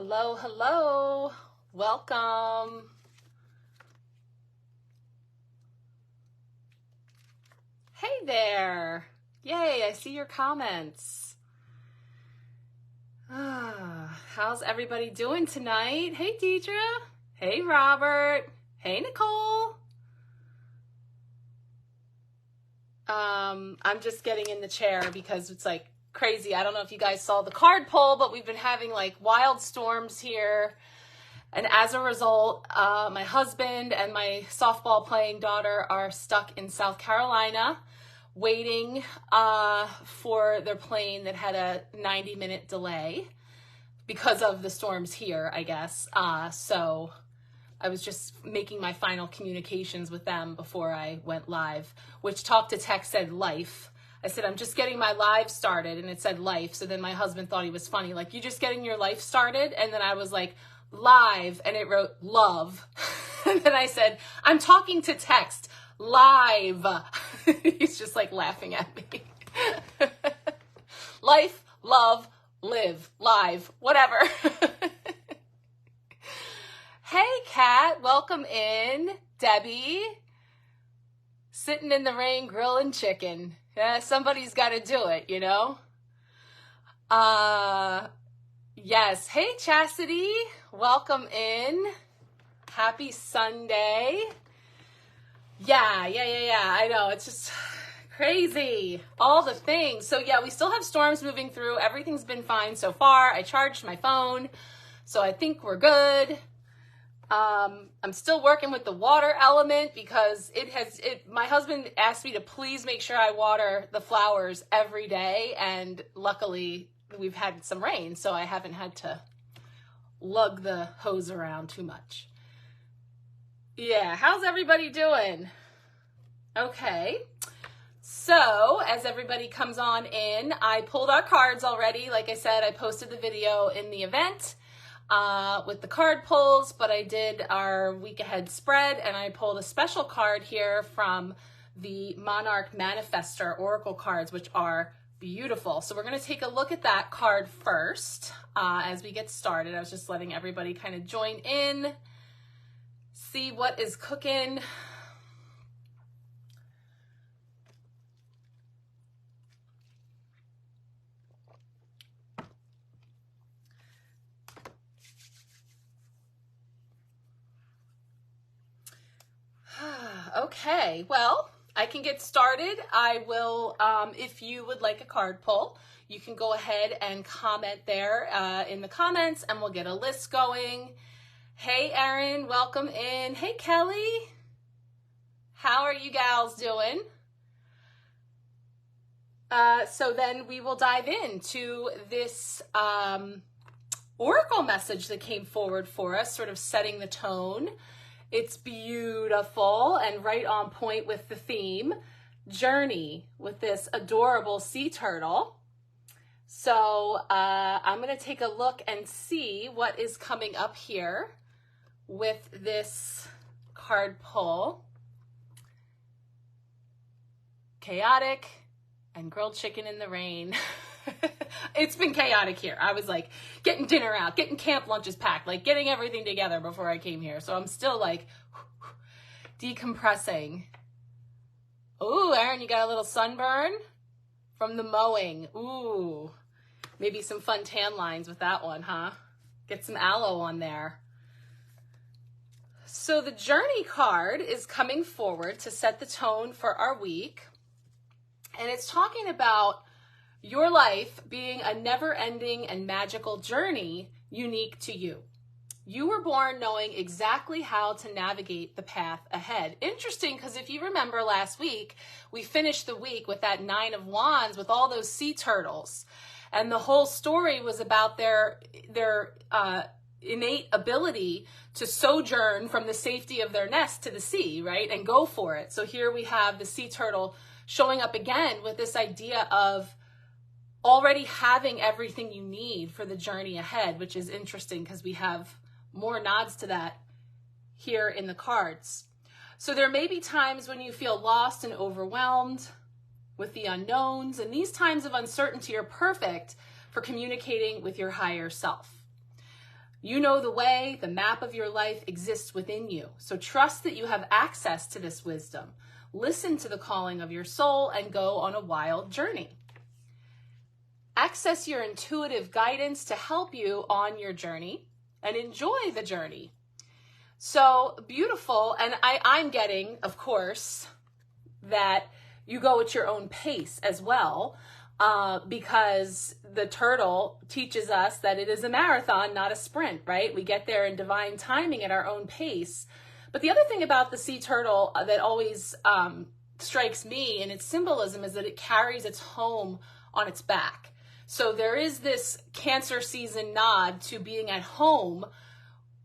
Hello, hello. Welcome. Hey there. Yay, I see your comments. How's everybody doing tonight? Hey, Deidre. Hey, Robert. Hey, Nicole. I'm just getting in the chair because it's like crazy. I don't know if you guys saw the card pull, but we've been having like wild storms here. And as a result, my husband and my softball playing daughter are stuck in South Carolina waiting for their plane that had a 90-minute delay because of the storms here, I guess. So I was just making my final communications with them before I went live, which talk to text said life. I said, I'm just getting my live started, and it said life. So then my husband thought he was funny, like, you just getting your life started? And then I was like, live, and it wrote love. And then I said, I'm talking to text, live. He's just like laughing at me. Life, love, live, live, whatever. Hey, Kat, welcome in. Debbie, sitting in the rain, grilling chicken. Yeah, somebody's got to do it, you know? Yes. Hey, Chastity, welcome in. Happy Sunday. Yeah. I know, it's just crazy. All the things. So yeah, we still have storms moving through. Everything's been fine so far. I charged my phone, so I think we're good. I'm still working with the water element because my husband asked me to please make sure I water the flowers every day. And luckily we've had some rain, so I haven't had to lug the hose around too much. Yeah. How's everybody doing? Okay. So as everybody comes on in, I pulled our cards already. Like I said, I posted the video in the event with the card pulls, but I did our week ahead spread, and I pulled a special card here from the Monarch Manifestor Oracle cards, which are beautiful. So we're going to take a look at that card first as we get started. I was just letting everybody kind of join in, see what is cooking. Okay, well, I can get started. I will, if you would like a card pull, you can go ahead and comment there in the comments, and we'll get a list going. Hey, Erin, welcome in. Hey, Kelly. How are you gals doing? So then we will dive into this oracle message that came forward for us, sort of setting the tone. It's beautiful and right on point with the theme, journey, with this adorable sea turtle. So I'm going to take a look and see what is coming up here with this card pull. Chaotic and grilled chicken in the rain. It's been chaotic here. I was like getting dinner out, getting camp lunches packed, like getting everything together before I came here. So I'm still like decompressing. Ooh, Erin, you got a little sunburn from the mowing. Ooh, maybe some fun tan lines with that one, huh? Get some aloe on there. So the journey card is coming forward to set the tone for our week. And it's talking about your life being a never-ending and magical journey unique to you. You were born knowing exactly how to navigate the path ahead. Interesting, because if you remember last week, we finished the week with that 9 of Wands with all those sea turtles. And the whole story was about their innate ability to sojourn from the safety of their nest to the sea, right? And go for it. So here we have the sea turtle showing up again with this idea of already having everything you need for the journey ahead, which is interesting because we have more nods to that here in the cards. So there may be times when you feel lost and overwhelmed with the unknowns, and these times of uncertainty are perfect for communicating with your higher self. You know the way, the map of your life exists within you. So trust that you have access to this wisdom. Listen to the calling of your soul and go on a wild journey. Access your intuitive guidance to help you on your journey and enjoy the journey. So beautiful. And I'm getting, of course, that you go at your own pace as well, because the turtle teaches us that it is a marathon, not a sprint, right? We get there in divine timing at our own pace. But the other thing about the sea turtle that always strikes me in its symbolism is that it carries its home on its back. So there is this Cancer season nod to being at home,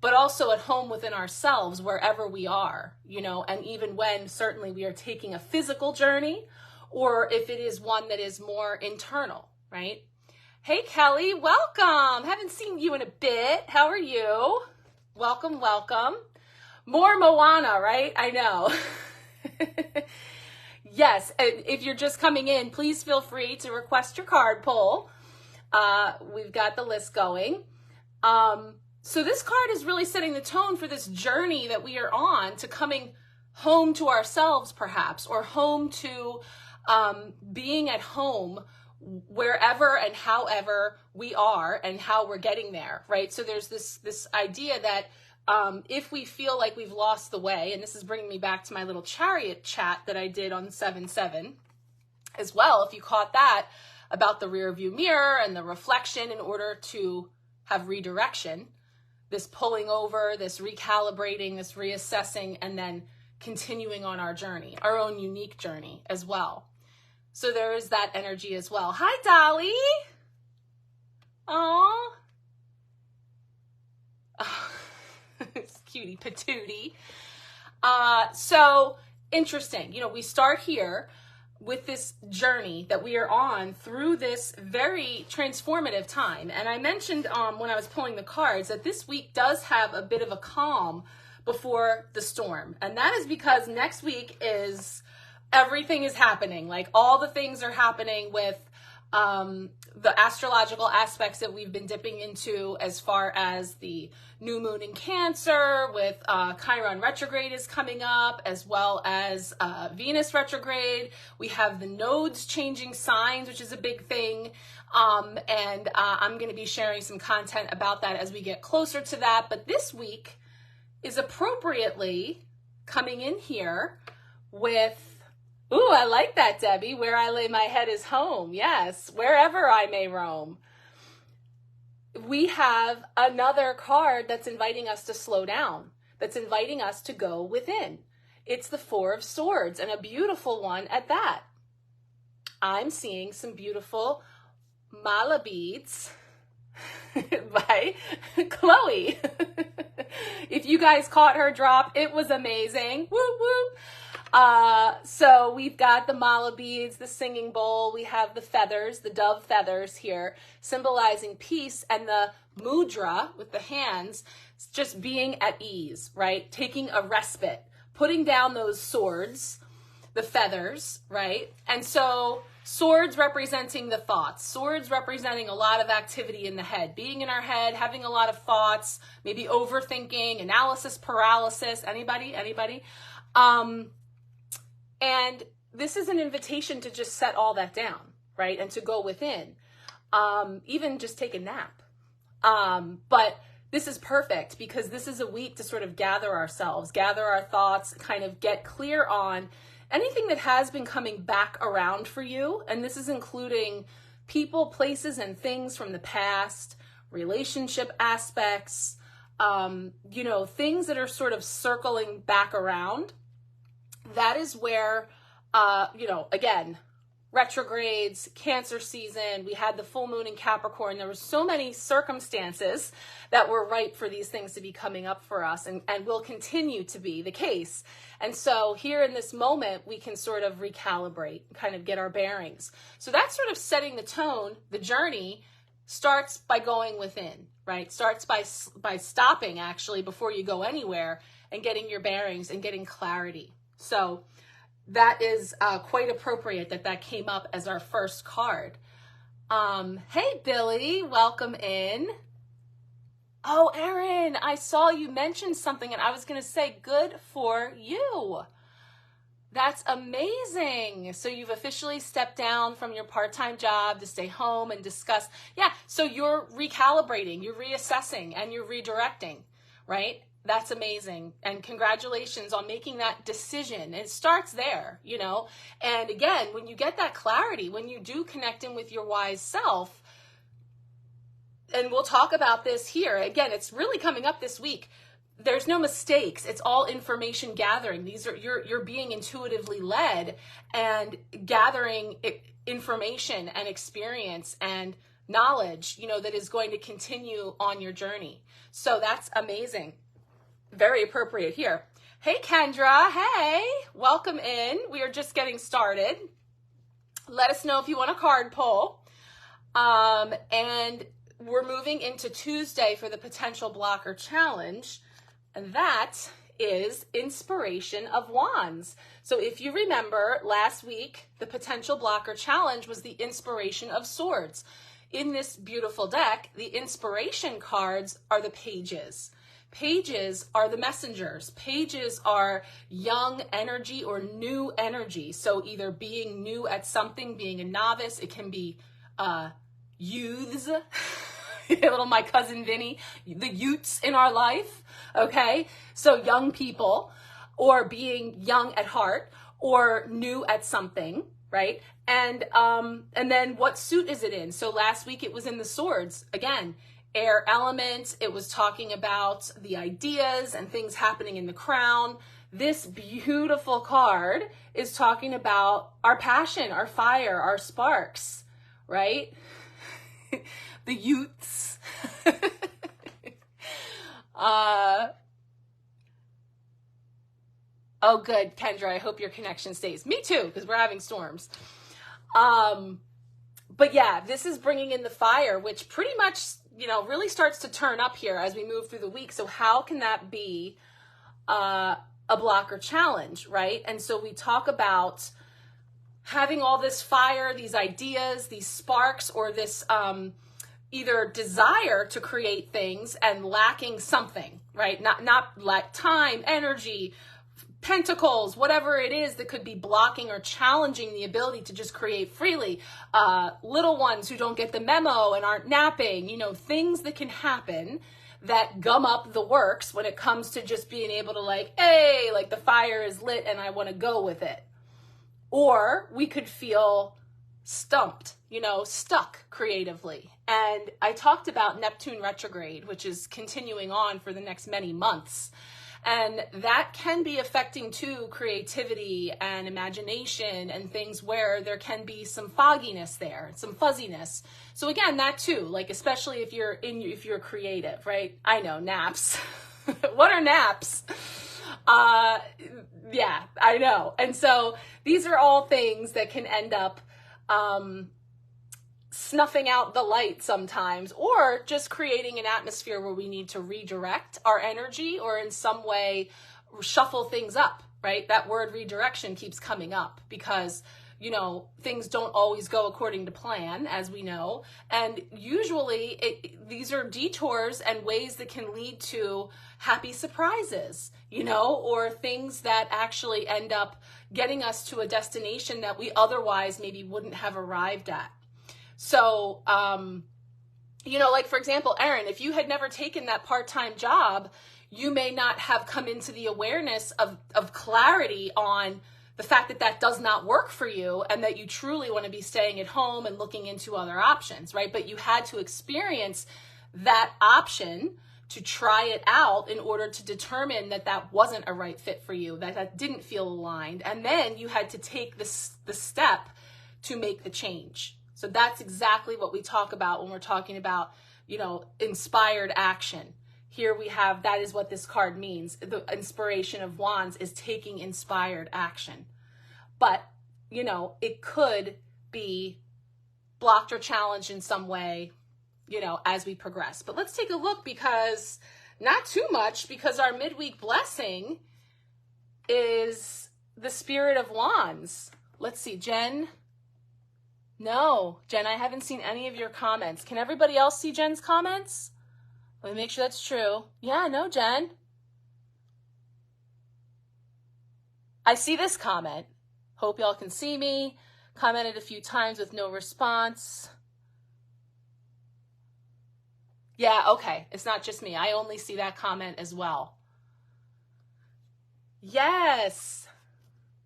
but also at home within ourselves, wherever we are, you know, and even when certainly we are taking a physical journey, or if it is one that is more internal, right? Hey, Kelly, welcome. Haven't seen you in a bit. How are you? Welcome, welcome. More Moana, right? I know. Yes, if you're just coming in, please feel free to request your card pull. We've got the list going. So this card is really setting the tone for this journey that we are on to coming home to ourselves, perhaps, or home to being at home wherever and however we are and how we're getting there, right? So there's this idea that if we feel like we've lost the way, and this is bringing me back to my little chariot chat that I did on 7/7 as well, if you caught that, about the rear view mirror and the reflection in order to have redirection, this pulling over, this recalibrating, this reassessing, and then continuing on our journey, our own unique journey as well. So there is that energy as well. Hi, Dolly. Aww. It's cutie patootie. So interesting. You know, we start here with this journey that we are on through this very transformative time. And I mentioned when I was pulling the cards that this week does have a bit of a calm before the storm. And that is because next week is everything is happening. Like all the things are happening with the astrological aspects that we've been dipping into, as far as the new moon in Cancer, with Chiron retrograde is coming up, as well as Venus retrograde. We have the nodes changing signs, which is a big thing. And I'm going to be sharing some content about that as we get closer to that. But this week is appropriately coming in here with, ooh, I like that, Debbie. Where I lay my head is home. Yes, wherever I may roam. We have another card that's inviting us to slow down, that's inviting us to go within. It's the Four of Swords, and a beautiful one at that. I'm seeing some beautiful mala beads by Chloe. If you guys caught her drop, it was amazing. Woo woo. So we've got the mala beads, the singing bowl, we have the feathers, the dove feathers here, symbolizing peace, and the mudra with the hands, just being at ease, right? Taking a respite, putting down those swords, the feathers, right? And so swords representing the thoughts, swords representing a lot of activity in the head, being in our head, having a lot of thoughts, maybe overthinking, analysis paralysis, anybody? And this is an invitation to just set all that down, right? And to go within, even just take a nap. But this is perfect because this is a week to sort of gather ourselves, gather our thoughts, kind of get clear on anything that has been coming back around for you. And this is including people, places, and things from the past, relationship aspects, you know, things that are sort of circling back around. That is where, you know, again, retrogrades, Cancer season, we had the full moon in Capricorn. There were so many circumstances that were ripe for these things to be coming up for us, and will continue to be the case. And so here in this moment, we can sort of recalibrate, kind of get our bearings. So that's sort of setting the tone. The journey starts by going within, right? Starts by stopping, actually, before you go anywhere, and getting your bearings and getting clarity. So that is quite appropriate that came up as our first card. Hey, Billy, welcome in. Oh, Erin, I saw you mention something and I was going to say good for you. That's amazing. So you've officially stepped down from your part-time job to stay home and discuss. Yeah, so you're recalibrating, you're reassessing, and you're redirecting, right? That's amazing. And congratulations on making that decision. It starts there, you know? And again, when you get that clarity, when you do connect in with your wise self, and we'll talk about this here. Again, it's really coming up this week. There's no mistakes. It's all information gathering. These are you're being intuitively led and gathering information and experience and knowledge, you know, that is going to continue on your journey. So that's amazing. Very appropriate here. Hey, Kendra. Hey, welcome in. We are just getting started. Let us know if you want a card pull. And we're moving into Tuesday for the Potential Blocker Challenge, and that is Inspiration of Wands. So if you remember, last week, the Potential Blocker Challenge was the Inspiration of Swords. In this beautiful deck, the inspiration cards are the pages. Pages are the messengers. Pages are young energy or new energy. So either being new at something, being a novice, it can be youths, little my cousin Vinny, the youths in our life, okay? So young people, or being young at heart, or new at something, right? And then what suit is it in? So last week it was in the swords, again, air element. It was talking about the ideas and things happening in the crown. This beautiful card is talking about our passion, our fire, our sparks, right? The youths. Oh, good, Kendra. I hope your connection stays. Me too, because we're having storms. But yeah, this is bringing in the fire, which pretty much, you know, really starts to turn up here as we move through the week. So how can that be a blocker challenge, right? And so we talk about having all this fire, these ideas, these sparks, or this either desire to create things and lacking something, right? Not like time, energy, pentacles, whatever it is that could be blocking or challenging the ability to just create freely. Little ones who don't get the memo and aren't napping, you know, things that can happen that gum up the works when it comes to just being able to like, hey, like the fire is lit and I want to go with it. Or we could feel stumped, you know, stuck creatively. And I talked about Neptune retrograde, which is continuing on for the next many months. And that can be affecting too creativity and imagination and things where there can be some fogginess there, some fuzziness. So again, that too, like especially if you're creative, right? I know, naps. What are naps? Yeah, I know. And so these are all things that can end up snuffing out the light sometimes, or just creating an atmosphere where we need to redirect our energy or in some way shuffle things up, right? That word redirection keeps coming up because, you know, things don't always go according to plan, as we know. And usually these are detours and ways that can lead to happy surprises, you know, or things that actually end up getting us to a destination that we otherwise maybe wouldn't have arrived at. So, you know, like for example, Erin, if you had never taken that part-time job, you may not have come into the awareness of clarity on the fact that that does not work for you and that you truly want to be staying at home and looking into other options, right? But you had to experience that option to try it out in order to determine that that wasn't a right fit for you, that that didn't feel aligned. And then you had to take the step to make the change. So that's exactly what we talk about when we're talking about, you know, inspired action. Here we have, that is what this card means. The Inspiration of Wands is taking inspired action. But, you know, it could be blocked or challenged in some way, you know, as we progress. But let's take a look, because not too much, because our midweek blessing is the Spirit of Wands. Let's see, Jen. No, Jen, I haven't seen any of your comments. Can everybody else see Jen's comments? Let me make sure that's true. Yeah, no, Jen. I see this comment. Hope y'all can see me. Commented a few times with no response. Yeah, okay. It's not just me. I only see that comment as well. Yes.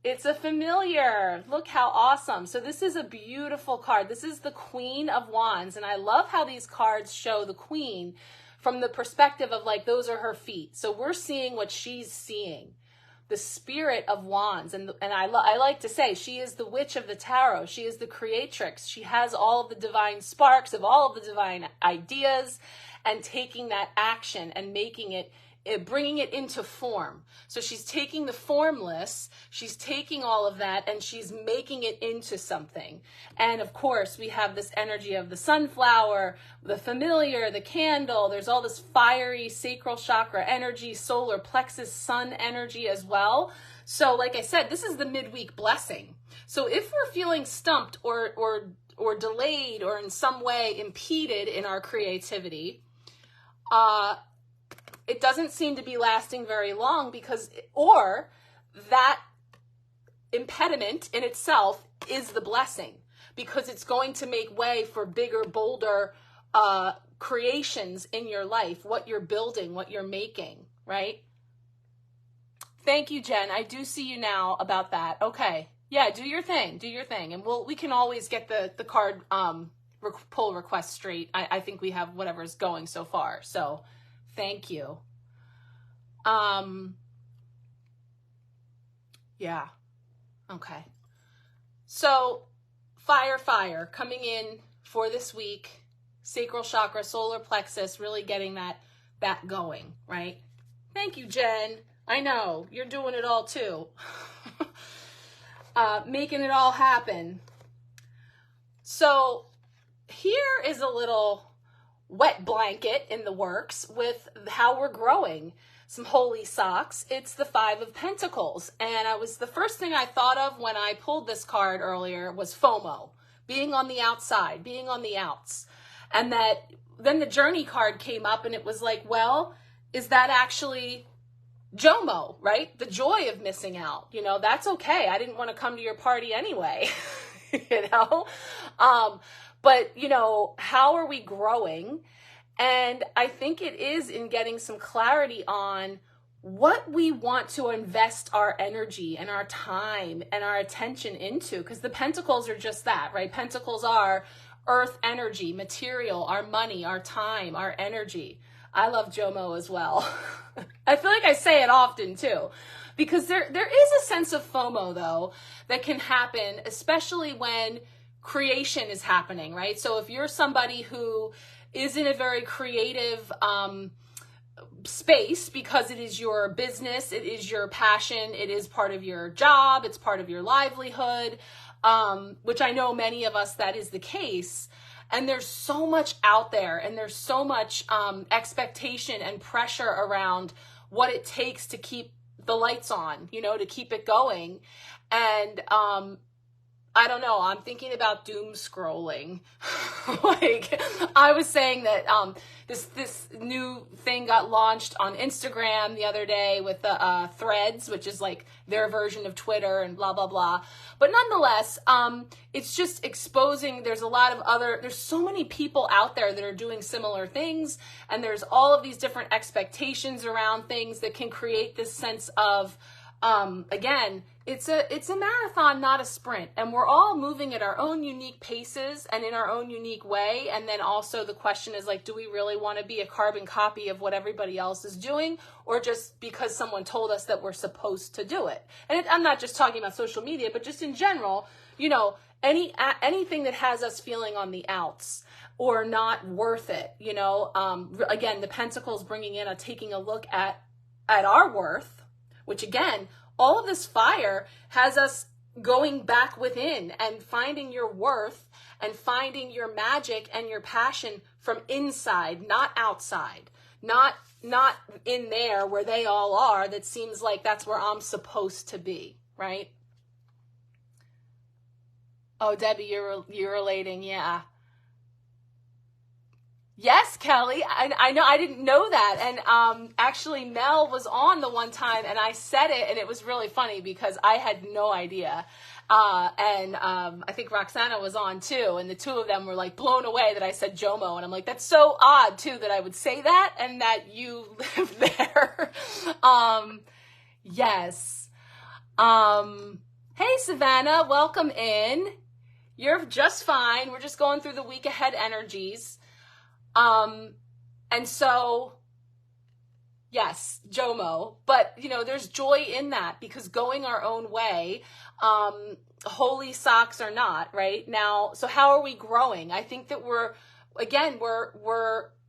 It's a familiar. Look how awesome. So this is a beautiful card. This is the Queen of Wands. And I love how these cards show the Queen from the perspective of like, those are her feet. So we're seeing what she's seeing. The Spirit of Wands. And I like to say she is the witch of the tarot. She is the creatrix. She has all of the divine sparks of all of the divine ideas and taking that action and making it, bringing it into form. So she's taking the formless, she's taking all of that and she's making it into something. And of course, we have this energy of the sunflower, the familiar, the candle. There's all this fiery sacral chakra energy, solar plexus, sun energy as well. So like I said, this is the midweek blessing. So if we're feeling stumped or delayed or in some way impeded in our creativity, it doesn't seem to be lasting very long because, or that impediment in itself is the blessing because it's going to make way for bigger, bolder creations in your life, what you're building, what you're making, right? Thank you, Jen. I do see you now about that. Okay. Yeah, do your thing. Do your thing. And we can always get the card pull request straight. I think we have whatever's going so far. So thank you. Yeah. Okay. So fire coming in for this week, sacral chakra, solar plexus, really getting that going, right? Thank you, Jen. I know you're doing it all too. Making it all happen. So here is a little wet blanket in the works with how we're growing. Some holy socks. It's the Five of Pentacles. And the first thing I thought of when I pulled this card earlier was FOMO, being on the outside, being on the outs. And then the journey card came up and it was like, well, is that actually JOMO, right? The joy of missing out. You know, that's okay. I didn't want to come to your party anyway, you know? But, you know, how are we growing? And I think it is in getting some clarity on what we want to invest our energy and our time and our attention into, because the pentacles are just that, right? Pentacles are earth energy, material, our money, our time, our energy. I love JOMO as well. I feel like I say it often too, because there is a sense of FOMO though that can happen, especially when creation is happening, right? So if you're somebody who is in a very creative space because it is your business, it is your passion, it is part of your job, it's part of your livelihood, which I know many of us that is the case. And there's so much out there and there's so much expectation and pressure around what it takes to keep the lights on, you know, to keep it going. And I don't know, I'm thinking about doom scrolling. Like I was saying that this new thing got launched on Instagram the other day with the Threads, which is like their version of Twitter and blah, blah, blah. But nonetheless, it's just exposing, there's so many people out there that are doing similar things. And there's all of these different expectations around things that can create this sense of, again, it's a marathon, not a sprint. And we're all moving at our own unique paces and in our own unique way. And then also the question is like, do we really want to be a carbon copy of what everybody else is doing? Or just because someone told us that we're supposed to do it? And I'm not just talking about social media, but just in general, you know, anything that has us feeling on the outs or not worth it, you know, again, the Pentacles bringing in taking a look at our worth, which again, all of this fire has us going back within and finding your worth and finding your magic and your passion from inside, not outside, not in there where they all are. That seems like that's where I'm supposed to be, right? Oh, Debbie, you're relating. Yeah. Yes, Kelly. I know. I didn't know that. And actually, Mel was on the one time, and I said it, and it was really funny because I had no idea. And I think Roxana was on too, and the two of them were like blown away that I said Jomo, and I'm like, that's so odd too that I would say that and that you live there. Yes. Hey, Savannah, welcome in. You're just fine. We're just going through the week ahead energies. And so, yes, Jomo, but you know, there's joy in that because going our own way, holy socks or not, right? Now, so how are we growing? I think that we're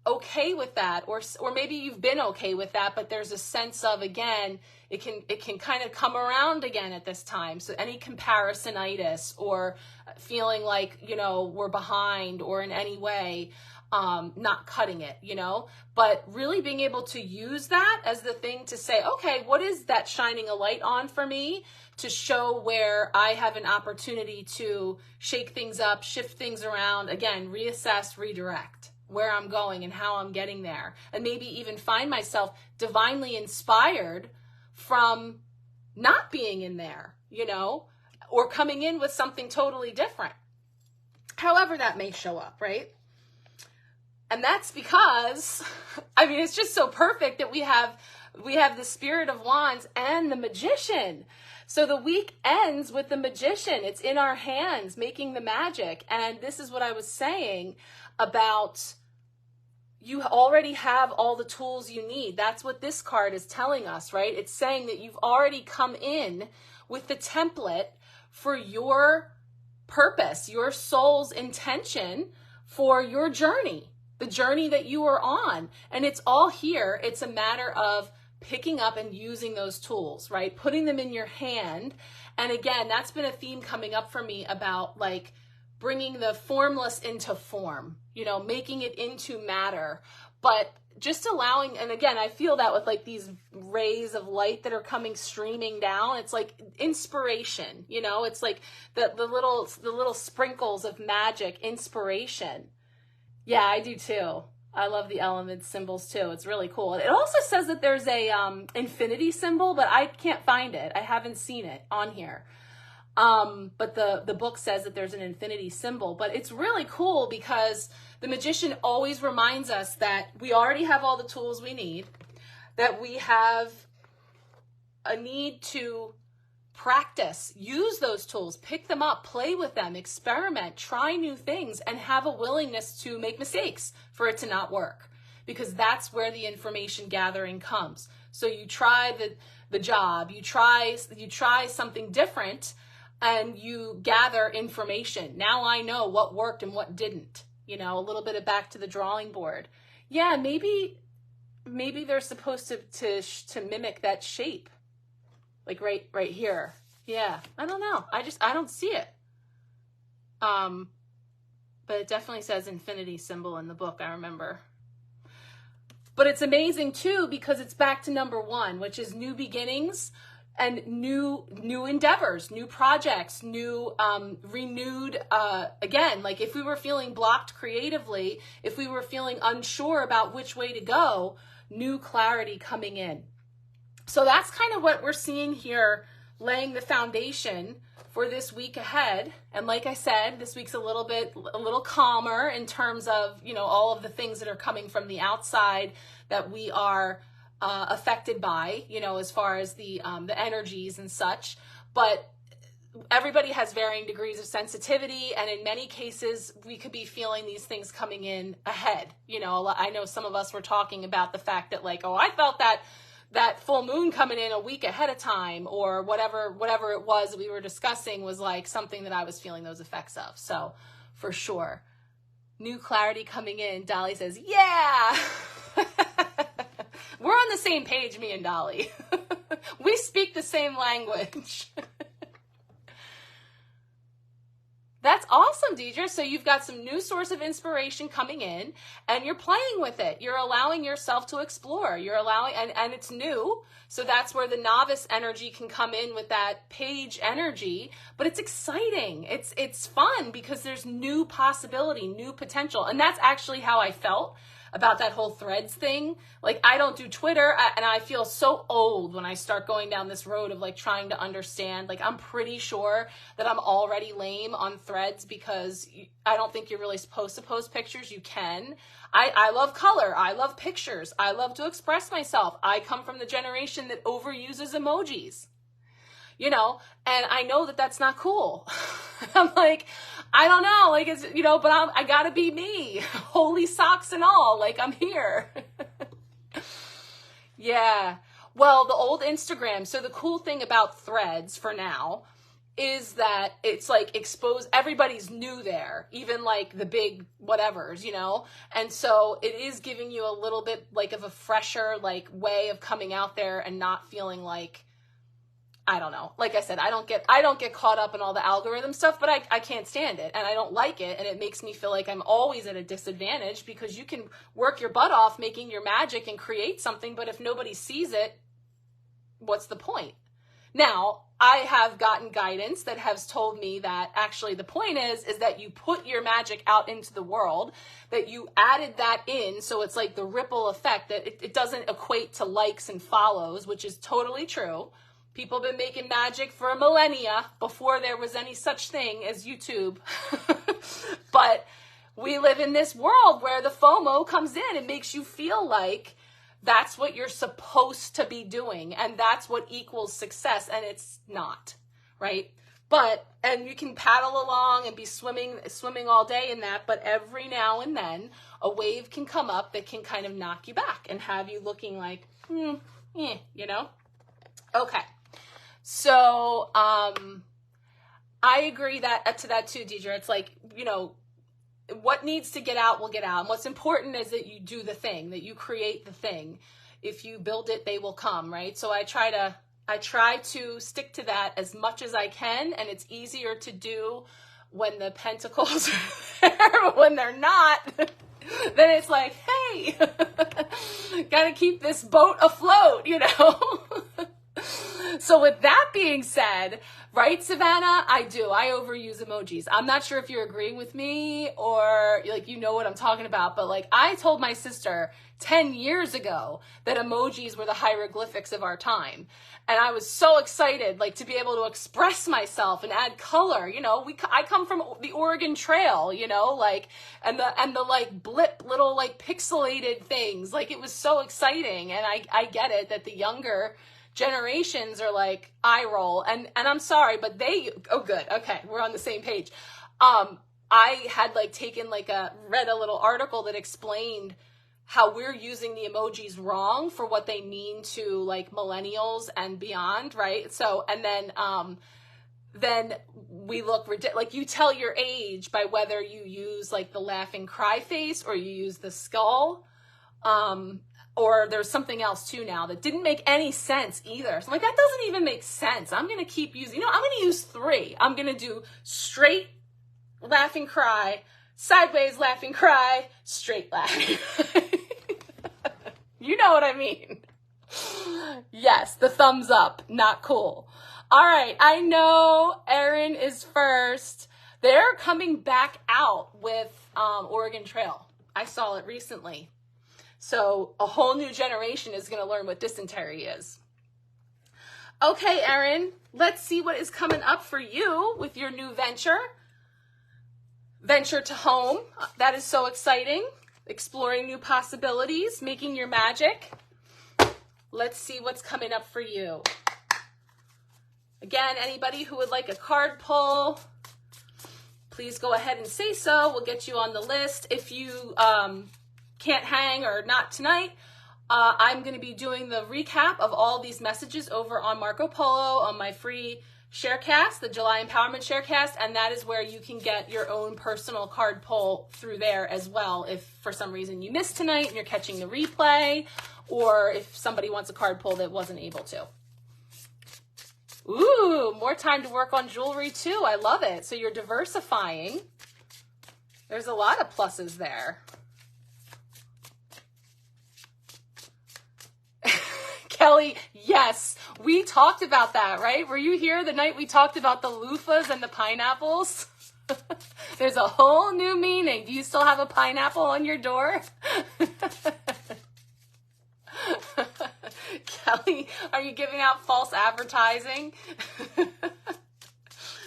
okay with that, or maybe you've been okay with that, but there's a sense of, again, it can kind of come around again at this time. So any comparisonitis or feeling like, you know, we're behind or in any way, not cutting it, you know, but really being able to use that as the thing to say, okay, what is that shining a light on for me to show where I have an opportunity to shake things up, shift things around, again, reassess, redirect where I'm going and how I'm getting there. And maybe even find myself divinely inspired from not being in there, you know, or coming in with something totally different. However that may show up, right? And that's because, I mean, it's just so perfect that we have the Spirit of Wands and the Magician. So the week ends with the Magician. It's in our hands, making the magic. And this is what I was saying about you already have all the tools you need. That's what this card is telling us, right? It's saying that you've already come in with the template for your purpose, your soul's intention for your journey, the journey that you are on. And it's all here. It's a matter of picking up and using those tools, right? Putting them in your hand. And again, that's been a theme coming up for me about like bringing the formless into form, you know, making it into matter, but just allowing, and again, I feel that with like these rays of light that are coming streaming down. It's like inspiration, you know, it's like the little sprinkles of magic, inspiration. Yeah, I do too. I love the element symbols too. It's really cool. It also says that there's a infinity symbol, but I can't find it. I haven't seen it on here. But the book says that there's an infinity symbol, but it's really cool because the Magician always reminds us that we already have all the tools we need, that we have a need to practice, use those tools, pick them up, play with them, experiment, try new things, and have a willingness to make mistakes for it to not work, because that's where the information gathering comes. So you try the job, you try something different, and you gather information. Now I know what worked and what didn't, you know, a little bit of back to the drawing board. Yeah, maybe they're supposed to mimic that shape. Like right here. Yeah, I don't know. I don't see it. But it definitely says infinity symbol in the book, I remember. But it's amazing too, because it's back to number 1, which is new beginnings and new endeavors, new projects, new renewed, again, like if we were feeling blocked creatively, if we were feeling unsure about which way to go, new clarity coming in. So that's kind of what we're seeing here, laying the foundation for this week ahead. And like I said, this week's a little calmer in terms of, you know, all of the things that are coming from the outside that we are affected by, you know, as far as the energies and such. But everybody has varying degrees of sensitivity, and in many cases, we could be feeling these things coming in ahead. You know, I know some of us were talking about the fact that like, oh, I felt that full moon coming in a week ahead of time, or whatever it was that we were discussing was like something that I was feeling those effects of. So for sure, new clarity coming in. Dolly says, yeah, we're on the same page, me and Dolly. We speak the same language. That's awesome, Deidre. So you've got some new source of inspiration coming in and you're playing with it. You're allowing yourself to explore. You're allowing, and it's new. So that's where the novice energy can come in with that page energy, but it's exciting. It's fun because there's new possibility, new potential. And that's actually how I felt about that whole threads thing. Like, I don't do Twitter, and I feel so old when I start going down this road of like trying to understand. Like, I'm pretty sure that I'm already lame on threads because I don't think you're really supposed to post pictures. You can. I love color. I love pictures. I love to express myself. I come from the generation that overuses emojis. You know, and I know that that's not cool. I'm like, I don't know, like, it's, you know, but I gotta be me, holy socks and all, like, I'm here. Yeah. Well, the old Instagram. So the cool thing about threads for now is that it's like exposed, everybody's new there, even like the big whatevers, you know? And so it is giving you a little bit like of a fresher, like, way of coming out there and not feeling like, I don't know. Like I said, I don't get caught up in all the algorithm stuff, but I can't stand it and I don't like it. And it makes me feel like I'm always at a disadvantage because you can work your butt off making your magic and create something. But if nobody sees it, what's the point? Now, I have gotten guidance that has told me that actually the point is that you put your magic out into the world, that you added that in. So it's like the ripple effect, that it doesn't equate to likes and follows, which is totally true. People have been making magic for millennia before there was any such thing as YouTube. But we live in this world where the FOMO comes in and makes you feel like that's what you're supposed to be doing. And that's what equals success. And it's not, right? But, and you can paddle along and be swimming all day in that. But every now and then a wave can come up that can kind of knock you back and have you looking like, you know? Okay. So, I agree to that too, Deidre. It's like, you know, what needs to get out will get out. And what's important is that you do the thing, that you create the thing. If you build it, they will come, right? So I try to stick to that as much as I can. And it's easier to do when the pentacles are there, but when they're not, then it's like, hey, gotta keep this boat afloat, you know? So with that being said, right, Savannah, I overuse emojis. I'm not sure if you're agreeing with me or like, you know what I'm talking about, but like I told my sister 10 years ago that emojis were the hieroglyphics of our time. And I was so excited, like, to be able to express myself and add color. You know, I come from the Oregon Trail, you know, like, and the like blip little like pixelated things. Like, it was so exciting. And I get it that the younger generations are like eye roll, and I'm sorry, but oh good, okay, we're on the same page. I had like read a little article that explained how we're using the emojis wrong for what they mean to like millennials and beyond, right? So, and then we look ridiculous. Like, you tell your age by whether you use like the laughing cry face or you use the skull. Or there's something else too now that didn't make any sense either. So I'm like, that doesn't even make sense. I'm going to keep using, I'm going to use 3. I'm going to do straight laughing cry, sideways laughing cry, straight laughing. You know what I mean? Yes, the thumbs up, not cool. All right, I know Erin is first. They're coming back out with Oregon Trail. I saw it recently. So a whole new generation is going to learn what dysentery is. Okay, Erin, let's see what is coming up for you with your new venture. Venture to home. That is so exciting. Exploring new possibilities, making your magic. Let's see what's coming up for you. Again, anybody who would like a card pull, please go ahead and say so. We'll get you on the list. If you can't hang or not tonight, I'm going to be doing the recap of all these messages over on Marco Polo on my free Sharecast, the July Empowerment Sharecast, and that is where you can get your own personal card pull through there as well if for some reason you missed tonight and you're catching the replay, or if somebody wants a card pull that wasn't able to. Ooh, more time to work on jewelry too. I love it. So you're diversifying. There's a lot of pluses there. Kelly, yes, we talked about that, right? Were you here the night we talked about the loofahs and the pineapples? There's a whole new meaning. Do you still have a pineapple on your door? Kelly, are you giving out false advertising?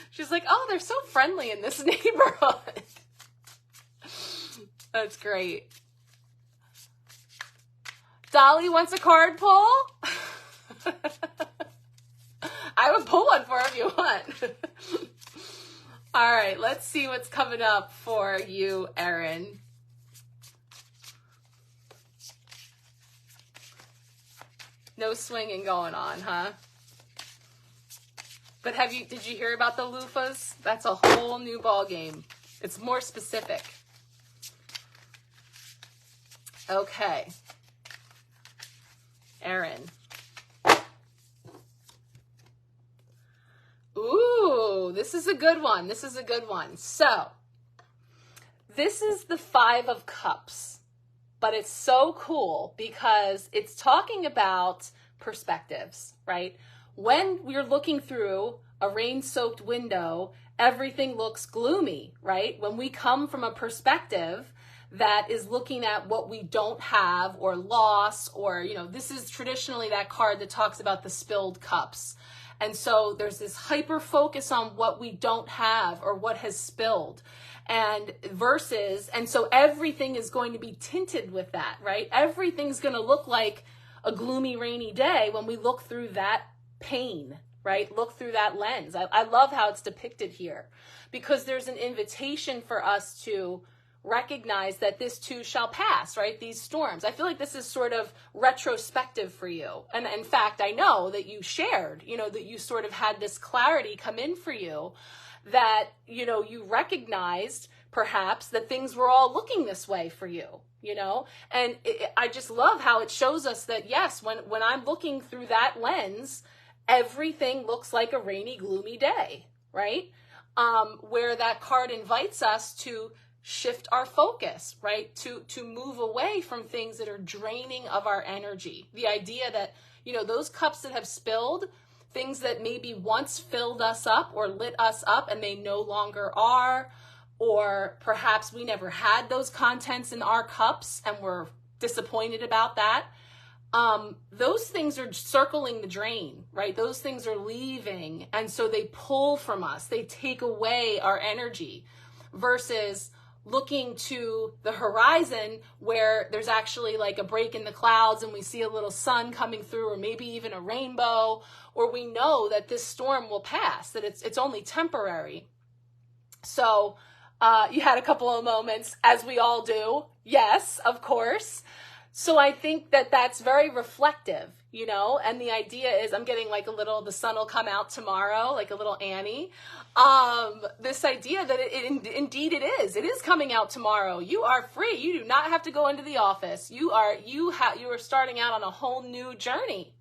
She's like, oh, they're so friendly in this neighborhood. That's great. Dolly wants a card pull? I would pull one for her if you want. All right, let's see what's coming up for you, Erin. No swinging going on, huh? But did you hear about the loofahs? That's a whole new ball game. It's more specific. Okay. Erin. Ooh, this is a good one. This is a good one. So, this is the 5 of Cups, but it's so cool because it's talking about perspectives, right? When we're looking through a rain-soaked window, everything looks gloomy, right? When we come from a perspective that is looking at what we don't have or loss, or, this is traditionally that card that talks about the spilled cups. And so there's this hyper focus on what we don't have or what has spilled, and so everything is going to be tinted with that, right? Everything's going to look like a gloomy, rainy day when we look through that pane, right? Look through that lens. I love how it's depicted here because there's an invitation for us to recognize that this too shall pass, right? These storms. I feel like this is sort of retrospective for you. And in fact, I know that you shared, that you sort of had this clarity come in for you that, you recognized perhaps that things were all looking this way for you, and I just love how it shows us that, yes, when I'm looking through that lens, everything looks like a rainy, gloomy day, right? Where that card invites us to shift our focus, right? To move away from things that are draining of our energy. The idea that, those cups that have spilled, things that maybe once filled us up or lit us up and they no longer are, or perhaps we never had those contents in our cups and we're disappointed about that. Those things are circling the drain, right? Those things are leaving. And so they pull from us. They take away our energy versus looking to the horizon where there's actually like a break in the clouds and we see a little sun coming through, or maybe even a rainbow, or we know that this storm will pass, that it's only temporary. So you had a couple of moments, as we all do. Yes, of course. So I think that that's very reflective, and the idea is I'm getting like the sun will come out tomorrow, like a little Annie. This idea that indeed it is coming out tomorrow. You are free. You do not have to go into the office. You are starting out on a whole new journey,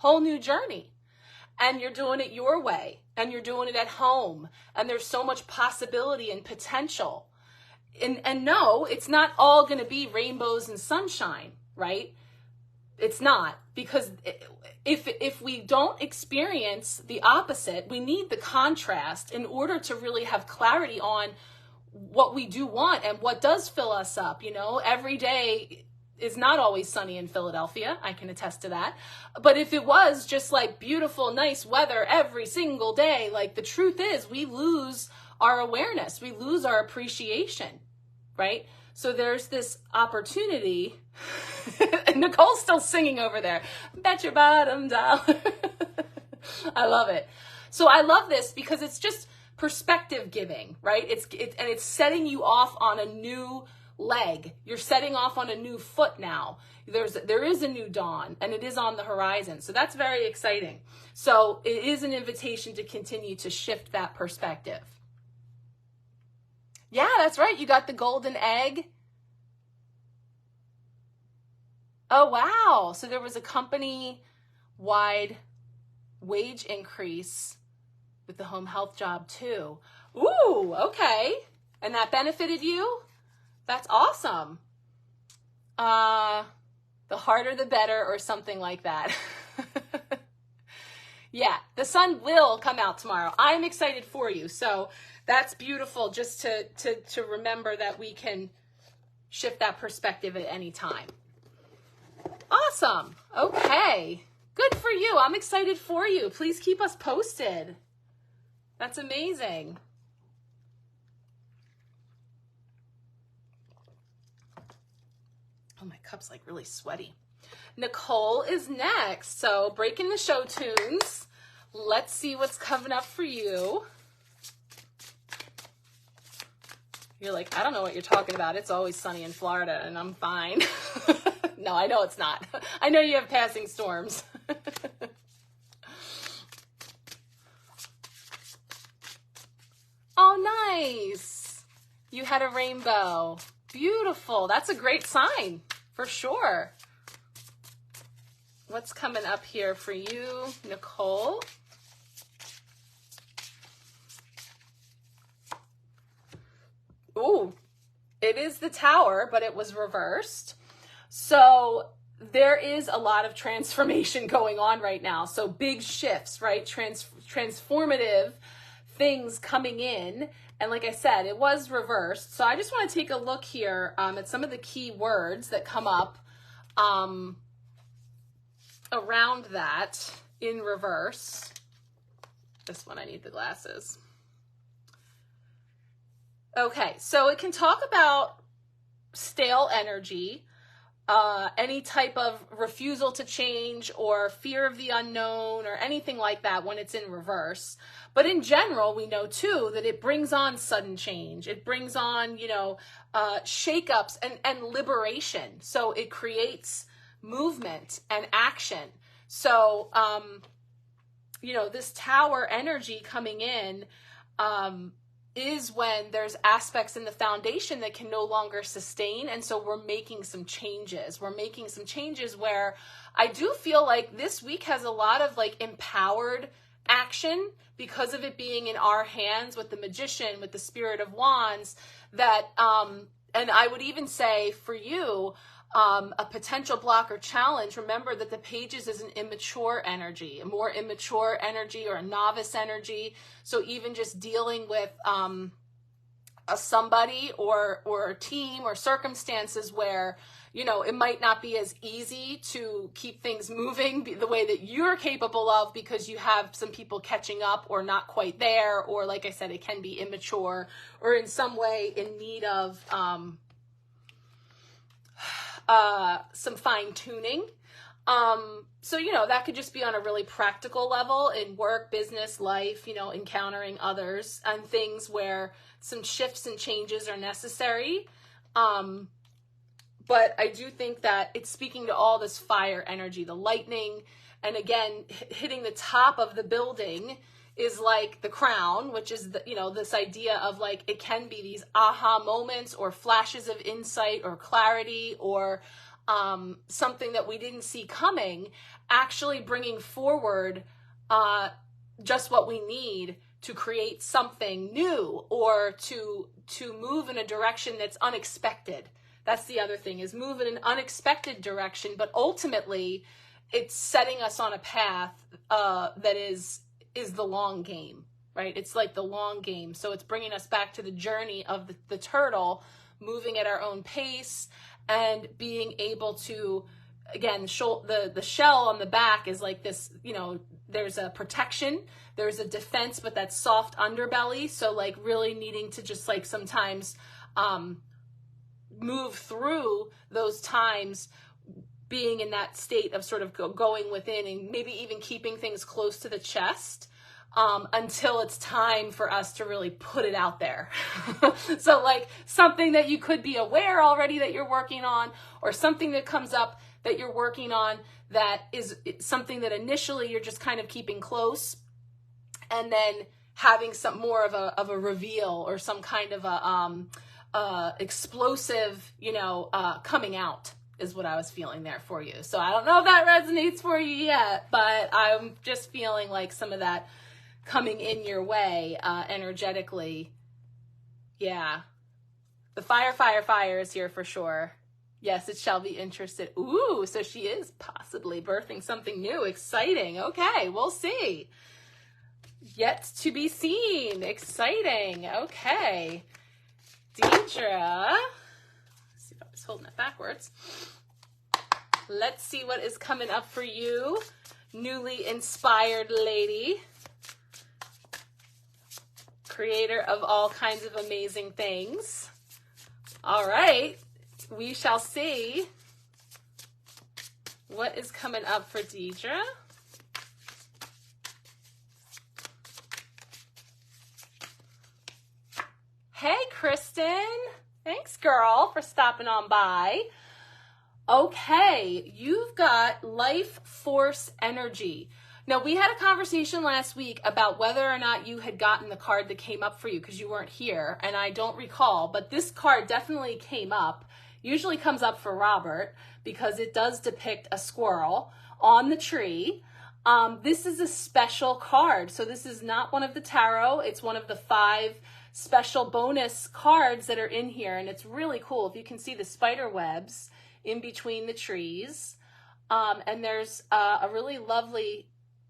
and you're doing it your way, and you're doing it at home, and there's so much possibility and potential. And no, it's not all going to be rainbows and sunshine, right? It's not, because if we don't experience the opposite, we need the contrast in order to really have clarity on what we do want and what does fill us up. Every day is not always sunny in Philadelphia. I can attest to that. But if it was just like beautiful, nice weather every single day, like the truth is we lose our awareness. We lose our appreciation, right? So there's this opportunity. And Nicole's still singing over there. Bet your bottom dollar. I love it. So I love this because it's just perspective giving, right? It's setting you off on a new leg. You're setting off on a new foot now. There is a new dawn, and it is on the horizon. So that's very exciting. So it is an invitation to continue to shift that perspective. Yeah, that's right. You got the golden egg. Oh, wow. So there was a company-wide wage increase with the home health job too. Ooh, okay. And that benefited you? That's awesome. The harder the better, or something like that. Yeah, the sun will come out tomorrow. I'm excited for you. So that's beautiful, just to remember that we can shift that perspective at any time. Awesome. Okay. Good for you. I'm excited for you. Please keep us posted. That's amazing. Oh, my cup's like really sweaty. Nicole is next. So breaking the show tunes. Let's see what's coming up for you. You're like, I don't know what you're talking about. It's always sunny in Florida and I'm fine. No, I know it's not. I know you have passing storms. Oh, nice. You had a rainbow. Beautiful. That's a great sign for sure. What's coming up here for you, Nicole? Ooh, it is the Tower, but it was reversed. So there is a lot of transformation going on right now. So big shifts, right? Transformative things coming in. And like I said, it was reversed. So I just want to take a look here at some of the key words that come up around that in reverse. This one, I need the glasses. Okay, so it can talk about stale energy, any type of refusal to change or fear of the unknown or anything like that when it's in reverse. But in general, we know too that it brings on sudden change. It brings on, shakeups and liberation. So it creates movement and action. So, this Tower energy coming in, is when there's aspects in the foundation that can no longer sustain. And so we're making some changes. We're making some changes where I do feel like this week has a lot of like empowered action because of it being in our hands with the Magician, with the Spirit of Wands, that, and I would even say for you, a potential block or challenge, remember that the Pages is an immature energy, a more immature energy or a novice energy. So even just dealing with a somebody or a team or circumstances where, it might not be as easy to keep things moving the way that you're capable of because you have some people catching up or not quite there. Or like I said, it can be immature or in some way in need of some fine tuning. So, that could just be on a really practical level in work, business, life, encountering others and things where some shifts and changes are necessary. But I do think that it's speaking to all this fire energy, the lightning, and again, hitting the top of the building is like the crown, which is this idea of like, it can be these aha moments or flashes of insight or clarity or something that we didn't see coming, actually bringing forward just what we need to create something new or to move in a direction that's unexpected. That's the other thing, is move in an unexpected direction, but ultimately it's setting us on a path that is the long game, right? It's like the long game. So it's bringing us back to the journey of the turtle, moving at our own pace and being able to, again, the shell on the back is like this, there's a protection, there's a defense, but that soft underbelly. So like really needing to just like sometimes move through those times, being in that state of sort of going within and maybe even keeping things close to the chest until it's time for us to really put it out there. So like something that you could be aware already that you're working on, or something that comes up that you're working on that is something that initially you're just kind of keeping close, and then having some more of a reveal or some kind of a explosive, coming out. is what I was feeling there for you. So I don't know if that resonates for you yet, but I'm just feeling like some of that coming in your way energetically. Yeah. The fire is here for sure. Yes, it shall be interested. Ooh, so she is possibly birthing something new. Exciting. Okay, we'll see. Yet to be seen. Exciting. Okay. Deidre. Let's see if I was holding it backwards. Let's see what is coming up for you, newly inspired lady. Creator of all kinds of amazing things. All right. We shall see what is coming up for Deidre. Hey, Kristen. Thanks, girl, for stopping on by. Okay, you've got life force energy. Now, we had a conversation last week about whether or not you had gotten the card that came up for you because you weren't here, and I don't recall, but this card definitely came up. Usually comes up for Robert because it does depict a squirrel on the tree. This is a special card, so this is not one of the tarot. It's one of the 5 special bonus cards that are in here, and it's really cool. If you can see the spider webs in between the trees, and there's a really lovely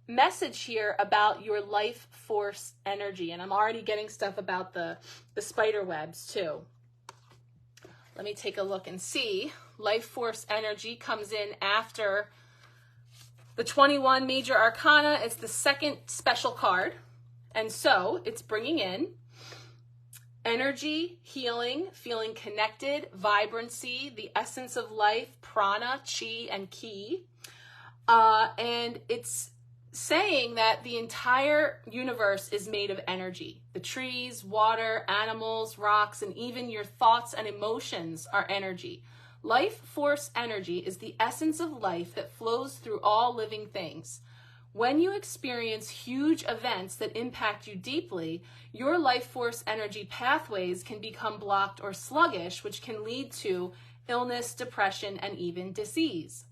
message here about your life force energy, and I'm already getting stuff about the spider webs too. Let me take a look and see. Life force energy comes in after the 21 major arcana. It's the second special card, and so it's bringing in energy, healing, feeling connected, vibrancy, the essence of life, prana, chi, and ki. And it's saying that the entire universe is made of energy. The trees, water, animals, rocks, and even your thoughts and emotions are energy. Life force energy is the essence of life that flows through all living things. When you experience huge events that impact you deeply, your life force energy pathways can become blocked or sluggish, which can lead to illness, depression, and even disease.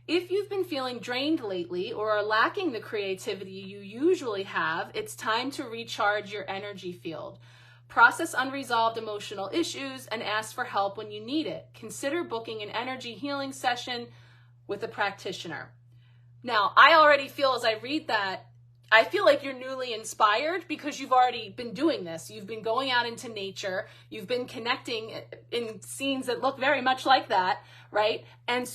If you've been feeling drained lately or are lacking the creativity you usually have, it's time to recharge your energy field. Process unresolved emotional issues and ask for help when you need it. Consider booking an energy healing session with a practitioner. Now, I already feel as I read that, I feel like you're newly inspired because you've already been doing this. You've been going out into nature. You've been connecting in scenes that look very much like that, right? And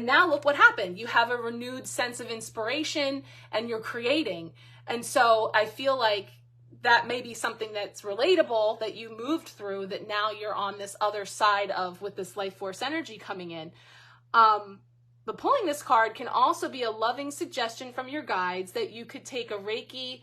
now look what happened. You have a renewed sense of inspiration and you're creating. And so I feel like that may be something that's relatable that you moved through, that now you're on this other side of with this life force energy coming in. But pulling this card can also be a loving suggestion from your guides that you could take a Reiki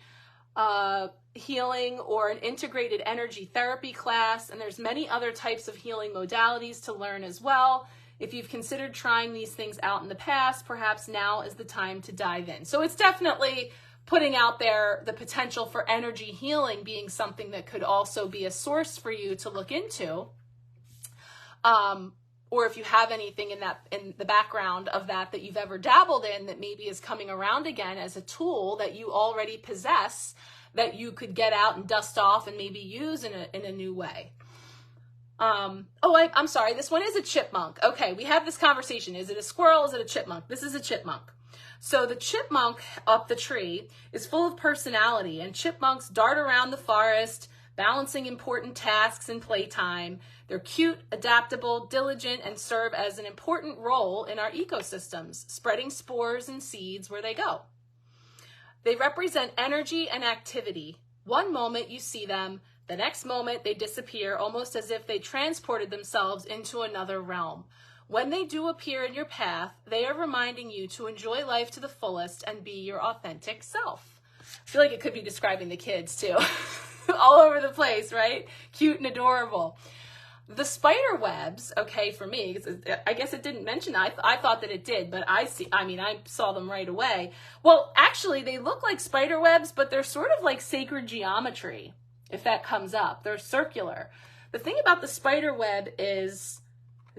healing or an integrated energy therapy class. And there's many other types of healing modalities to learn as well. If you've considered trying these things out in the past, perhaps now is the time to dive in. So it's definitely putting out there the potential for energy healing being something that could also be a source for you to look into. Or if you have anything in the background of that you've ever dabbled in that maybe is coming around again as a tool that you already possess that you could get out and dust off and maybe use in a new way. I'm sorry. This one is a chipmunk. Okay, we have this conversation. Is it a squirrel? Is it a chipmunk? This is a chipmunk. So the chipmunk up the tree is full of personality, and chipmunks dart around the forest, balancing important tasks in playtime. They're cute, adaptable, diligent, and serve as an important role in our ecosystems, spreading spores and seeds where they go. They represent energy and activity. One moment you see them, the next moment they disappear, almost as if they transported themselves into another realm. When they do appear in your path, they are reminding you to enjoy life to the fullest and be your authentic self. I feel like it could be describing the kids too. All over the place, right? Cute and adorable. The spider webs, okay, for me, I guess it didn't mention that. I thought that it did, but I saw them right away. Well, actually, they look like spider webs, but they're sort of like sacred geometry, if that comes up. They're circular. The thing about the spider web is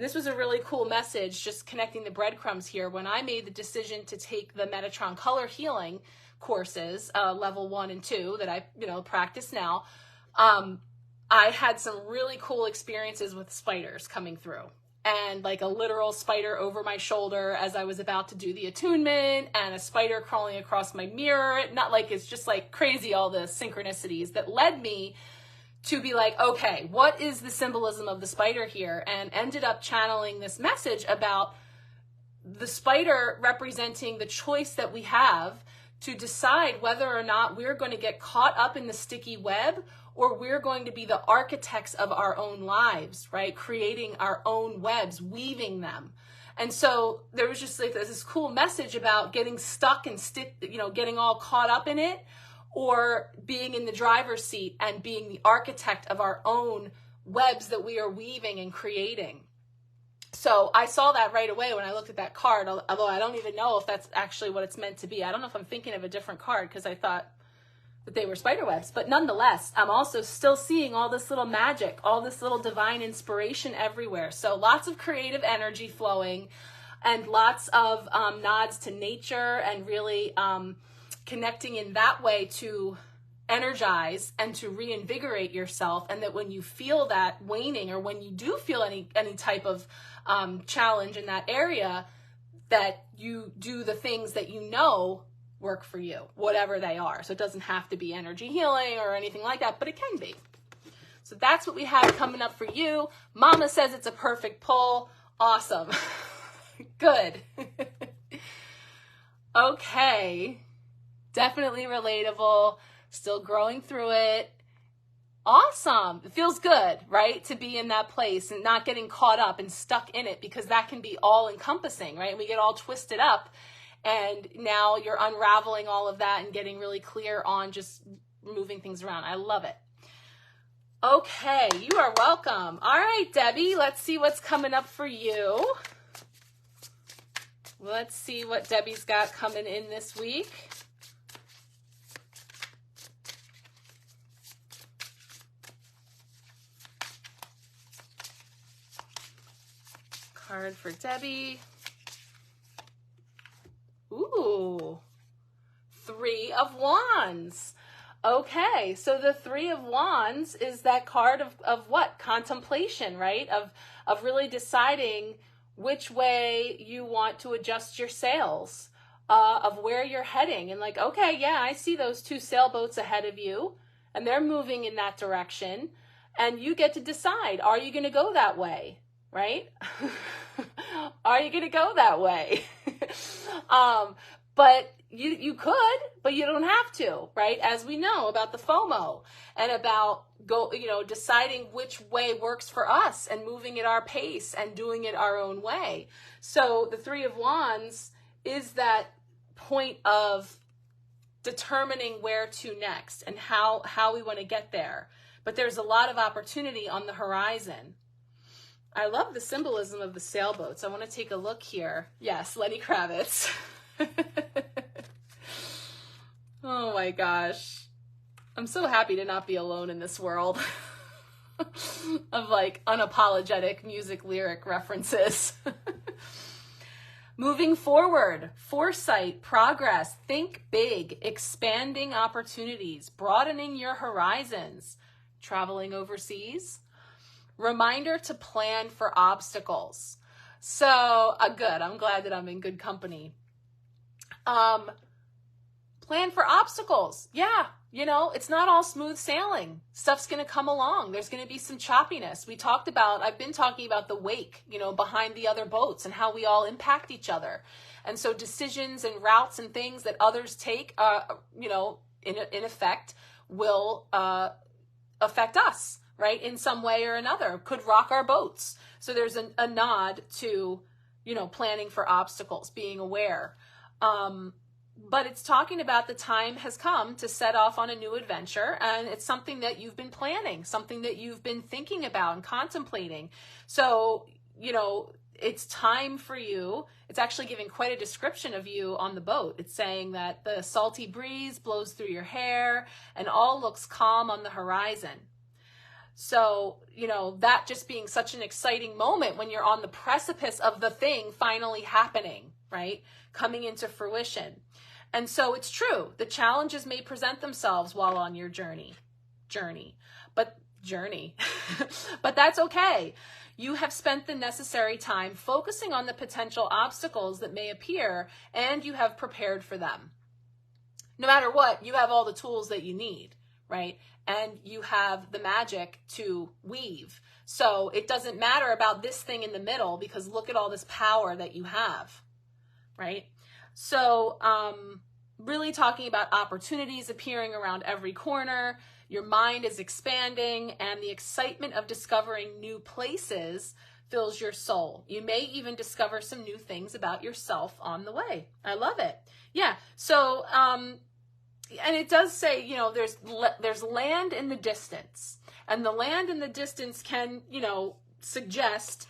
And this was a really cool message, just connecting the breadcrumbs here. When I made the decision to take the Metatron Color Healing courses, level 1 and 2 that I, practice now, I had some really cool experiences with spiders coming through, and like a literal spider over my shoulder as I was about to do the attunement, and a spider crawling across my mirror. Not like, it's just like crazy, all the synchronicities that led me to be like, okay, what is the symbolism of the spider here? And ended up channeling this message about the spider representing the choice that we have to decide whether or not we're going to get caught up in the sticky web, or we're going to be the architects of our own lives, right? Creating our own webs, weaving them. And so there was just like this cool message about getting stuck and getting all caught up in it, or being in the driver's seat and being the architect of our own webs that we are weaving and creating. So I saw that right away when I looked at that card, although I don't even know if that's actually what it's meant to be. I don't know if I'm thinking of a different card because I thought that they were spider webs. But nonetheless, I'm also still seeing all this little magic, all this little divine inspiration everywhere. So lots of creative energy flowing, and lots of nods to nature, and really connecting in that way to energize and to reinvigorate yourself. And that when you feel that waning, or when you do feel any type of challenge in that area, that you do the things that work for you, whatever they are. So it doesn't have to be energy healing or anything like that, but it can be. So that's what we have coming up for you. Mama says it's a perfect pull. Awesome. Good. Okay. Definitely relatable. Still growing through it. Awesome. It feels good, right? To be in that place and not getting caught up and stuck in it, because that can be all encompassing, right? We get all twisted up, and now you're unraveling all of that and getting really clear on just moving things around. I love it. Okay. You are welcome. All right, Debbie, let's see what's coming up for you. Let's see what Debbie's got coming in this week. Card for Debbie. Ooh, 3 of Wands. Okay, so the 3 of Wands is that card of what? Contemplation, right? Of really deciding which way you want to adjust your sails, of where you're heading. And like, okay, yeah, I see those 2 sailboats ahead of you, and they're moving in that direction. And you get to decide, are you going to go that way? Right? Are you going to go that way? But you could, but you don't have to, right? As we know about the FOMO, and about deciding which way works for us, and moving at our pace and doing it our own way. So the 3 of Wands is that point of determining where to next and how we want to get there. But there's a lot of opportunity on the horizon. I love the symbolism of the sailboats. I want to take a look here. Yes, Lenny Kravitz. Oh my gosh. I'm so happy to not be alone in this world of like unapologetic music lyric references. Moving forward, foresight, progress, think big, expanding opportunities, broadening your horizons, traveling overseas. Reminder to plan for obstacles. So good. I'm glad that I'm in good company. Plan for obstacles. Yeah. It's not all smooth sailing. Stuff's going to come along. There's going to be some choppiness. I've been talking about the wake, behind the other boats, and how we all impact each other. And so decisions and routes and things that others take, in effect will affect us. Right? In some way or another, could rock our boats. So there's a nod to, planning for obstacles, being aware. But it's talking about the time has come to set off on a new adventure. And it's something that you've been planning, something that you've been thinking about and contemplating. So, it's time for you. It's actually giving quite a description of you on the boat. It's saying that the salty breeze blows through your hair and all looks calm on the horizon. So, that just being such an exciting moment when you're on the precipice of the thing finally happening, right? Coming into fruition. And so it's true. The challenges may present themselves while on your journey, but that's okay. You have spent the necessary time focusing on the potential obstacles that may appear, and you have prepared for them. No matter what, you have all the tools that you need, right? And you have the magic to weave. So it doesn't matter about this thing in the middle, because look at all this power that you have, right? So really talking about opportunities appearing around every corner. Your mind is expanding, and the excitement of discovering new places fills your soul. You may even discover some new things about yourself on the way. I love it. Yeah. So, and it does say, there's land in the distance, and the land in the distance can, suggest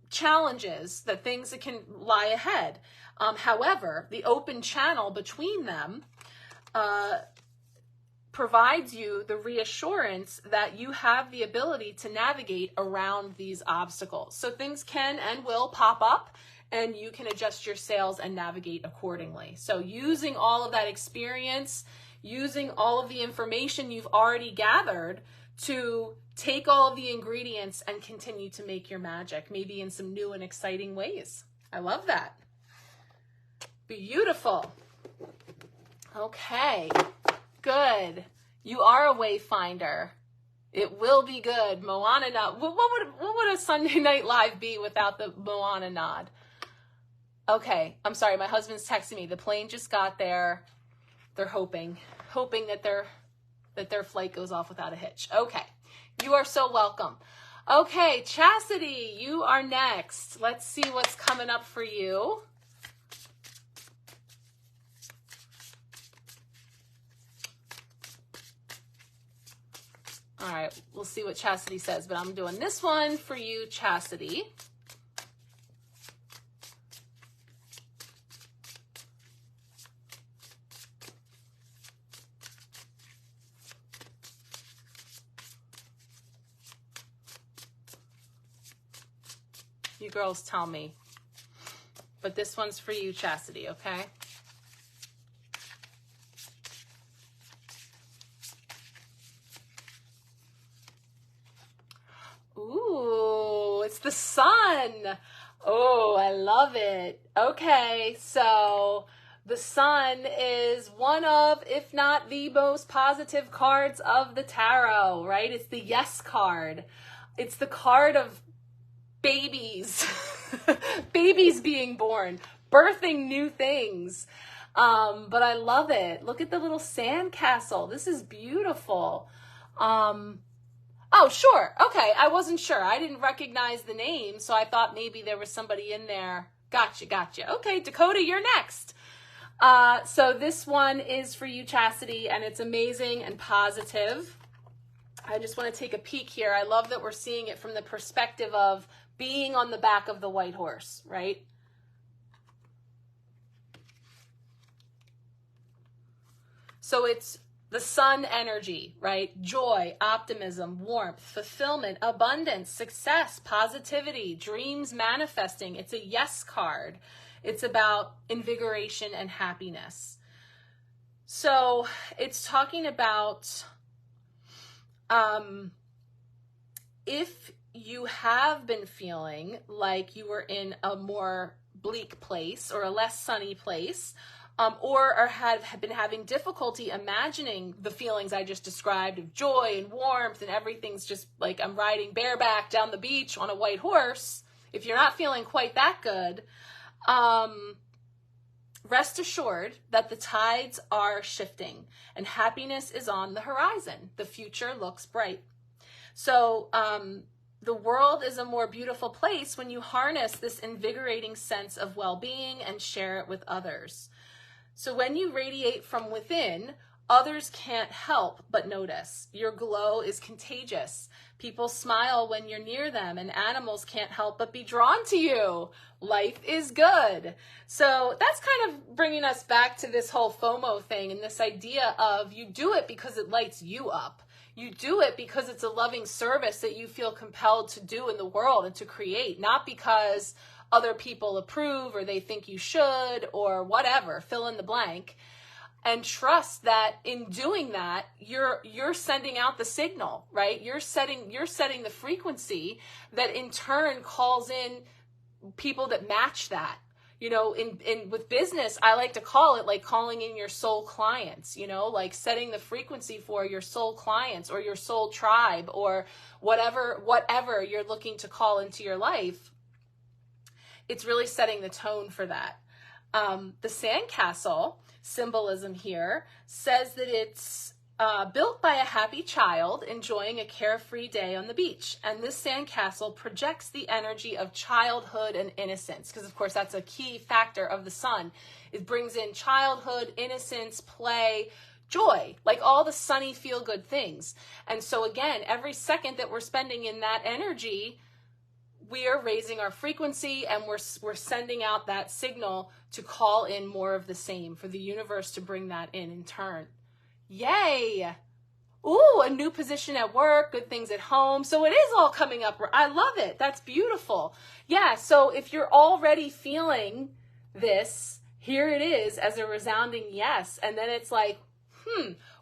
challenges, that things that can lie ahead. However, the open channel between them provides you the reassurance that you have the ability to navigate around these obstacles. So things can and will pop up, and you can adjust your sails and navigate accordingly. So using all of that experience, using all of the information you've already gathered to take all of the ingredients and continue to make your magic, maybe in some new and exciting ways. I love that. Beautiful. Okay, good. You are a wayfinder. It will be good. Moana nod. What would a Sunday Night Live be without the Moana nod? Okay, I'm sorry. My husband's texting me. The plane just got there. They're hoping that their flight goes off without a hitch. Okay, you are so welcome. Okay, Chastity, you are next. Let's see what's coming up for you. All right, we'll see what Chastity says, but I'm doing this one for you, Chastity. You girls tell me. But this one's for you, Chastity, okay? Ooh, it's the sun. Oh, I love it. Okay, so the sun is one of, if not the most positive cards of the tarot, right? It's the yes card. It's the card of babies, babies being born, birthing new things. But I love it. Look at the little sand castle. This is beautiful. Oh, sure. Okay. I wasn't sure. I didn't recognize the name, so I thought maybe there was somebody in there. Gotcha. Okay, Dakota, you're next. So this one is for you, Chastity, and it's amazing and positive. I just want to take a peek here. I love that we're seeing it from the perspective of being on the back of the white horse, right? So it's the sun energy, right? Joy, optimism, warmth, fulfillment, abundance, success, positivity, dreams manifesting. It's a yes card. It's about invigoration and happiness. So it's talking about if you have been feeling like you were in a more bleak place or a less sunny place, or have been having difficulty imagining the feelings I just described of joy and warmth and everything's just like I'm riding bareback down the beach on a white horse. If you're not feeling quite that good, rest assured that the tides are shifting and happiness is on the horizon. The future looks bright. So the world is a more beautiful place when you harness this invigorating sense of well-being and share it with others. So when you radiate from within, others can't help but notice. Your glow is contagious. People smile when you're near them, and animals can't help but be drawn to you. Life is good. So that's kind of bringing us back to this whole FOMO thing and this idea of you do it because it lights you up. You do it because it's a loving service that you feel compelled to do in the world and to create, not because other people approve or they think you should or whatever, fill in the blank. And trust that in doing that, you're sending out the signal, right? You're setting the frequency that in turn calls in people that match that. You know, in with business, I like to call it like calling in your soul clients, you know, like setting the frequency for your soul clients or your soul tribe or whatever you're looking to call into your life. It's really setting the tone for that. The sandcastle symbolism here says that it's built by a happy child enjoying a carefree day on the beach. And this sandcastle projects the energy of childhood and innocence, because of course that's a key factor of the sun. It brings in childhood, innocence, play, joy, like all the sunny feel-good things. And so again, every second that we're spending in that energy, we are raising our frequency and we're sending out that signal to call in more of the same, for the universe to bring that in turn. Yay! Ooh, a new position at work, good things at home. So it is all coming up. I love it. That's beautiful. Yeah, so if you're already feeling this, here it is as a resounding yes. And then it's like,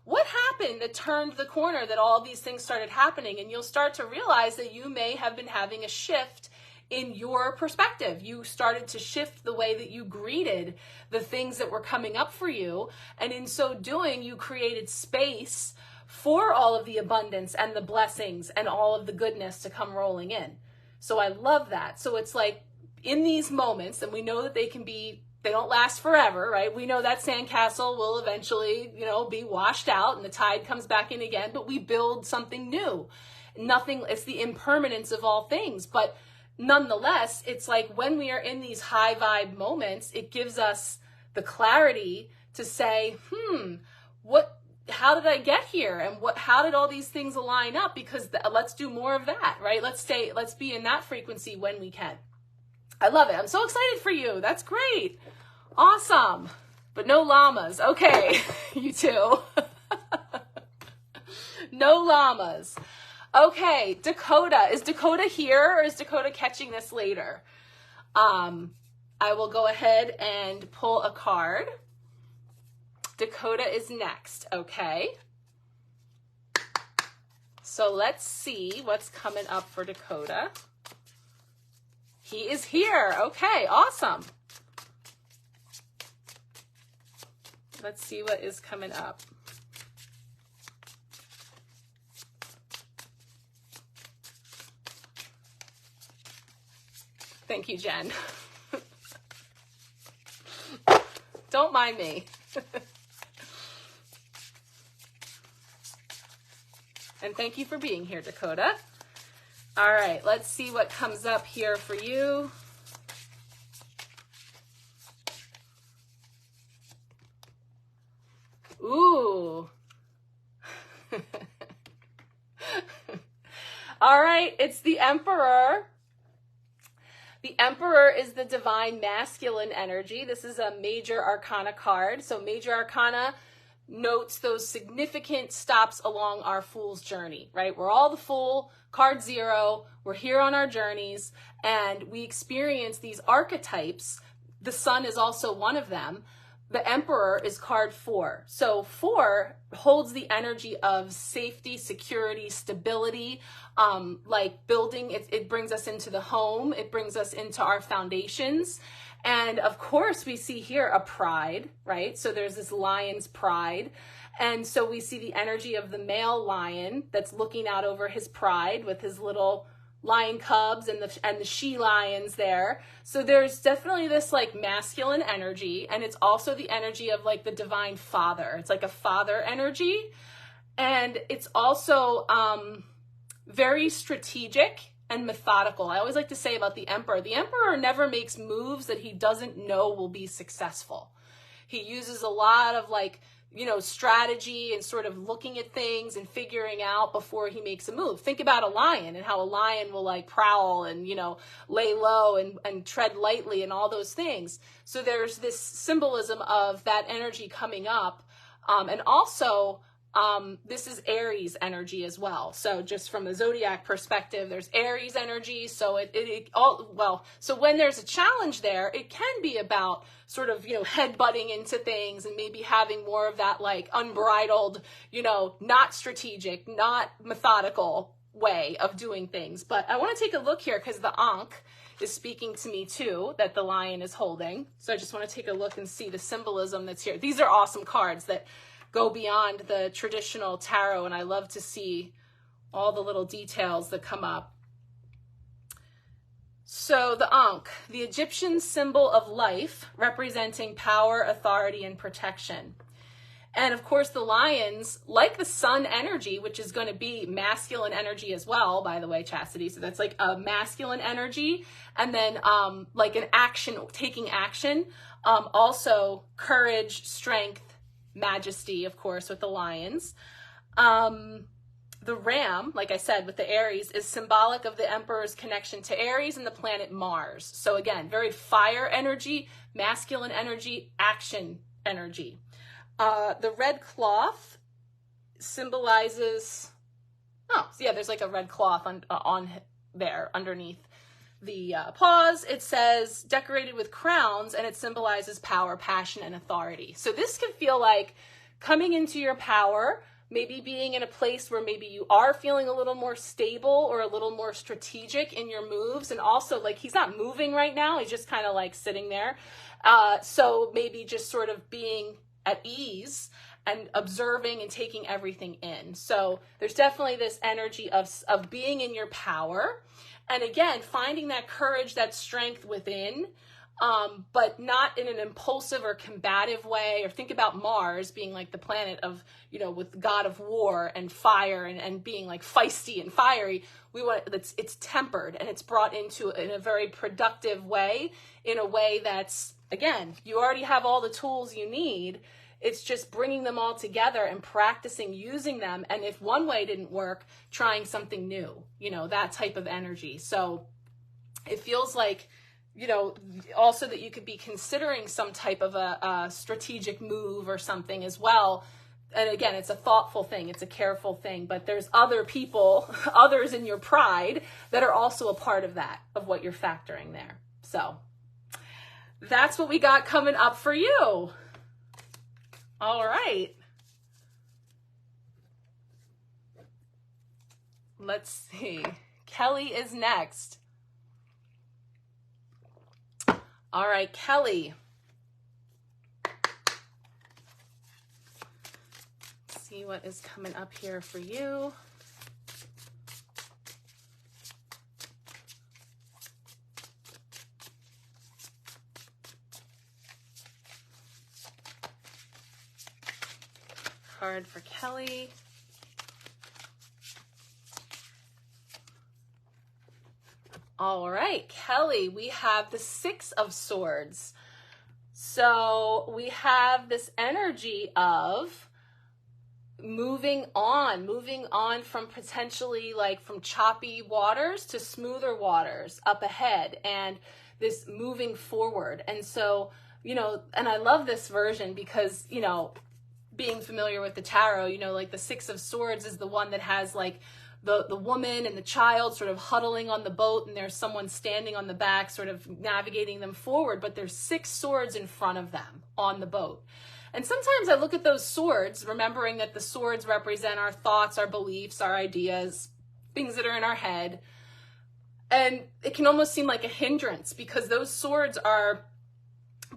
what happened that turned the corner that all these things started happening? And you'll start to realize that you may have been having a shift in your perspective. You started to shift the way that you greeted the things that were coming up for you. And in so doing, you created space for all of the abundance and the blessings and all of the goodness to come rolling in. So I love that. So it's like in these moments, and we know that they don't last forever, right? We know that sandcastle will eventually, be washed out and the tide comes back in again, but we build something new. It's the impermanence of all things. But nonetheless, it's like when we are in these high vibe moments, it gives us the clarity to say, how did I get here? And how did all these things align up? Because let's do more of that, right? Let's be in that frequency when we can. I love it. I'm so excited for you. That's great. Awesome. But no llamas. Okay, you two. No llamas. Okay, Dakota. Is Dakota here or is Dakota catching this later? I will go ahead and pull a card. Dakota is next, okay? So let's see what's coming up for Dakota. He is here. Okay, awesome. Let's see what is coming up. Thank you, Jen. Don't mind me. And thank you for being here, Dakota. All right, let's see what comes up here for you. Ooh. All right, it's the Emperor. The Emperor is the divine masculine energy. This is a major arcana card. So major arcana notes those significant stops along our fool's journey, right? We're all the fool, card 0. We're here on our journeys and we experience these archetypes. The sun is also one of them. The Emperor is card 4. So 4 holds the energy of safety, security, stability, like building. It brings us into the home. It brings us into our foundations. And of course, we see here a pride, right? So there's this lion's pride. And so we see the energy of the male lion that's looking out over his pride with his little lion cubs and the she lions there. So there's definitely this like masculine energy, and it's also the energy of like the divine father. It's like a father energy, and it's also very strategic and methodical. I always like to say about the Emperor never makes moves that he doesn't know will be successful. He uses a lot of like, strategy and sort of looking at things and figuring out before he makes a move. Think about a lion and how a lion will like prowl and, lay low and tread lightly and all those things. So there's this symbolism of that energy coming up. And also This is Aries energy as well. So just from a zodiac perspective, there's Aries energy. So so when there's a challenge there, it can be about sort of, headbutting into things and maybe having more of that like unbridled, not strategic, not methodical way of doing things. But I want to take a look here because the Ankh is speaking to me too, that the lion is holding. So I just want to take a look and see the symbolism that's here. These are awesome cards that go beyond the traditional tarot, and I love to see all the little details that come up. So the Ankh, the Egyptian symbol of life, representing power, authority, and protection. And of course, the lions, like the sun energy, which is going to be masculine energy as well, by the way, Chastity. So that's like a masculine energy. And then like an action, taking action. Also courage, strength, majesty, of course, with the lions. The ram, like I said, with the Aries, is symbolic of the emperor's connection to Aries and the planet Mars. So again, very fire energy, masculine energy, action energy. The red cloth symbolizes, there's like a red cloth on there underneath the paws. It says decorated with crowns, and it symbolizes power, passion, and authority. So this can feel like coming into your power, maybe being in a place where maybe you are feeling a little more stable or a little more strategic in your moves. And also, like, he's not moving right now. He's just kind of like sitting there. So maybe just sort of being at ease and observing and taking everything in. So there's definitely this energy of being in your power. And again, finding that courage, that strength within, but not in an impulsive or combative way. Or think about Mars being like the planet of, with the god of war and fire and being like feisty and fiery. It's tempered and it's brought into in a very productive way, in a way that's, again, you already have all the tools you need. It's just bringing them all together and practicing using them. And if one way didn't work, trying something new, that type of energy. So it feels like, also that you could be considering some type of a strategic move or something as well. And again, it's a thoughtful thing. It's a careful thing. But there's other people, others in your pride that are also a part of that, of what you're factoring there. So that's what we got coming up for you. All right. Let's see. Kelly is next. All right, Kelly. Let's see what is coming up here for you. Card for Kelly. All right, Kelly, we have the Six of Swords. So we have this energy of moving on from potentially like from choppy waters to smoother waters up ahead, and this moving forward. And so, and I love this version because, being familiar with the tarot, like the Six of Swords is the one that has like the woman and the child sort of huddling on the boat, and there's someone standing on the back sort of navigating them forward, but there's 6 swords in front of them on the boat. And sometimes I look at those swords, remembering that the swords represent our thoughts, our beliefs, our ideas, things that are in our head. And it can almost seem like a hindrance because those swords are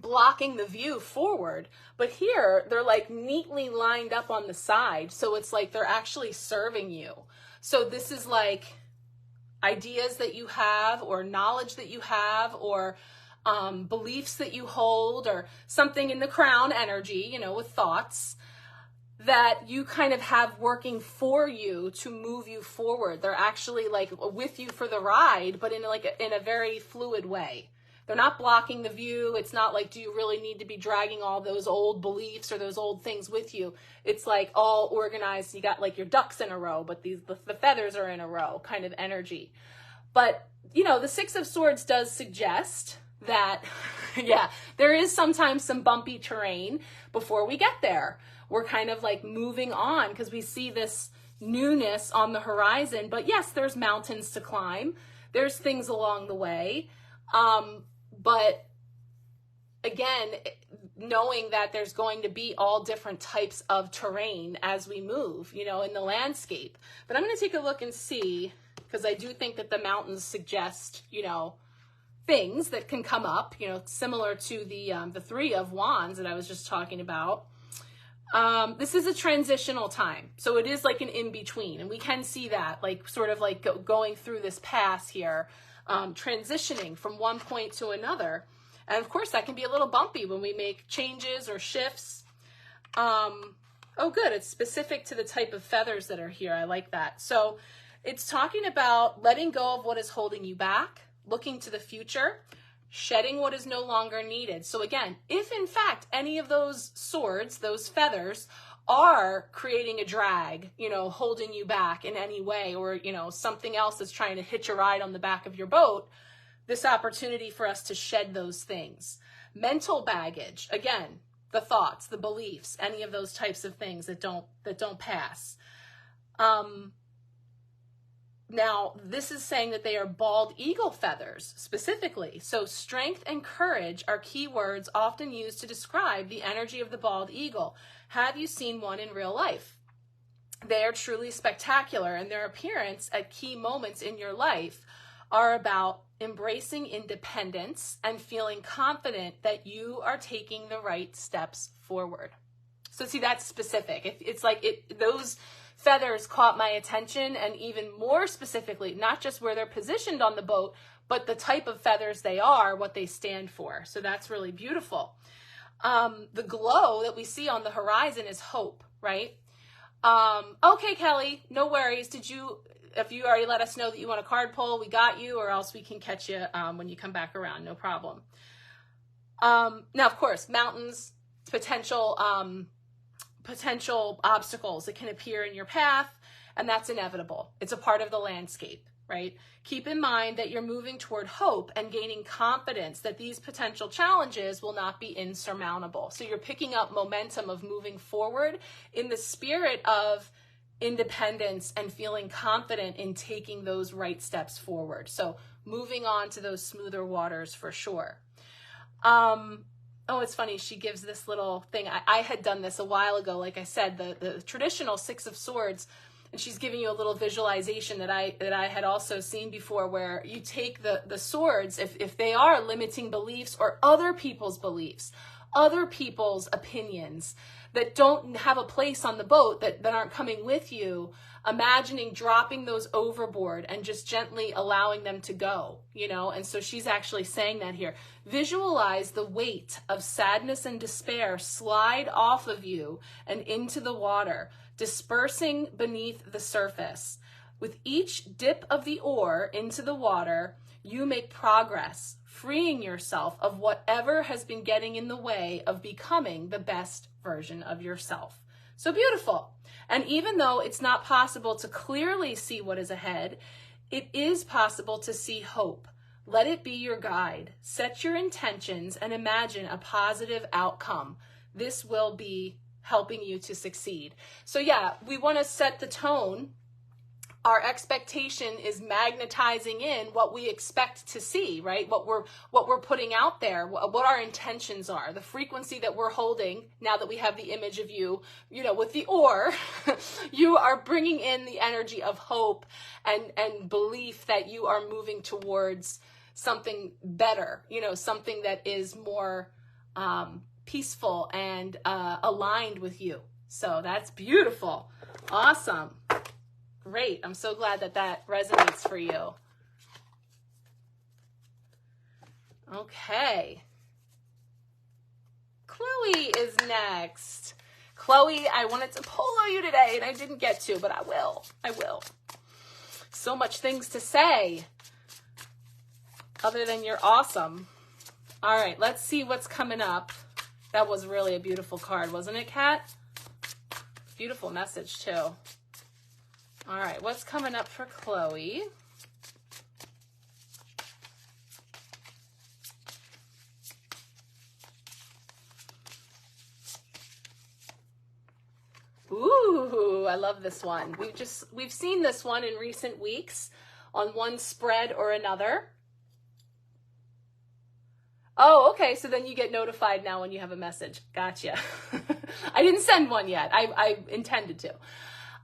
blocking the view forward, but here they're like neatly lined up on the side, so it's like they're actually serving you. So this is like ideas that you have, or knowledge that you have, or beliefs that you hold, or something in the crown energy, with thoughts that you kind of have working for you to move you forward. They're actually like with you for the ride, but in a very fluid way. They're not blocking the view. It's not like, do you really need to be dragging all those old beliefs or those old things with you? It's like all organized. You got like your ducks in a row, but the feathers are in a row kind of energy. But, the Six of Swords does suggest that, yeah, there is sometimes some bumpy terrain before we get there. We're kind of like moving on because we see this newness on the horizon. But yes, there's mountains to climb. There's things along the way. But again, knowing that there's going to be all different types of terrain as we move, you know, in the landscape. But I'm going to take a look and see, because I do think that the mountains suggest, you know, things that can come up, you know, similar to the Three of Wands that I was just talking about. This is a transitional time. So it is like an in-between, and we can see that, like, sort of like going through this pass here, transitioning from one point to another. And of course that can be a little bumpy when we make changes or shifts. Oh, good. It's specific to the type of feathers that are here. I like that. So it's talking about letting go of what is holding you back, looking to the future, shedding what is no longer needed. So again, if in fact any of those swords, those feathers, are creating a drag, you know, holding you back in any way, or, you know, something else is trying to hitch a ride on the back of your boat, this opportunity for us to shed those things. Mental baggage, again, the thoughts, the beliefs, any of those types of things that don't pass. Now, this is saying that they are bald eagle feathers specifically. So strength and courage are keywords often used to describe the energy of the bald eagle. Have you seen one in real life? They are truly spectacular, and their appearance at key moments in your life are about embracing independence and feeling confident that you are taking the right steps forward. So see, that's specific. It's like those feathers caught my attention, and even more specifically, not just where they're positioned on the boat, but the type of feathers they are, what they stand for. So that's really beautiful. The glow that we see on the horizon is hope, right? Okay, Kelly, no worries. If you already let us know that you want a card pull, we got you, or else we can catch you when you come back around, no problem. Now, of course, mountains, potential obstacles that can appear in your path, and that's inevitable. It's a part of the landscape, right? Keep in mind that you're moving toward hope and gaining confidence that these potential challenges will not be insurmountable. So you're picking up momentum of moving forward in the spirit of independence and feeling confident in taking those right steps forward. So moving on to those smoother waters for sure. Oh, it's funny. She gives this little thing. I had done this a while ago. Like I said, the traditional Six of Swords, and she's giving you a little visualization that I had also seen before, where you take the swords, if they are limiting beliefs or other people's beliefs, other people's opinions that don't have a place on the boat, that aren't coming with you, imagining dropping those overboard and just gently allowing them to go, you know? And so she's actually saying that here. Visualize the weight of sadness and despair slide off of you and into the water, dispersing beneath the surface. With each dip of the oar into the water, you make progress, freeing yourself of whatever has been getting in the way of becoming the best version of yourself. So beautiful. And even though it's not possible to clearly see what is ahead, it is possible to see hope. Let it be your guide. Set your intentions and imagine a positive outcome. This will be helping you to succeed. So yeah, we want to set the tone. Our expectation is magnetizing in what we expect to see, right? What we're putting out there, what our intentions are, the frequency that we're holding. Now that we have the image of you, you know, with the oar, you are bringing in the energy of hope and belief that you are moving towards something better, you know, something that is more peaceful and aligned with you. So that's beautiful. Awesome. Great. I'm so glad that resonates for you. Okay. Chloe is next. Chloe, I wanted to polo you today and I didn't get to, but I will. So much things to say other than you're awesome. All right, let's see what's coming up. That was really a beautiful card, wasn't it, Kat? Beautiful message too. All right, what's coming up for Chloe? I love this one. We've seen this one in recent weeks on one spread or another. Oh, okay. So then you get notified now when you have a message. Gotcha. I didn't send one yet. I intended to.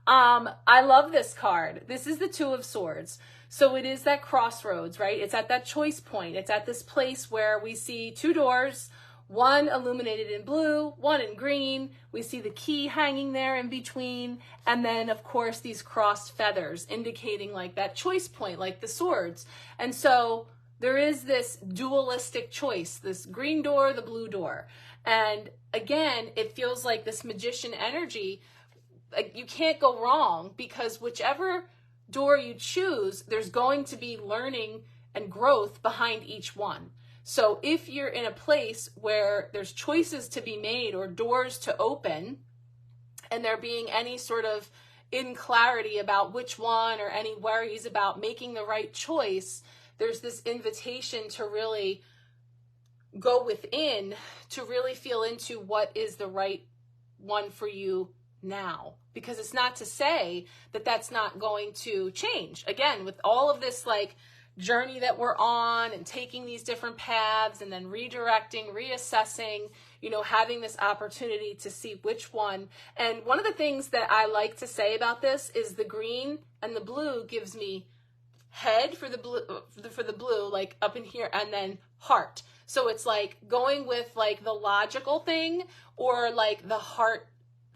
I love this card. This is the Two of Swords. So it is that crossroads, right? It's at that choice point. It's at this place where we see two doors, one illuminated in blue, one in green. We see the key hanging there in between. And then, of course, these crossed feathers indicating like that choice point, like the swords. And so there is this dualistic choice, this green door, the blue door. And again, it feels like this magician energy. Like you can't go wrong, because whichever door you choose, there's going to be learning and growth behind each one. So if you're in a place where there's choices to be made or doors to open, and there being any sort of clarity about which one or any worries about making the right choice, there's this invitation to really go within, to really feel into what is the right one for you now. Because it's not to say that that's not going to change. Again, with all of this like journey that we're on and taking these different paths and then redirecting, reassessing, you know, having this opportunity to see which one. And one of the things that I like to say about this is the green and the blue gives me head for the blue, like up in here, and then heart. So it's like going with like the logical thing or like the heart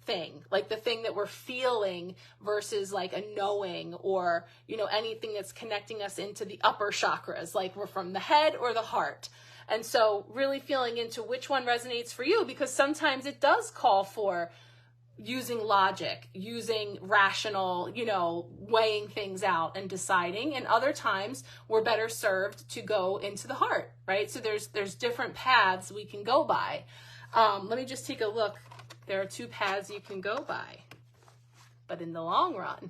thing, like the thing that we're feeling versus like a knowing, or, you know, anything that's connecting us into the upper chakras, like we're from the head or the heart. And so really feeling into which one resonates for you, because sometimes it does call for using logic, using rational, you know, weighing things out and deciding. And other times we're better served to go into the heart, right? So there's different paths we can go by. Let me just take a look. There are two paths you can go by, but in the long run,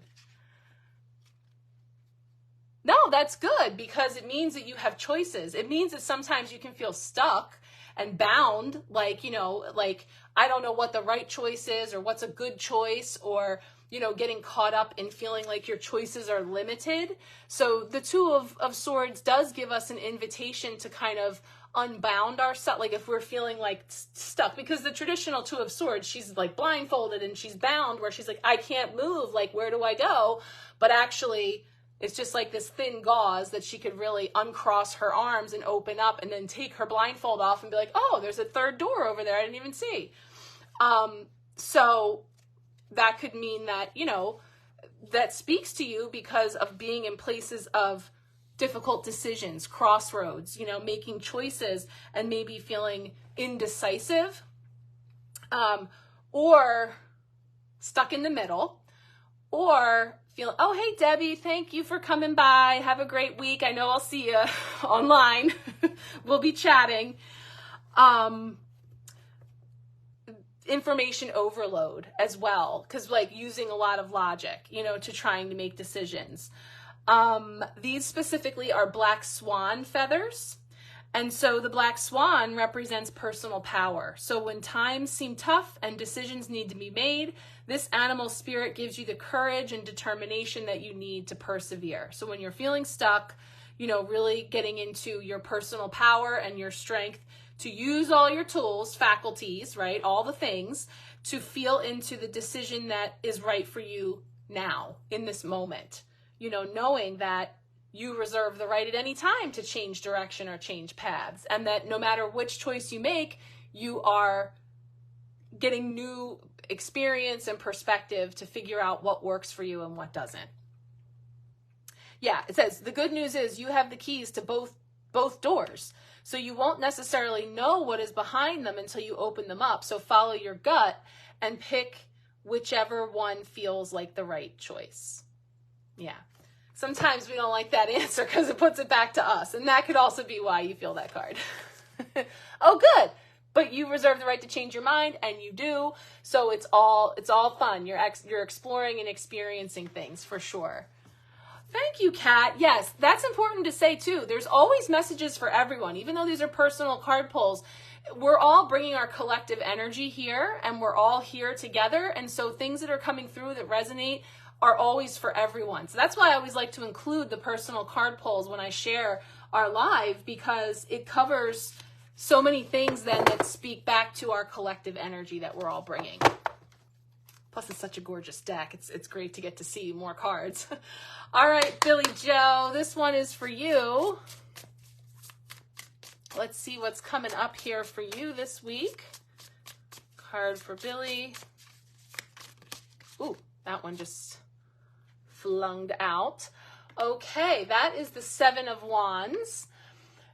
no, that's good, because it means that you have choices. It means that sometimes you can feel stuck and bound, like, you know, like, I don't know what the right choice is or what's a good choice, or, you know, getting caught up in feeling like your choices are limited. So the Two of Swords does give us an invitation to kind of unbound ourselves, like if we're feeling like stuck, because the traditional Two of Swords, she's like blindfolded and she's bound, where she's like, I can't move, like where do I go? But actually it's just like this thin gauze that she could really uncross her arms and open up and then take her blindfold off and be like, oh, there's a third door over there I didn't even see. So that could mean that, you know, that speaks to you because of being in places of difficult decisions, crossroads, you know, making choices and maybe feeling indecisive, or stuck in the middle, or feel, oh, hey, Debbie, thank you for coming by. Have a great week. I know I'll see you online. We'll be chatting. Information overload as well, because like using a lot of logic, you know, to trying to make decisions. These specifically are black swan feathers. And so the black swan represents personal power. So when times seem tough and decisions need to be made, this animal spirit gives you the courage and determination that you need to persevere. So when you're feeling stuck, you know, really getting into your personal power and your strength to use all your tools, faculties, right? All the things to feel into the decision that is right for you now in this moment. You know, knowing that you reserve the right at any time to change direction or change paths, and that no matter which choice you make, you are getting new experience and perspective to figure out what works for you and what doesn't. Yeah, it says the good news is you have the keys to both doors. So you won't necessarily know what is behind them until you open them up. So follow your gut and pick whichever one feels like the right choice. Yeah. Sometimes we don't like that answer because it puts it back to us. And that could also be why you feel that card. Oh, good. But you reserve the right to change your mind, and you do. So it's all fun. You're exploring and experiencing things for sure. Thank you, Kat. Yes, that's important to say too. There's always messages for everyone. Even though these are personal card pulls, we're all bringing our collective energy here, and we're all here together. And so things that are coming through that resonate are always for everyone. So that's why I always like to include the personal card pulls when I share our live, because it covers so many things then that speak back to our collective energy that we're all bringing. Plus, it's such a gorgeous deck. It's great to get to see more cards. All right, Billy Joe, this one is for you. Let's see what's coming up here for you this week. Card for Billy. Ooh, that one just flunged out. Okay, that is the Seven of Wands.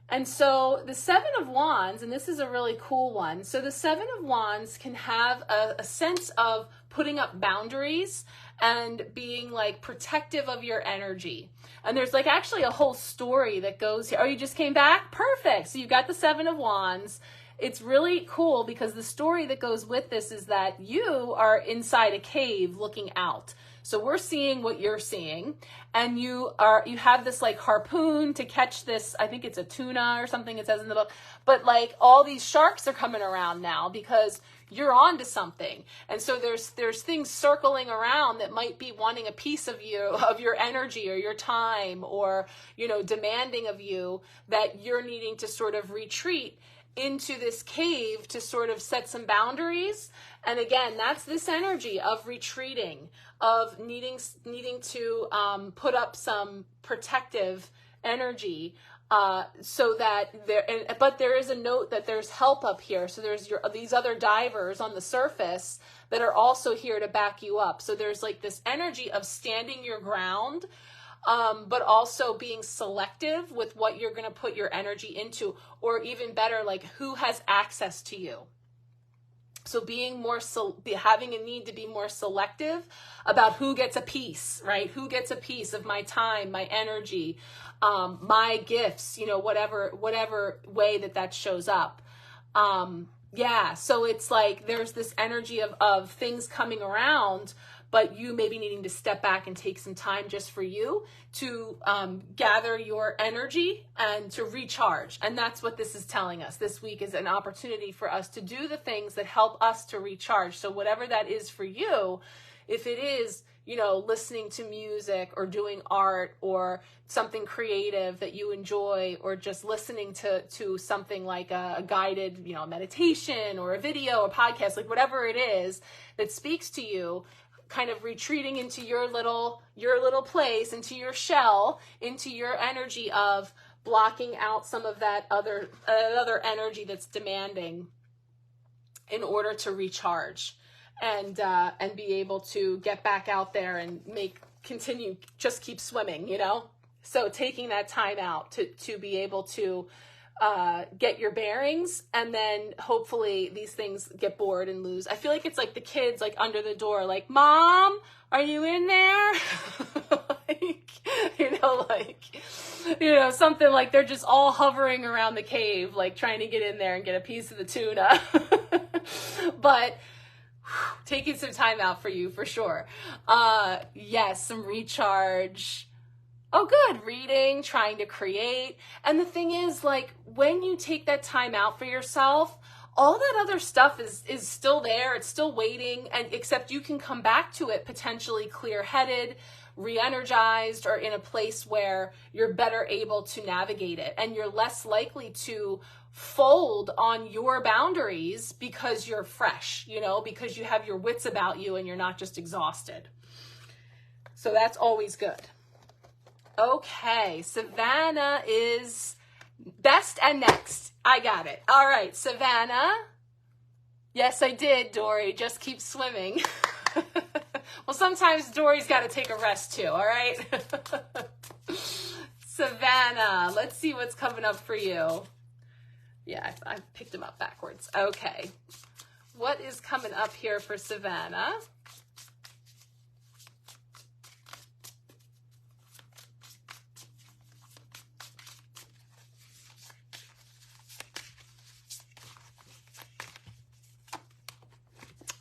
And so the Seven of Wands, and this is a really cool one. So the Seven of Wands can have a sense of putting up boundaries and being like protective of your energy. And there's like actually a whole story that goes here. Oh, you just came back? Perfect. So you got the Seven of Wands. It's really cool because the story that goes with this is that you are inside a cave looking out. So we're seeing what you're seeing, and you have this like harpoon to catch this, I think it's a tuna or something it says in the book, but like all these sharks are coming around now because you're onto something. And so there's things circling around that might be wanting a piece of you, of your energy or your time, or, you know, demanding of you, that you're needing to sort of retreat into this cave to sort of set some boundaries. And again, that's this energy of retreating, of needing to put up some protective energy, so that but there is a note that there's help up here. So there's these other divers on the surface that are also here to back you up. So there's like this energy of standing your ground, but also being selective with what you're going to put your energy into, or even better, like who has access to you. So having a need to be more selective about who gets a piece, right? Who gets a piece of my time, my energy, my gifts, you know, whatever way that shows up. Yeah. So it's like, there's this energy of things coming around, but you maybe needing to step back and take some time just for you to gather your energy and to recharge. And that's what this is telling us. This week is an opportunity for us to do the things that help us to recharge. So whatever that is for you, if it is, you know, listening to music or doing art or something creative that you enjoy, or just listening to something like a guided, you know, meditation or a video, a podcast, like whatever it is that speaks to you, kind of retreating into your little place, into your shell, into your energy of blocking out some of that other energy that's demanding, in order to recharge and be able to get back out there and just keep swimming, you know? So taking that time out to be able to get your bearings, and then hopefully these things get bored and lose. I feel like it's like the kids like under the door, like, Mom, are you in there? Something like they're just all hovering around the cave, like trying to get in there and get a piece of the tuna. But taking some time out for you for sure. Yes, some recharge. Oh, good. Reading, trying to create. And the thing is, like, when you take that time out for yourself, all that other stuff is still there. It's still waiting. And except you can come back to it potentially clear-headed, re-energized, or in a place where you're better able to navigate it. And you're less likely to fold on your boundaries because you're fresh, you know, because you have your wits about you and you're not just exhausted. So that's always good. Okay, Savannah is best and next. I got it. All right, Savannah. Yes, I did, Dory. Just keep swimming. Well, sometimes Dory's got to take a rest too, all right? Savannah, let's see what's coming up for you. Yeah, I picked them up backwards. Okay. What is coming up here for Savannah?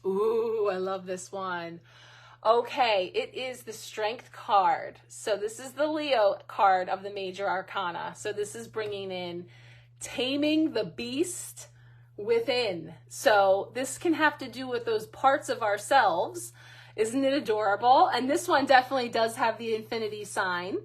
Ooh, I love this one. Okay, it is the Strength card. So this is the Leo card of the Major Arcana. So this is bringing in taming the beast within. So this can have to do with those parts of ourselves. Isn't it adorable? And this one definitely does have the infinity sign.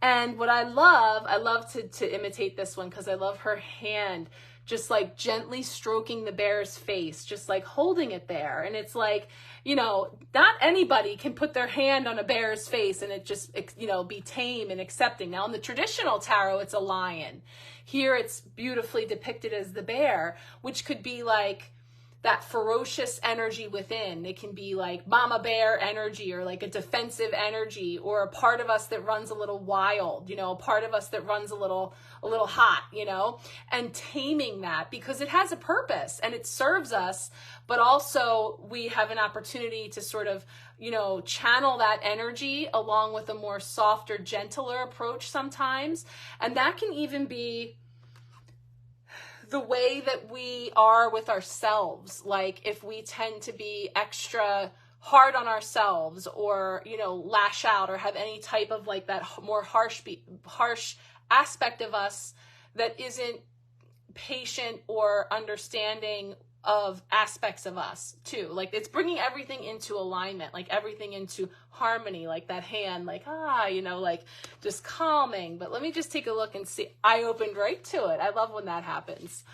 And what I love to imitate this one because I love her hand just like gently stroking the bear's face, just like holding it there. And it's like, you know, not anybody can put their hand on a bear's face and it just, you know, be tame and accepting. Now in the traditional tarot, it's a lion. Here it's beautifully depicted as the bear, which could be like that ferocious energy within. It can be like mama bear energy or like a defensive energy or a part of us that runs a little wild, you know, a part of us that runs a little hot, you know, and taming that because it has a purpose and it serves us, but also we have an opportunity to sort of, you know, channel that energy along with a more softer, gentler approach sometimes. And that can even be the way that we are with ourselves. Like if we tend to be extra hard on ourselves or, you know, lash out or have any type of like that more harsh aspect of us that isn't patient or understanding of aspects of us too. Like it's bringing everything into alignment, like everything into harmony, like that hand, like, you know, like just calming. But let me just take a look and see. I opened right to it. I love when that happens.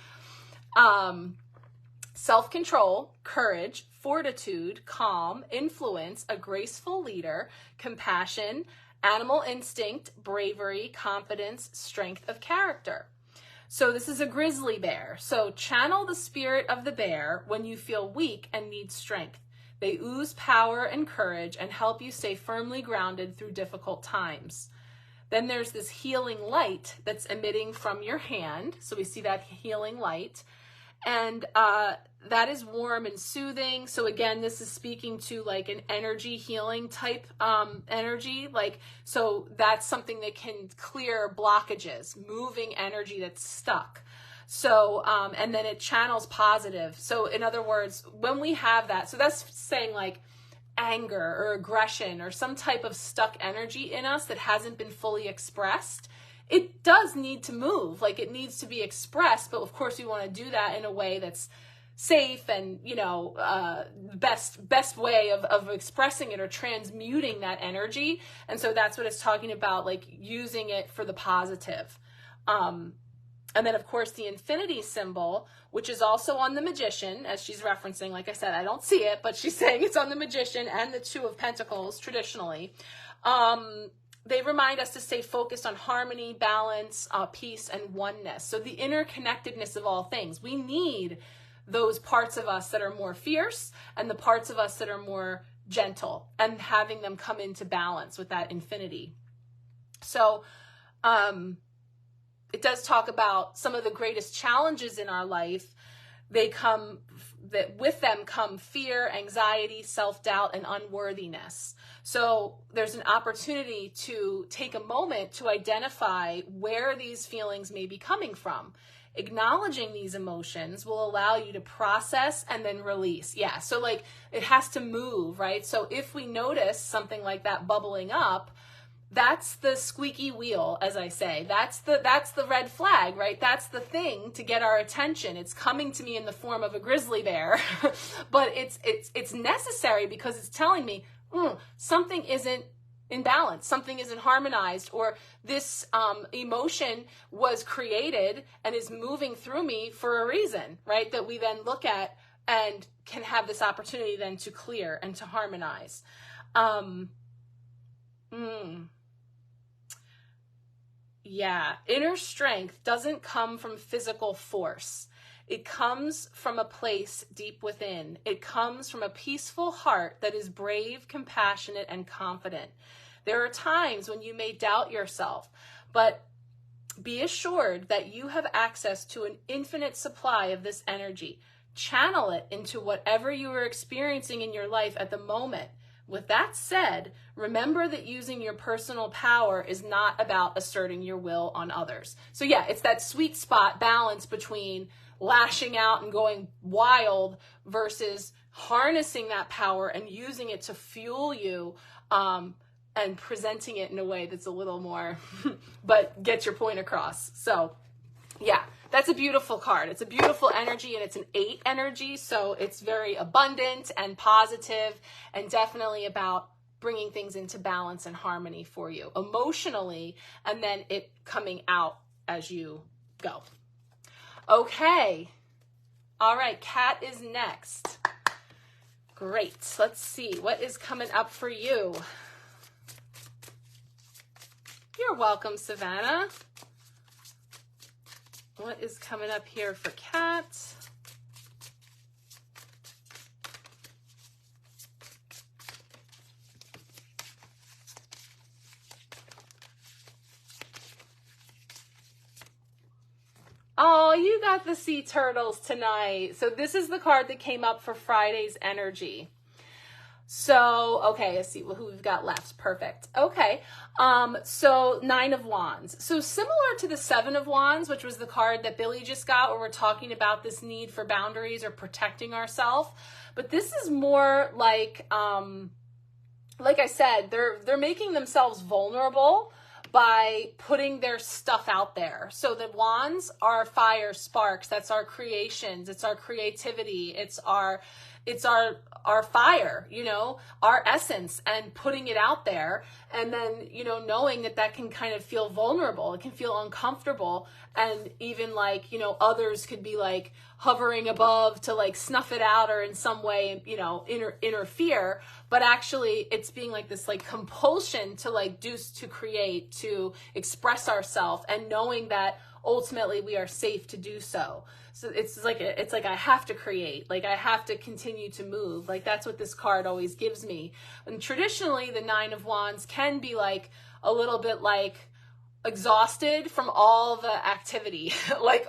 Self-control, courage, fortitude, calm, influence, a graceful leader, compassion, animal instinct, bravery, confidence, strength of character. So this is a grizzly bear. So channel the spirit of the bear when you feel weak and need strength. They ooze power and courage and help you stay firmly grounded through difficult times. Then there's this healing light that's emitting from your hand. So we see that healing light. And that is warm and soothing. So again, this is speaking to like an energy healing type energy. Like, so that's something that can clear blockages, moving energy that's stuck. So, and then it channels positive. So in other words, when we have that, so that's saying like anger or aggression or some type of stuck energy in us that hasn't been fully expressed. It does need to move, like it needs to be expressed, but of course we want to do that in a way that's safe and, you know, best way of expressing it or transmuting that energy. And so that's what it's talking about, like using it for the positive. And then of course the infinity symbol, which is also on the magician, as she's referencing, like I said, I don't see it, but she's saying it's on the magician and the Two of Pentacles traditionally. They remind us to stay focused on harmony, balance, peace, and oneness. So the interconnectedness of all things. We need those parts of us that are more fierce and the parts of us that are more gentle and having them come into balance with that infinity. So it does talk about some of the greatest challenges in our life. With them come fear, anxiety, self-doubt, and unworthiness. So there's an opportunity to take a moment to identify where these feelings may be coming from. Acknowledging these emotions will allow you to process and then release. Yeah, so like it has to move, right? So if we notice something like that bubbling up, that's the squeaky wheel, as I say. That's the red flag, right? That's the thing to get our attention. It's coming to me in the form of a grizzly bear, but it's necessary because it's telling me something isn't in balance, something isn't harmonized, or this emotion was created and is moving through me for a reason, right? That we then look at and can have this opportunity then to clear and to harmonize. Yeah, inner strength doesn't come from physical force. It comes from a place deep within. It comes from a peaceful heart that is brave, compassionate, and confident. There are times when you may doubt yourself, but be assured that you have access to an infinite supply of this energy. Channel it into whatever you are experiencing in your life at the moment. With that said, remember that using your personal power is not about asserting your will on others. So yeah, it's that sweet spot balance between lashing out and going wild versus harnessing that power and using it to fuel you, and presenting it in a way that's a little more, but gets your point across. So yeah, that's a beautiful card. It's a beautiful energy, and it's an 8 energy. So it's very abundant and positive, and definitely about bringing things into balance and harmony for you emotionally, and then it coming out as you go. Okay. All right. Kat is next. Great. Let's see what is coming up for you. You're welcome, Savannah. What is coming up here for Kat? Oh, you got the sea turtles tonight. So this is the card that came up for Friday's energy. So, okay, let's see who we've got left. Perfect. Okay. So 9 of Wands. So similar to the 7 of Wands, which was the card that Billy just got, where we're talking about this need for boundaries or protecting ourselves. But this is more like I said, they're making themselves vulnerable by putting their stuff out there. So the wands are fire sparks. That's our creations. It's our creativity. It's our fire, our essence, and putting it out there. And then, knowing that can kind of feel vulnerable. It can feel uncomfortable. And even others could be hovering above to snuff it out or in some way, interfere. But actually it's being this compulsion to create, to express ourselves, and knowing that ultimately we are safe to do so. So it's like I have to create, I have to continue to move. That's what this card always gives me. And traditionally the 9 of Wands can be a little bit exhausted from all the activity,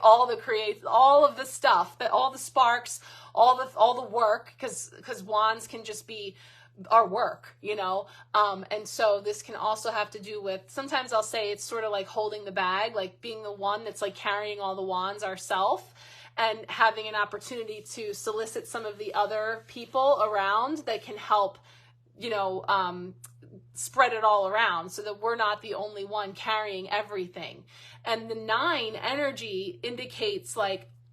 all of the stuff, all the sparks, all the work, because wands can just be our work, and so this can also have to do with, sometimes I'll say it's sort of like holding the bag, being the one that's carrying all the wands ourselves, and having an opportunity to solicit some of the other people around that can help, spread it all around, so that we're not the only one carrying everything. And the 9 energy indicates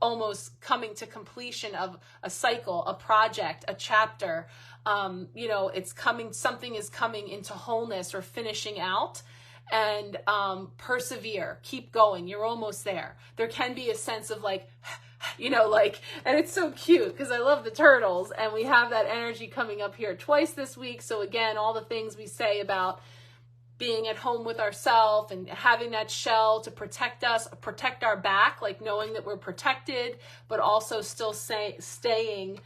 almost coming to completion of a cycle, a project, a chapter. It's coming, something is coming into wholeness or finishing out. And persevere, keep going, you're almost there. There can be a sense of and it's so cute because I love the turtles, and we have that energy coming up here twice this week. So again, all the things we say about being at home with ourselves and having that shell to protect us, protect our back, knowing that we're protected, but also still staying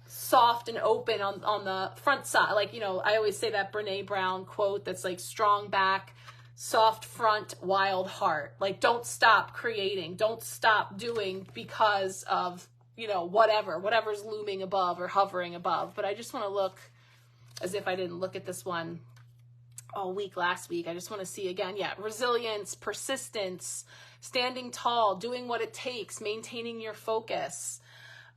soft and open on the front side. I always say that Brene Brown quote that's strong back, soft front, wild heart. Don't stop creating, don't stop doing because of, whatever's looming above or hovering above. But I just want to look, as if I didn't look at this one all week last week. I just want to see again. Yeah. Resilience, persistence, standing tall, doing what it takes, maintaining your focus.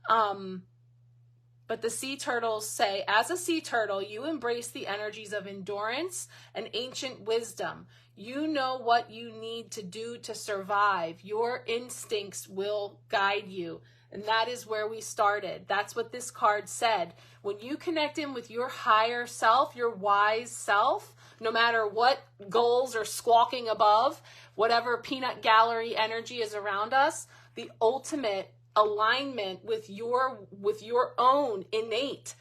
But the sea turtles say, as a sea turtle, you embrace the energies of endurance and ancient wisdom. You know what you need to do to survive. Your instincts will guide you. And that is where we started. That's what this card said. When you connect in with your higher self, your wise self, no matter what goals are squawking above, whatever peanut gallery energy is around us, the ultimate alignment with your own innate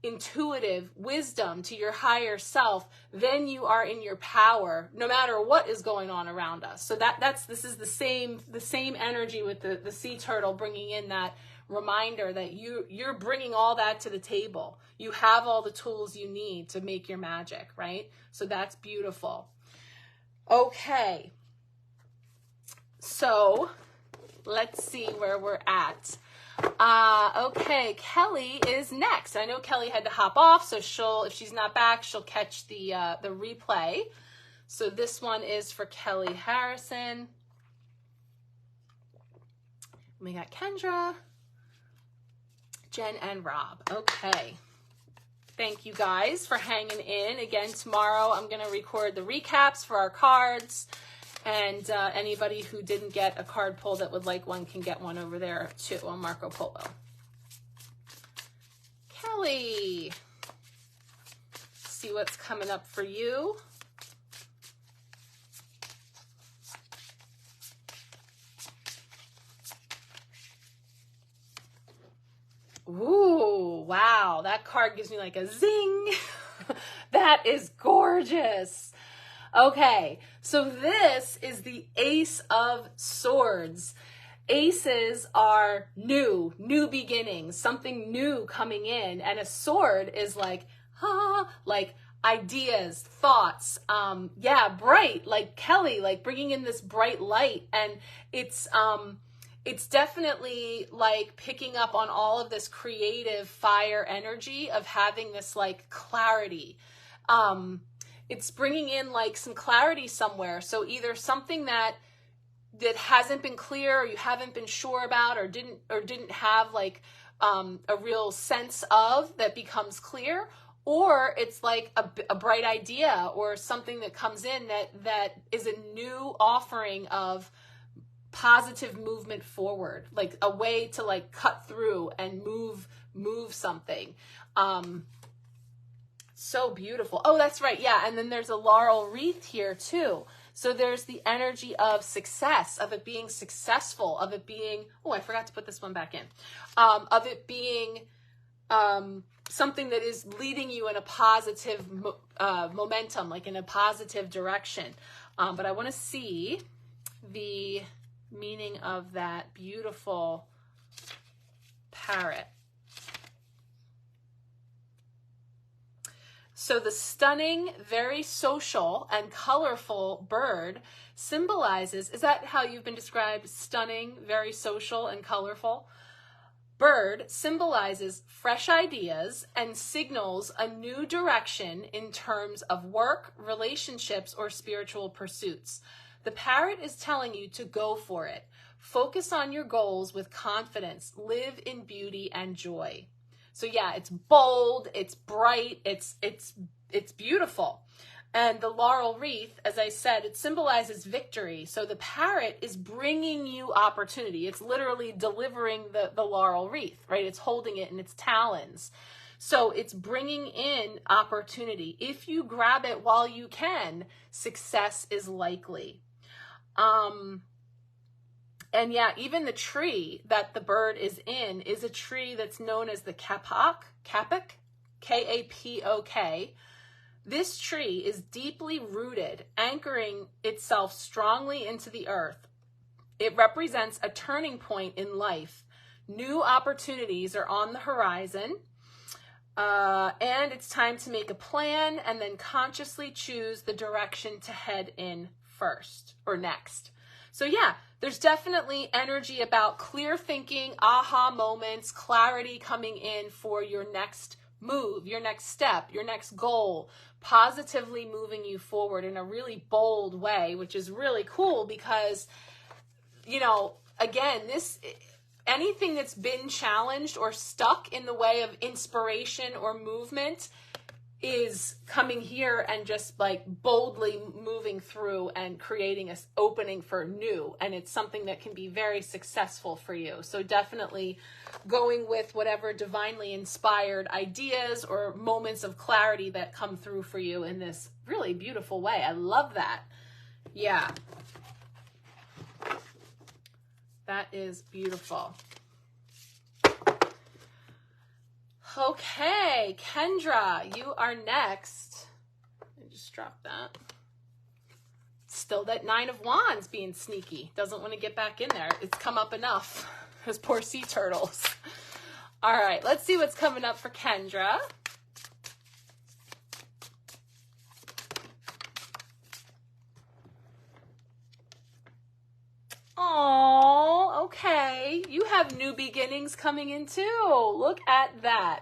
intuitive wisdom to your higher self, then you are in your power no matter what is going on around us. So this is the same energy with the sea turtle, bringing in that reminder that you're bringing all that to the table. You have all the tools you need to make your magic, right? So that's beautiful. Okay, so let's see where we're at. Okay, Kelly is next. I know Kelly had to hop off, so if she's not back, she'll catch the replay. So this one is for Kelly Harrison. We got Kendra, Jen, and Rob. Okay. Thank you guys for hanging in. Again, tomorrow I'm going to record the recaps for our cards. And anybody who didn't get a card pull that would like one can get one over there too on Marco Polo. Kelly, see what's coming up for you. Ooh, wow, that card gives me like a zing. That is gorgeous. Okay, so this is the Ace of Swords. Aces are new beginnings, something new coming in. And a sword is like, like ideas, thoughts. Yeah, bright, like Kelly, like bringing in this bright light. And it's definitely like picking up on all of this creative fire energy of having this like clarity. It's bringing in like some clarity somewhere. So either something that hasn't been clear, or you haven't been sure about, or didn't have like a real sense of, that becomes clear, or it's like a bright idea or something that comes in that is a new offering of positive movement forward, like a way to like cut through and move something. So beautiful. Oh, that's right. Yeah. And then there's a laurel wreath here too. So there's the energy of success, of it being successful, of it being, oh, I forgot to put this one back in, of it being something that is leading you in a positive momentum, like in a positive direction. But I want to see the meaning of that beautiful parrot. So the stunning, very social and colorful bird symbolizes, is that how you've been described? Stunning, very social and colorful. Bird symbolizes fresh ideas and signals a new direction in terms of work, relationships, or spiritual pursuits. The parrot is telling you to go for it. Focus on your goals with confidence. Live in beauty and joy. So yeah, it's bold, it's bright, it's beautiful. And the laurel wreath, as I said, it symbolizes victory. So the parrot is bringing you opportunity. It's literally delivering the laurel wreath, right? It's holding it in its talons. So it's bringing in opportunity. If you grab it while you can, success is likely. And yeah, even the tree that the bird is in is a tree that's known as the kapok, K-A-P-O-K. This tree is deeply rooted, anchoring itself strongly into the earth. It represents a turning point in life. New opportunities are on the horizon, and it's time to make a plan and then consciously choose the direction to head in first or next. So yeah, there's definitely energy about clear thinking, aha moments, clarity coming in for your next move, your next step, your next goal, positively moving you forward in a really bold way, which is really cool because, you know, again, anything that's been challenged or stuck in the way of inspiration or movement is coming here and just like boldly moving through and creating an opening for new. And it's something that can be very successful for you. So definitely going with whatever divinely inspired ideas or moments of clarity that come through for you in this really beautiful way. I love that. Yeah. That is beautiful. Okay, Kendra, you are next. Let me just drop that. Still that 9 of Wands being sneaky. Doesn't want to get back in there. It's come up enough. Those poor sea turtles. All right, let's see what's coming up for Kendra. Oh, okay. You have new beginnings coming in too. Look at that.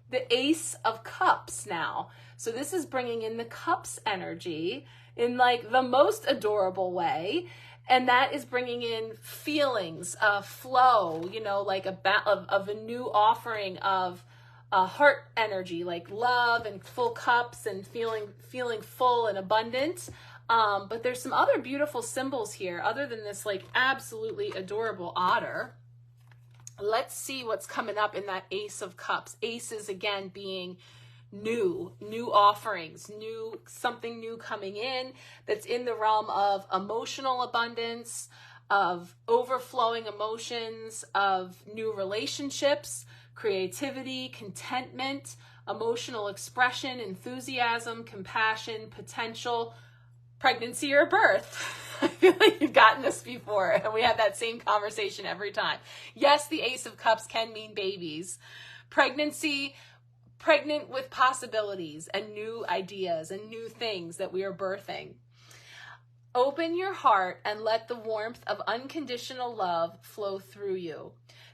The Ace of Cups now. So this is bringing in the Cups energy in like the most adorable way. And that is bringing in feelings, flow, you know, like of a new offering of heart energy, like love and full cups and feeling full and abundant. But there's some other beautiful symbols here other than this like absolutely adorable otter. Let's see what's coming up in that Ace of Cups. Aces again being new offerings, something new coming in that's in the realm of emotional abundance, of overflowing emotions, of new relationships, creativity, contentment, emotional expression, enthusiasm, compassion, potential, pregnancy or birth. I feel like you've gotten this before and we had that same conversation every time. Yes, the Ace of Cups can mean babies. Pregnancy, pregnant with possibilities and new ideas and new things that we are birthing. Open your heart and let the warmth of unconditional love flow through you.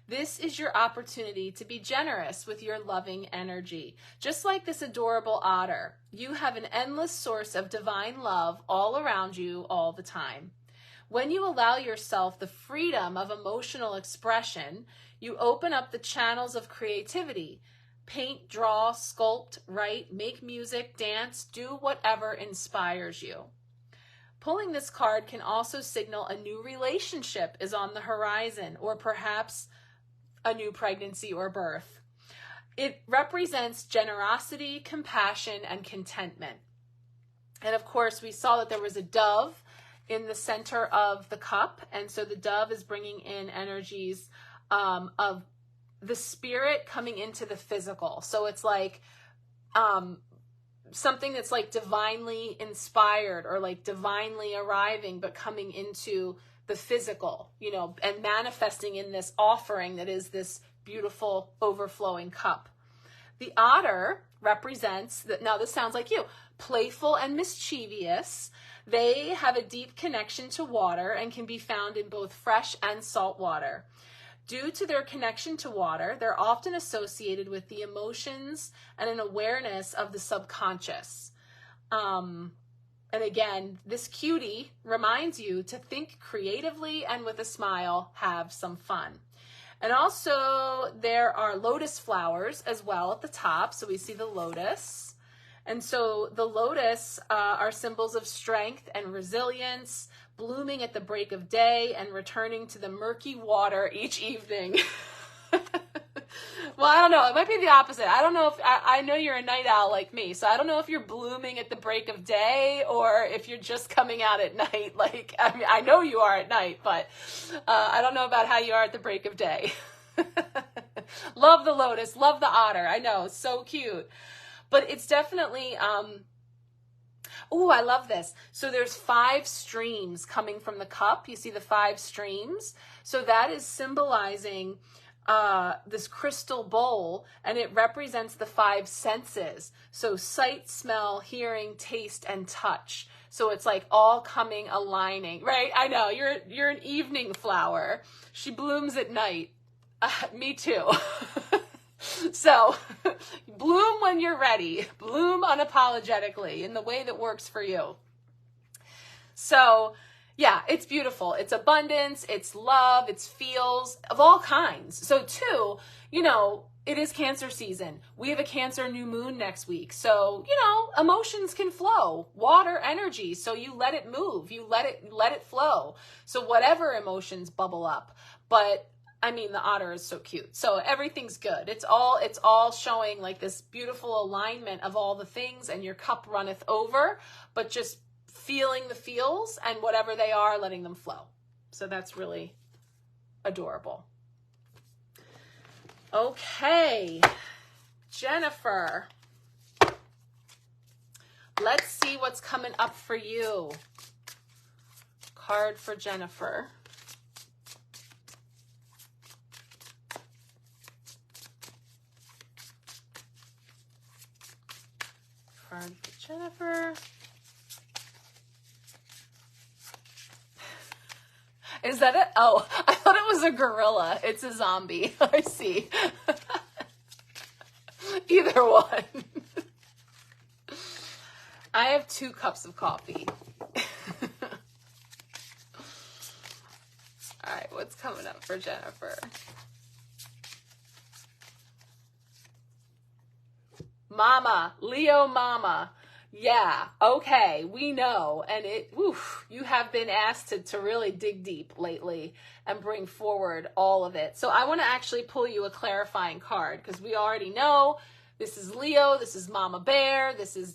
This is your opportunity to be generous with your loving energy. Just like this adorable otter, you have an endless source of divine love all around you all the time. When you allow yourself the freedom of emotional expression, you open up the channels of creativity. Paint, draw, sculpt, write, make music, dance, do whatever inspires you. Pulling this card can also signal a new relationship is on the horizon, or perhaps a new pregnancy or birth. It represents generosity, compassion, and contentment. And of course, we saw that there was a dove in the center of the cup. And so the dove is bringing in energies of the spirit coming into the physical. So it's like something that's like divinely inspired or like divinely arriving, but coming into the physical, you know, and manifesting in this offering that is this beautiful overflowing cup. The otter represents that. Now this sounds like you, playful and mischievous. They have a deep connection to water and can be found in both fresh and salt water. Due to their connection to water, they're often associated with the emotions and an awareness of the subconscious. And again, this cutie reminds you to think creatively and with a smile, have some fun. And also there are lotus flowers as well at the top. So we see the lotus. And so the lotus are symbols of strength and resilience, blooming at the break of day and returning to the murky water each evening. Well, I don't know. It might be the opposite. I don't know if, I know you're a night owl like me, so I don't know if you're blooming at the break of day or if you're just coming out at night. Like, I mean, I know you are at night, but I don't know about how you are at the break of day. Love the lotus, love the otter. I know, so cute. But it's definitely, oh, I love this. So there's 5 streams coming from the cup. You see the 5 streams? So that is symbolizing this crystal bowl, and it represents the 5 senses. So sight, smell, hearing, taste, and touch. So it's like all coming, aligning, right? I know, you're an evening flower. She blooms at night. Me too. So bloom when you're ready. Bloom unapologetically in the way that works for you. So yeah, it's beautiful. It's abundance, it's love, it's feels of all kinds. So too, you know, it is Cancer season. We have a Cancer new moon next week. So, you know, emotions can flow, water energy. So you let it move, you let it flow. So whatever emotions bubble up. But I mean, the otter is so cute. So everything's good. It's all showing like this beautiful alignment of all the things, and your cup runneth over, but just feeling the feels, and whatever they are, letting them flow. So that's really adorable. Okay, Jennifer, let's see what's coming up for you. Card for Jennifer. Card for Jennifer. Is that it? Oh, I thought it was a gorilla. It's a zombie. I see. Either one. I have 2 cups of coffee. for Jennifer. Mama, Leo mama. Yeah, okay, we know. And you have been asked to really dig deep lately and bring forward all of it. So I want to actually pull you a clarifying card, because we already know this is Leo, this is Mama Bear, this is,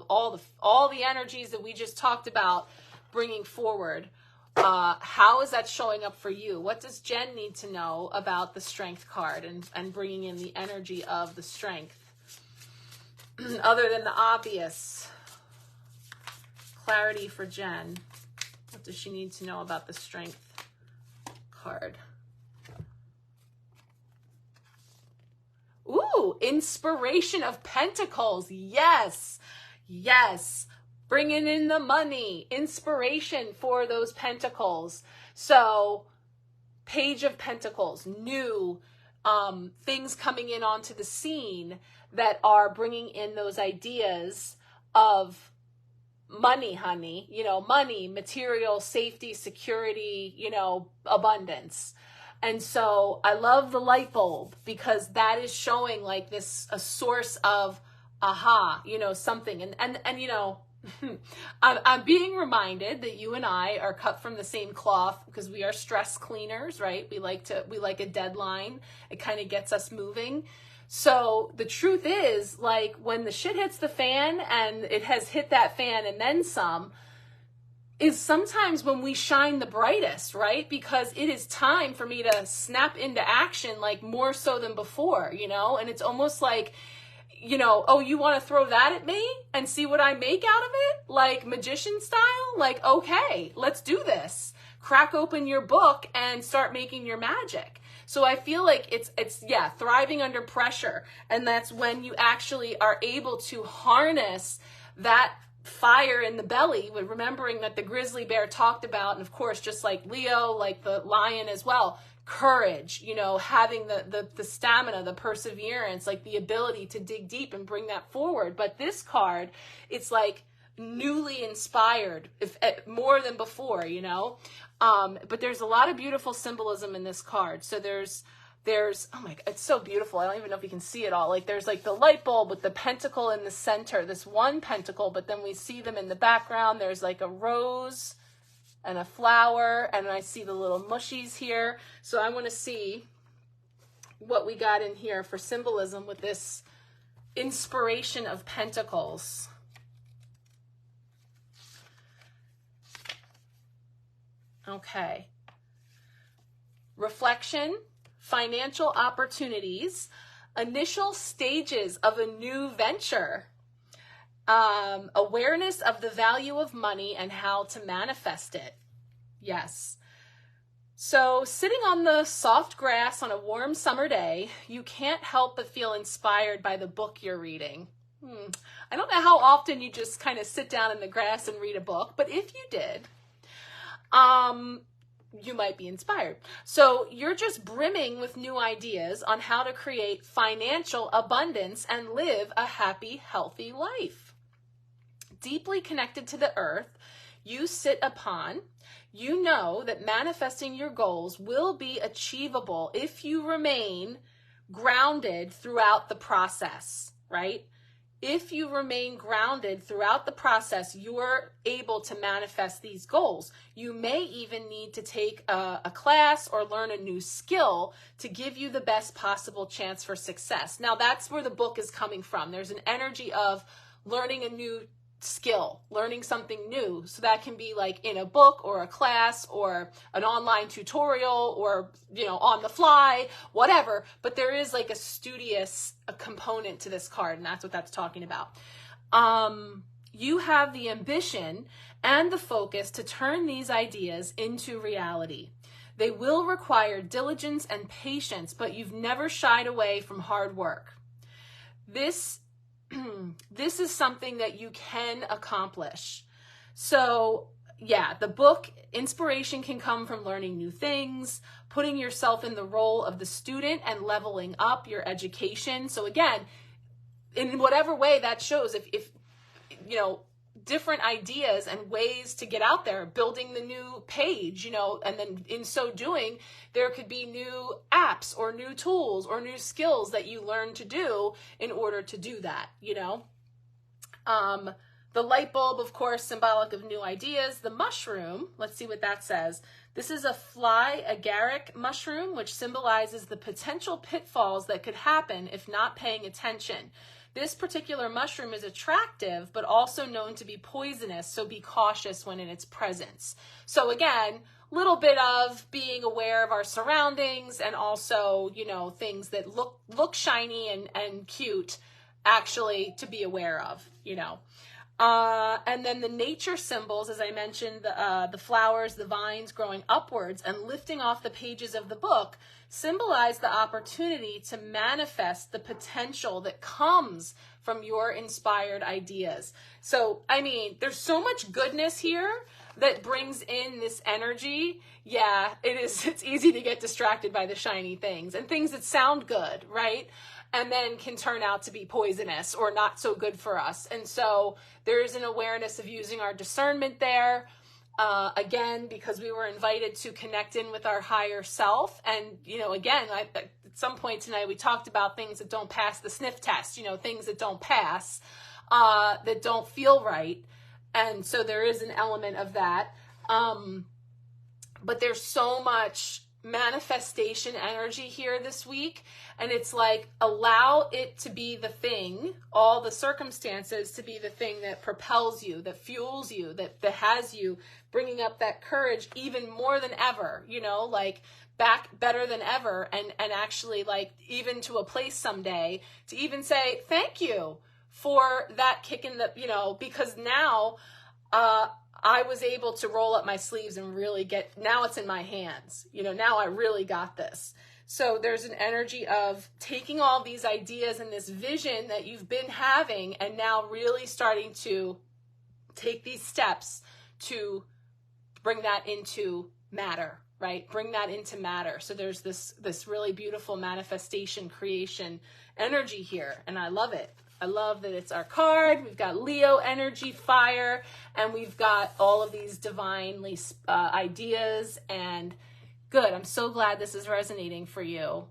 all the energies that we just talked about bringing forward. How is that showing up for you? What does Jen need to know about the Strength card and bringing in the energy of the Strength? Other than the obvious. Clarity for Jen. What does she need to know about the Strength card? Ooh, Inspiration of Pentacles. Yes. Yes. Bringing in the money. Inspiration for those pentacles. So, Page of Pentacles. New things coming in onto the scene that are bringing in those ideas of money, honey, money, material, safety, security, abundance. And so I love the light bulb, because that is showing like a source of aha, something. And I'm being reminded that you and I are cut from the same cloth, because we are stress cleaners, right? We like a deadline. It kind of gets us moving. So the truth is, like, when the shit hits the fan, and it has hit that fan and then some, is sometimes when we shine the brightest, right? Because it is time for me to snap into action, like more so than before, and it's almost like, oh, you want to throw that at me and see what I make out of it? Like magician style? Like, okay, let's do this. Crack open your book and start making your magic. So I feel like it's thriving under pressure. And that's when you actually are able to harness that fire in the belly, with remembering that the grizzly bear talked about, and of course, just like Leo, like the lion as well, courage, having the stamina, the perseverance, like the ability to dig deep and bring that forward. But this card, it's like newly inspired, if more than before, but there's a lot of beautiful symbolism in this card. So there's oh my God, it's so beautiful. I don't even know if you can see it all. Like there's like the light bulb with the pentacle in the center, this one pentacle, but then we see them in the background. There's like a rose and a flower, and I see the little mushies here. So I want to see what we got in here for symbolism with this Inspiration of Pentacles. Okay. Reflection, financial opportunities, initial stages of a new venture, awareness of the value of money and how to manifest it. Yes. So sitting on the soft grass on a warm summer day, you can't help but feel inspired by the book you're reading. I don't know how often you just kind of sit down in the grass and read a book, but if you did, you might be inspired. So you're just brimming with new ideas on how to create financial abundance and live a happy, healthy life. Deeply connected to the earth you sit upon, you know that manifesting your goals will be achievable if you remain grounded throughout the process, right? If you remain grounded throughout the process, you're able to manifest these goals. You may even need to take a class or learn a new skill to give you the best possible chance for success. Now, that's where the book is coming from. There's an energy of learning a new skill, learning something new. So that can be like in a book or a class or an online tutorial or, on the fly, whatever. But there is like a studious component to this card, and that's what that's talking about. You have the ambition and the focus to turn these ideas into reality. They will require diligence and patience, but you've never shied away from hard work. This is something that you can accomplish. So yeah, the book, inspiration can come from learning new things, putting yourself in the role of the student and leveling up your education. So again, in whatever way that shows, if different ideas and ways to get out there, building the new page, you know, and then in so doing, there could be new apps or new tools or new skills that you learn to do in order to do that, you know. The light bulb, of course, symbolic of new ideas. The mushroom, let's see what that says. This is a fly agaric mushroom, which symbolizes the potential pitfalls that could happen if not paying attention. This particular mushroom is attractive, but also known to be poisonous, so be cautious when in its presence. So again, little bit of being aware of our surroundings, and also, you know, things that look shiny and cute, actually to be aware of, you know. And then the nature symbols, as I mentioned, the flowers, the vines growing upwards and lifting off the pages of the book, symbolize the opportunity to manifest the potential that comes from your inspired ideas. So, I mean, there's so much goodness here that brings in this energy. Yeah, it's easy to get distracted by the shiny things and things that sound good, right? And then can turn out to be poisonous or not so good for us. And so there is an awareness of using our discernment there. Again, because we were invited to connect in with our higher self. And, you know, again, at some point tonight, we talked about things that don't pass the sniff test, you know, things that don't pass, that don't feel right. And so there is an element of that. But there's so much manifestation energy here this week, and it's like, allow it to be the thing, all the circumstances to be the thing that propels you, that fuels you, that has you bringing up that courage even more than ever, you know, like back better than ever, and actually, like, even to a place someday to even say thank you for that kick in the, you know, because now I was able to roll up my sleeves and really now it's in my hands. You know, now I really got this. So there's an energy of taking all these ideas and this vision that you've been having and now really starting to take these steps to bring that into matter, right? Bring that into matter. So there's this really beautiful manifestation, creation energy here, and I love it. I love that it's our card. We've got Leo energy, fire, and we've got all of these divinely ideas, and good. I'm so glad this is resonating for you.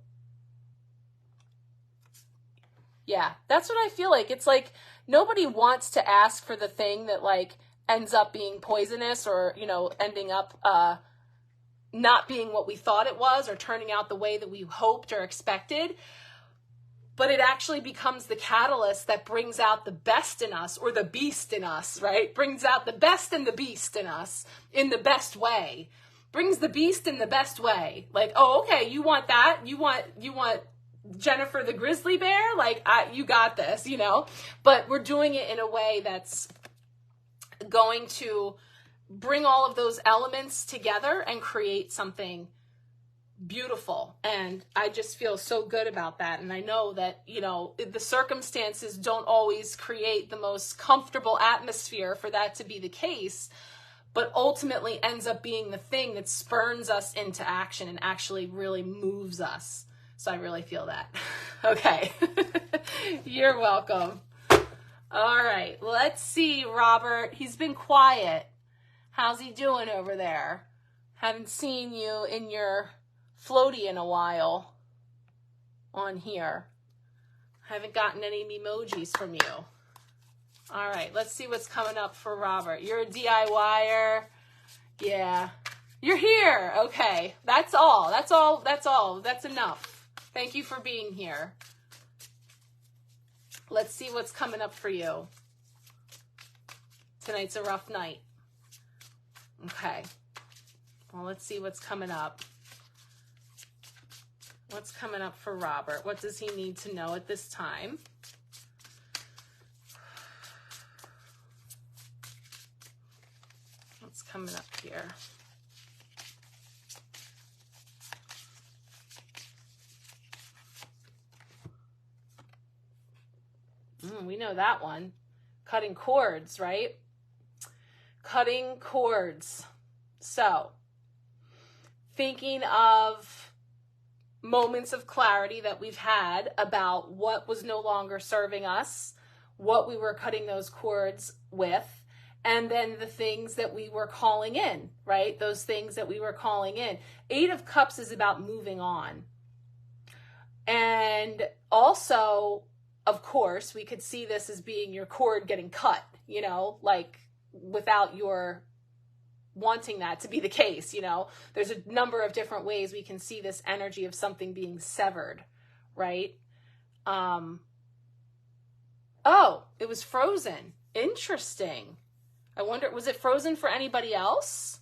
Yeah, that's what I feel like. It's like nobody wants to ask for the thing that like ends up being poisonous or, you know, ending up not being what we thought it was or turning out the way that we hoped or expected. But it actually becomes the catalyst that brings out the best in us, or the beast in us, right? Brings out the best and the beast in us in the best way. Brings the beast in the best way. Like, oh, okay, you want that? You want Jennifer the grizzly bear? Like, you got this, you know? But we're doing it in a way that's going to bring all of those elements together and create something beautiful. And I just feel so good about that. And I know that, you know, the circumstances don't always create the most comfortable atmosphere for that to be the case, but ultimately ends up being the thing that spurns us into action and actually really moves us. So I really feel that. Okay. You're welcome. All right. Let's see, Robert. He's been quiet. How's he doing over there? Haven't seen you in your floaty in a while on here. Haven't gotten any emojis from you. All right, let's see what's coming up for Robert. You're a DIYer. Yeah. You're here. Okay. That's all. That's all. That's all. That's enough. Thank you for being here. Let's see what's coming up for you. Tonight's a rough night. Okay. Well, let's see what's coming up. What's coming up for Robert? What does he need to know at this time? What's coming up here? We know that one. Cutting cords, right? Cutting cords. So, thinking of moments of clarity that we've had about what was no longer serving us, what we were cutting those cords with, and then the things that we were calling in, right? Those things that we were calling in. 8 of Cups is about moving on. And also, of course, we could see this as being your cord getting cut, you know, like without your wanting that to be the case, you know. There's a number of different ways we can see this energy of something being severed, right? Oh, it was frozen. Interesting. I wonder, was it frozen for anybody else?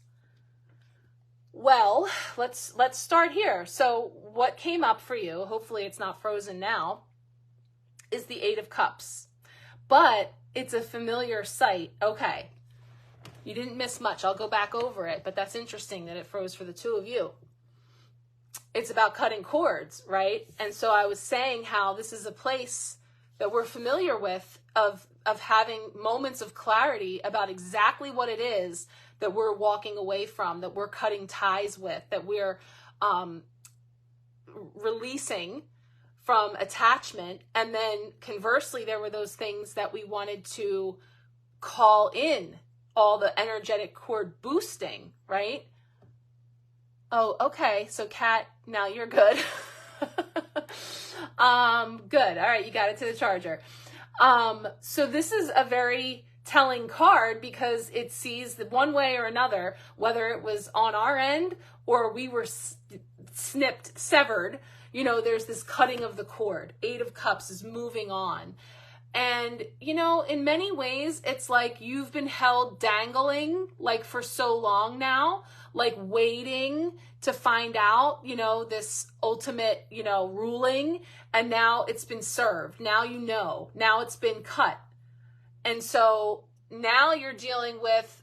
Well, let's start here. So what came up for you, hopefully it's not frozen now, is the 8 of Cups. But it's a familiar sight. Okay. You didn't miss much. I'll go back over it, but that's interesting that it froze for the 2 of you. It's about cutting cords, right? And so I was saying how this is a place that we're familiar with of having moments of clarity about exactly what it is that we're walking away from, that we're cutting ties with, that we're releasing from attachment. And then conversely, there were those things that we wanted to call in, all the energetic cord boosting, right? Oh, okay. So Kat, now you're good. Good. All right. You got it to the charger. So this is a very telling card because it sees that one way or another, whether it was on our end or we were snipped, severed, you know, there's this cutting of the cord. 8 of Cups is moving on. And, you know, in many ways, it's like you've been held dangling like for so long now, like waiting to find out, you know, this ultimate, you know, ruling. And now it's been served. Now you know. Now it's been cut. And so now you're dealing with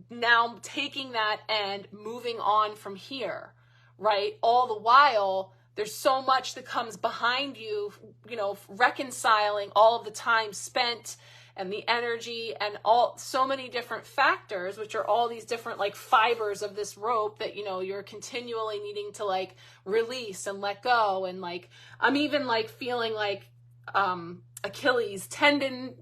now taking that and moving on from here, right? All the while, there's so much that comes behind you, you know, reconciling all of the time spent and the energy and all so many different factors, which are all these different like fibers of this rope that, you know, you're continually needing to like release and let go. And like, I'm even like feeling like, Achilles tendon,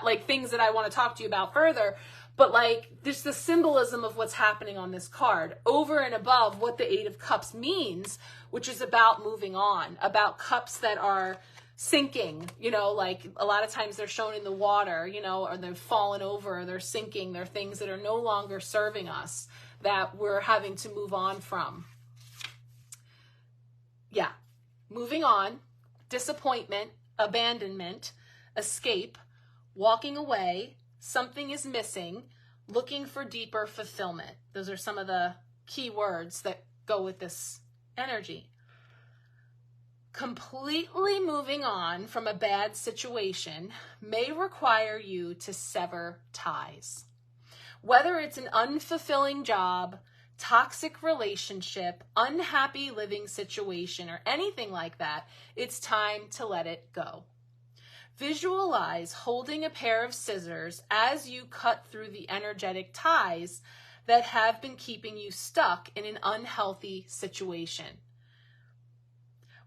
like things that I want to talk to you about further. But like, there's the symbolism of what's happening on this card over and above what the 8 of Cups means, which is about moving on, about cups that are sinking, you know, like a lot of times they're shown in the water, you know, or they've fallen over, or they're sinking. They're things that are no longer serving us that we're having to move on from. Yeah. Moving on, disappointment, abandonment, escape, walking away, something is missing, looking for deeper fulfillment. Those are some of the key words that go with this energy. Completely moving on from a bad situation may require you to sever ties. Whether it's an unfulfilling job, toxic relationship, unhappy living situation, or anything like that, it's time to let it go. Visualize holding a pair of scissors as you cut through the energetic ties that have been keeping you stuck in an unhealthy situation.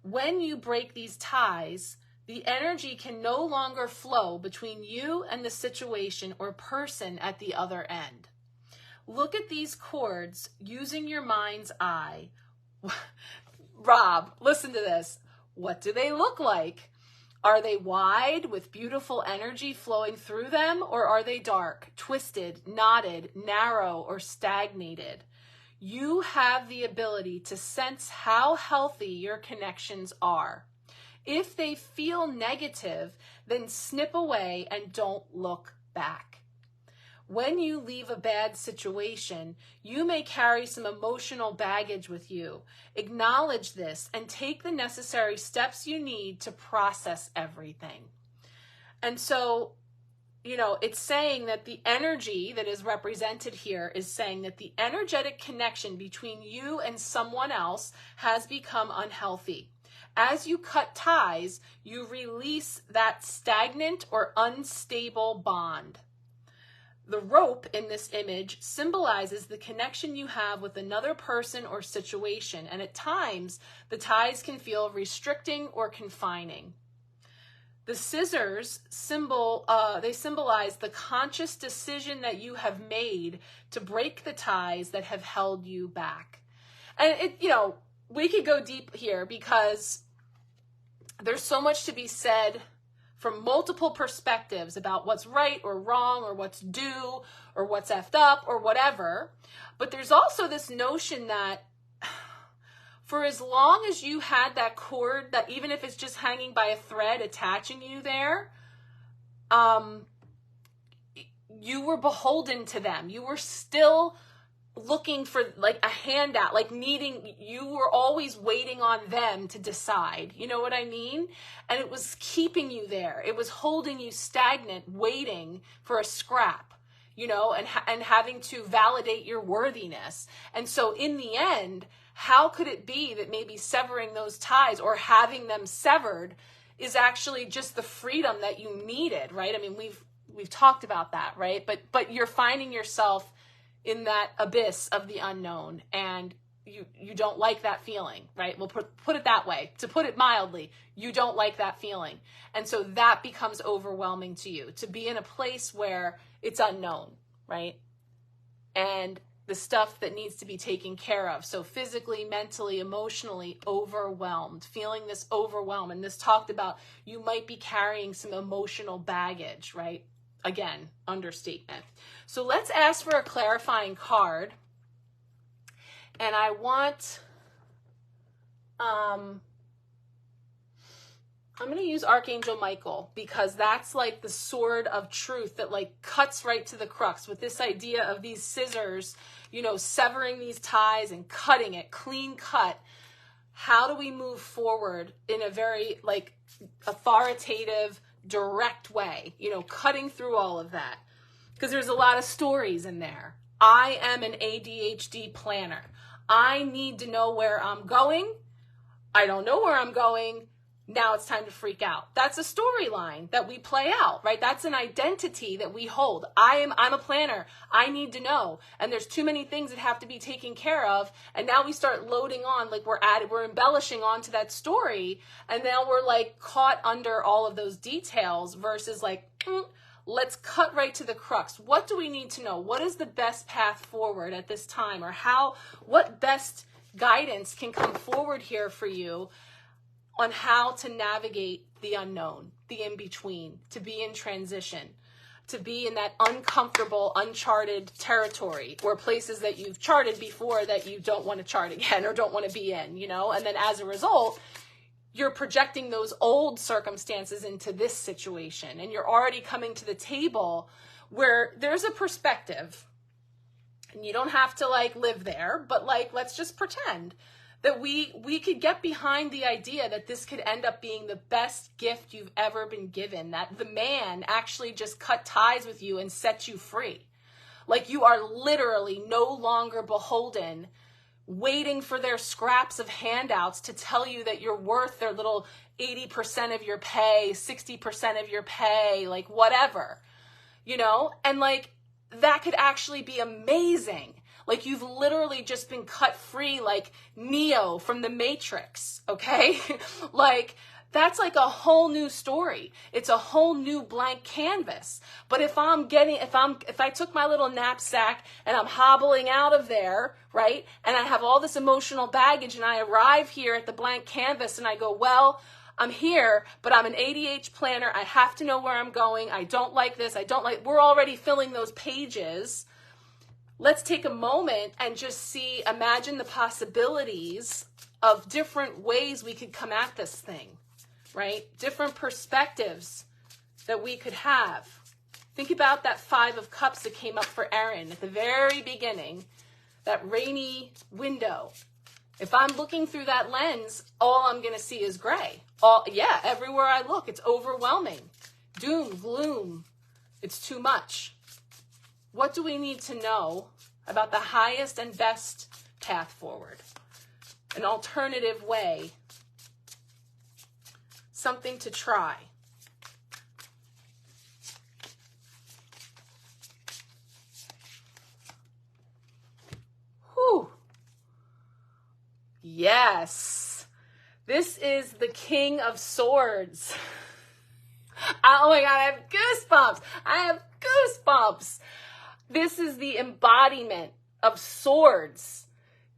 When you break these ties, the energy can no longer flow between you and the situation or person at the other end. Look at these cords using your mind's eye. Rob, listen to this. What do they look like? Are they wide with beautiful energy flowing through them, or are they dark, twisted, knotted, narrow, or stagnated? You have the ability to sense how healthy your connections are. If they feel negative, then snip away and don't look back. When you leave a bad situation, you may carry some emotional baggage with you. Acknowledge this and take the necessary steps you need to process everything. And so, you know, it's saying that the energy that is represented here is saying that the energetic connection between you and someone else has become unhealthy. As you cut ties, you release that stagnant or unstable bond. The rope in this image symbolizes the connection you have with another person or situation, and at times, the ties can feel restricting or confining. The scissors they symbolize the conscious decision that you have made to break the ties that have held you back. And we could go deep here because there's so much to be said from multiple perspectives about what's right or wrong or what's due or what's effed up or whatever. But there's also this notion that for as long as you had that cord, that even if it's just hanging by a thread attaching you there, you were beholden to them. You were still looking for like a handout, like you were always waiting on them to decide. You know what I mean? And it was keeping you there. It was holding you stagnant, waiting for a scrap, and having to validate your worthiness. And so in the end, how could it be that maybe severing those ties or having them severed is actually just the freedom that you needed, right? I mean, we've talked about that, right? But you're finding yourself in that abyss of the unknown, and you don't like that feeling, right? We'll put it that way. To put it mildly, you don't like that feeling. And so that becomes overwhelming to you, to be in a place where it's unknown, right? And the stuff that needs to be taken care of. So physically, mentally, emotionally overwhelmed, feeling this overwhelm. And this talked about you might be carrying some emotional baggage, right? Again, understatement. So let's ask for a clarifying card. And I want, I'm going to use Archangel Michael, because that's like the sword of truth that like cuts right to the crux with this idea of these scissors, severing these ties and cutting it, clean cut. How do we move forward in a very like authoritative, direct way, cutting through all of that? Because there's a lot of stories in there. I am an ADHD planner. I need to know where I'm going. I don't know where I'm going. Now it's time to freak out. That's a storyline that we play out, right? That's an identity that we hold. I'm a planner. I need to know. And there's too many things that have to be taken care of. And now we start loading on, like we're embellishing onto that story. And now we're like caught under all of those details versus like, let's cut right to the crux. What do we need to know? What is the best path forward at this time? Or what best guidance can come forward here for you on how to navigate the unknown, the in-between, to be in transition, to be in that uncomfortable, uncharted territory, or places that you've charted before that you don't want to chart again or don't want to be in, And then as a result, you're projecting those old circumstances into this situation, and you're already coming to the table where there's a perspective, and you don't have to like live there, but like, let's just pretend that we could get behind the idea that this could end up being the best gift you've ever been given, that the man actually just cut ties with you and set you free. Like you are literally no longer beholden, waiting for their scraps of handouts to tell you that you're worth their little 80% of your pay, 60% of your pay, like whatever, and like that could actually be amazing. Like you've literally just been cut free, like Neo from the Matrix, okay? Like that's like a whole new story. It's a whole new blank canvas. But if I took my little knapsack and I'm hobbling out of there, right? And I have all this emotional baggage and I arrive here at the blank canvas and I go, well, I'm here, but I'm an ADHD planner. I have to know where I'm going. I don't like this. We're already filling those pages. Let's take a moment and just imagine the possibilities of different ways we could come at this thing, right? Different perspectives that we could have. Think about that 5 of Cups that came up for Aaron at the very beginning, that rainy window. If I'm looking through that lens, all I'm going to see is gray. Everywhere I look, it's overwhelming. Doom, gloom. It's too much. What do we need to know about the highest and best path forward? An alternative way. Something to try. Whew. Yes. This is the King of Swords. Oh my God, I have goosebumps. I have goosebumps. This is the embodiment of swords.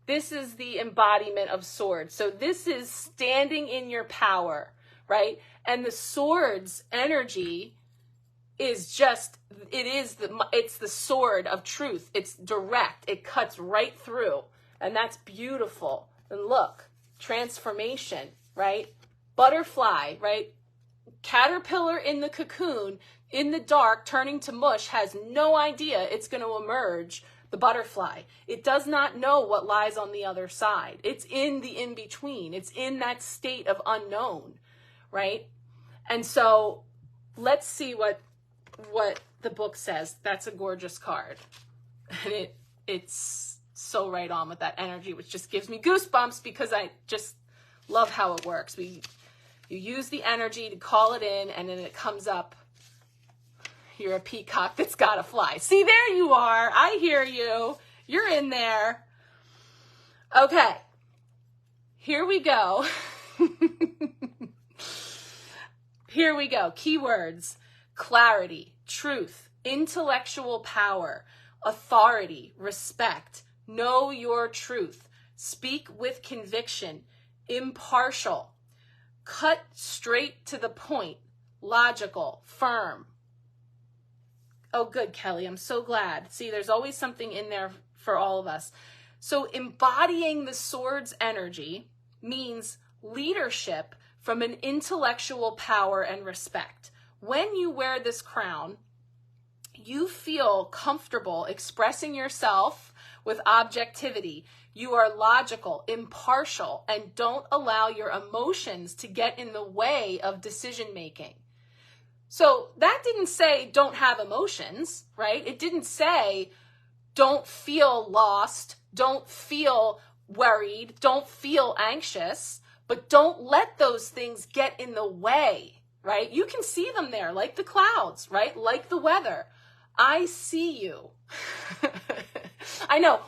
This is the embodiment of swords. So this is standing in your power, right? And the sword's energy is just, it's the sword of truth. It's direct. It cuts right through. And that's beautiful. And look, transformation, right? Butterfly, right? Caterpillar in the cocoon, in the dark, turning to mush, has no idea it's going to emerge the butterfly. It does not know what lies on the other side. It's in the in-between. It's in that state of unknown, right? And so let's see what the book says. That's a gorgeous card. And it's so right on with that energy, which just gives me goosebumps because I just love how it works. You use the energy to call it in, and then it comes up. You're a peacock that's got to fly. See, there you are. I hear you. You're in there. Okay. Here we go. Here we go. Keywords: clarity, truth, intellectual power, authority, respect, know your truth, speak with conviction, impartial, cut straight to the point, logical, firm. Oh, good, Kelly. I'm so glad. See, there's always something in there for all of us. So embodying the sword's energy means leadership from an intellectual power and respect. When you wear this crown, you feel comfortable expressing yourself with objectivity. You are logical, impartial, and don't allow your emotions to get in the way of decision making. So that didn't say don't have emotions, right? It didn't say don't feel lost, don't feel worried, don't feel anxious, but don't let those things get in the way, right? You can see them there, like the clouds, right? Like the weather. I see you. I know,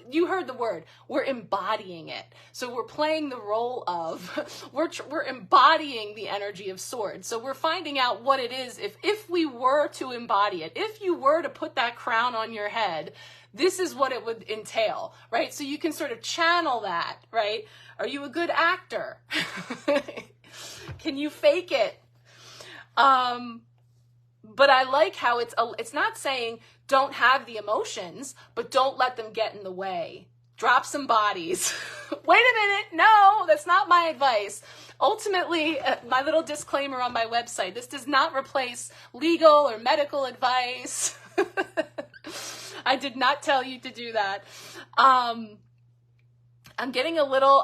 you heard the word, we're embodying it. So we're playing the role of, we're embodying the energy of swords. So we're finding out what it is if we were to embody it. If you were to put that crown on your head, this is what it would entail, right? So you can sort of channel that, right? Are you a good actor? Can you fake it? But I like how it's not saying don't have the emotions, but don't let them get in the way. Drop some bodies. Wait a minute. No, that's not my advice. Ultimately, my little disclaimer on my website, this does not replace legal or medical advice. I did not tell you to do that. I'm getting a little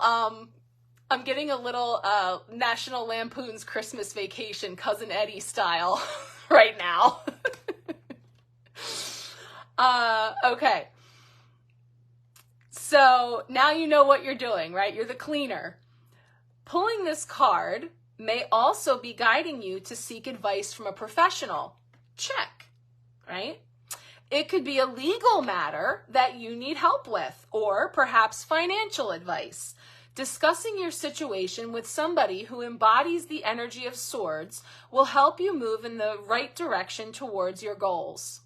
National Lampoon's Christmas Vacation, Cousin Eddie style right now. Okay. So now you know what you're doing, right? You're the cleaner. Pulling this card may also be guiding you to seek advice from a professional. Check, right? It could be a legal matter that you need help with, or perhaps financial advice. Discussing your situation with somebody who embodies the energy of swords will help you move in the right direction towards your goals.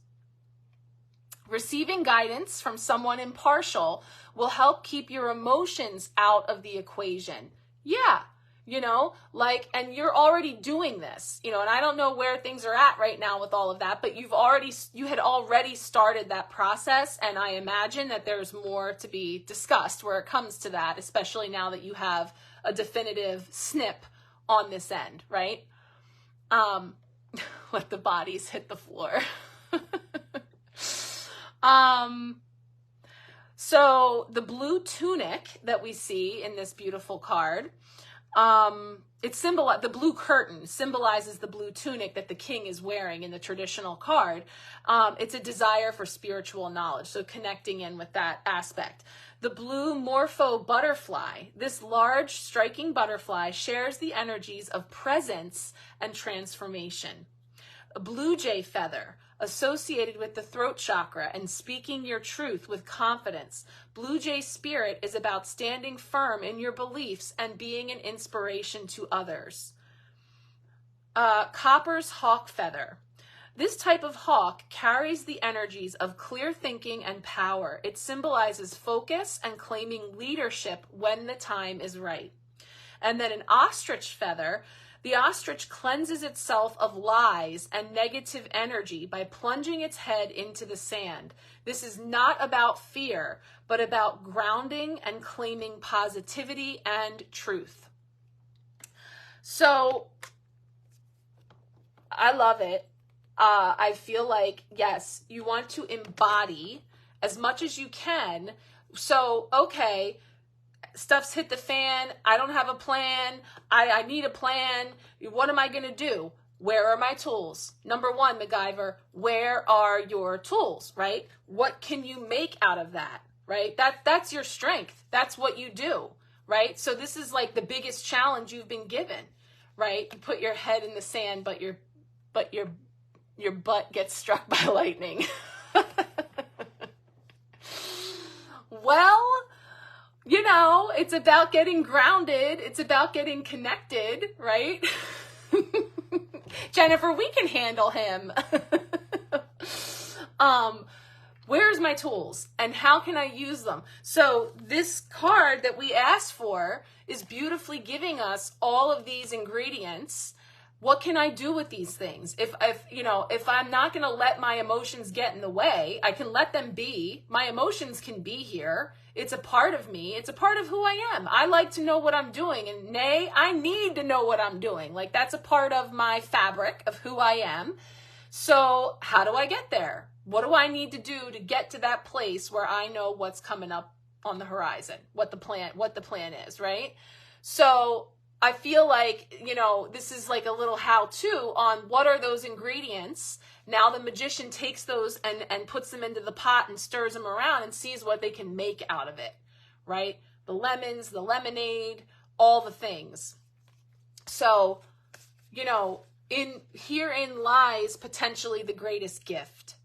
Receiving guidance from someone impartial will help keep your emotions out of the equation. Yeah, and you're already doing this, and I don't know where things are at right now with all of that, but you had already started that process, and I imagine that there's more to be discussed where it comes to that, especially now that you have a definitive snip on this end, right? Let the bodies hit the floor. So the blue tunic that we see in this beautiful card, the blue curtain symbolizes the blue tunic that the king is wearing in the traditional card. It's a desire for spiritual knowledge, so connecting in with that aspect. The blue morpho butterfly, this large striking butterfly, shares the energies of presence and transformation. A blue jay feather, associated with the throat chakra and speaking your truth with confidence. Blue jay spirit is about standing firm in your beliefs and being an inspiration to others. Copper's hawk feather. This type of hawk carries the energies of clear thinking and power. It symbolizes focus and claiming leadership when the time is right. And then an ostrich feather. The ostrich cleanses itself of lies and negative energy by plunging its head into the sand. This is not about fear, but about grounding and claiming positivity and truth. So, I love it. I feel like, yes, you want to embody as much as you can. So, okay, stuff's hit the fan. I don't have a plan. I need a plan. What am I going to do? Where are my tools? Number one, MacGyver, where are your tools, right? What can you make out of that, right? That's your strength. That's what you do, right? So this is like the biggest challenge you've been given, right? You put your head in the sand, but your butt gets struck by lightning. Well, you know, it's about getting grounded. It's about getting connected, right? Jennifer, we can handle him. Where's my tools and how can I use them? So this card that we asked for is beautifully giving us all of these ingredients. What can I do with these things? If I'm not going to let my emotions get in the way, I can let them be. My emotions can be here. It's a part of me. It's a part of who I am. I like to know what I'm doing, and nay, I need to know what I'm doing. Like, that's a part of my fabric of who I am. So how do I get there? What do I need to do to get to that place where I know what's coming up on the horizon, what the plan is, right? So I feel like, you know, this is like a little how-to on what are those ingredients. Now the magician takes those and puts them into the pot and stirs them around and sees what they can make out of it, right? The lemons, the lemonade, all the things. So, you know, herein lies potentially the greatest gift.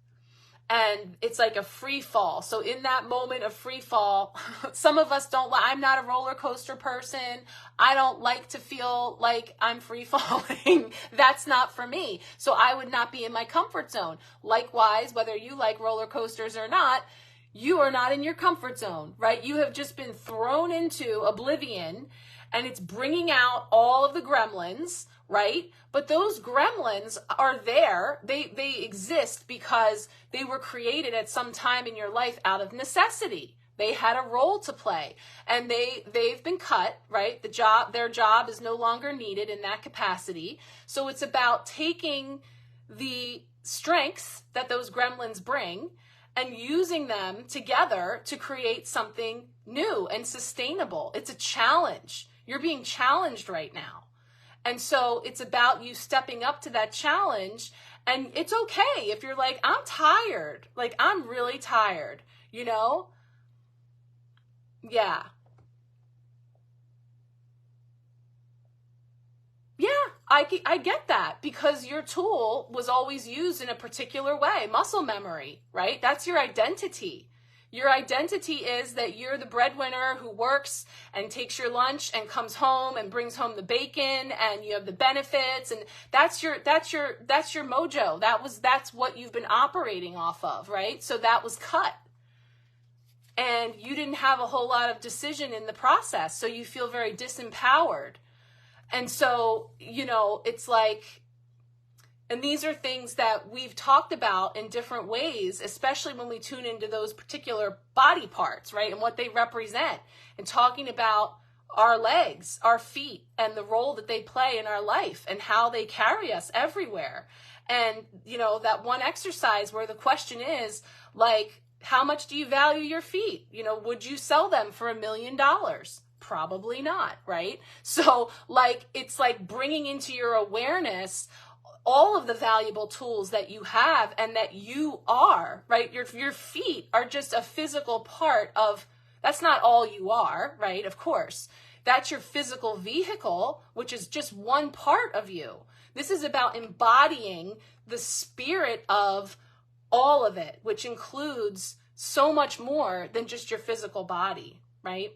And it's like a free fall. So in that moment of free fall, some of us I'm not a roller coaster person. I don't like to feel like I'm free falling. That's not for me. So I would not be in my comfort zone. Likewise, whether you like roller coasters or not, you are not in your comfort zone, right? You have just been thrown into oblivion and it's bringing out all of the gremlins, right? But those gremlins are there. They exist because they were created at some time in your life out of necessity. They had a role to play and they've been cut, right? Their job is no longer needed in that capacity. So it's about taking the strengths that those gremlins bring and using them together to create something new and sustainable. It's a challenge. You're being challenged right now. And so it's about you stepping up to that challenge. And it's okay if you're like, I'm tired. Like, I'm really tired, you know? Yeah. Yeah, I get that because your tool was always used in a particular way. Muscle memory, right? That's your identity. Your identity is that you're the breadwinner who works and takes your lunch and comes home and brings home the bacon and you have the benefits and that's your mojo. That's what you've been operating off of, right? So that was cut. And you didn't have a whole lot of decision in the process, so you feel very disempowered. And so, you know, it's like, and these are things that we've talked about in different ways, especially when we tune into those particular body parts, right? And what they represent and talking about our legs, our feet, and the role that they play in our life and how they carry us everywhere. And, you know, that one exercise where the question is like, how much do you value your feet? You know, would you sell them for $1 million? Probably not, right? So like, it's like bringing into your awareness all of the valuable tools that you have and that you are, right? Your feet are just a physical part of, that's not all you are, right? Of course, that's your physical vehicle, which is just one part of you. This is about embodying the spirit of all of it, which includes so much more than just your physical body, right?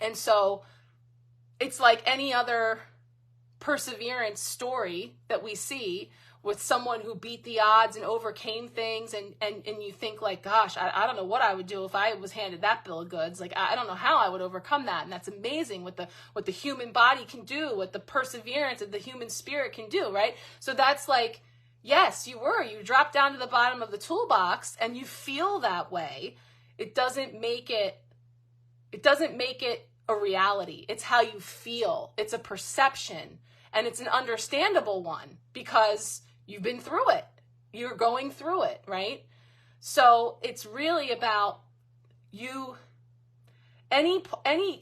And so it's like any other perseverance story that we see with someone who beat the odds and overcame things, and you think like, gosh, I don't know what I would do if I was handed that bill of goods. Like, I don't know how I would overcome that. And that's amazing what the human body can do, what the perseverance of the human spirit can do, right? So that's like, yes, you dropped down to the bottom of the toolbox and you feel that way. It doesn't make it a reality. It's how you feel. It's a perception, and it's an understandable one because you've been through it. You're going through it, right? So it's really about you, any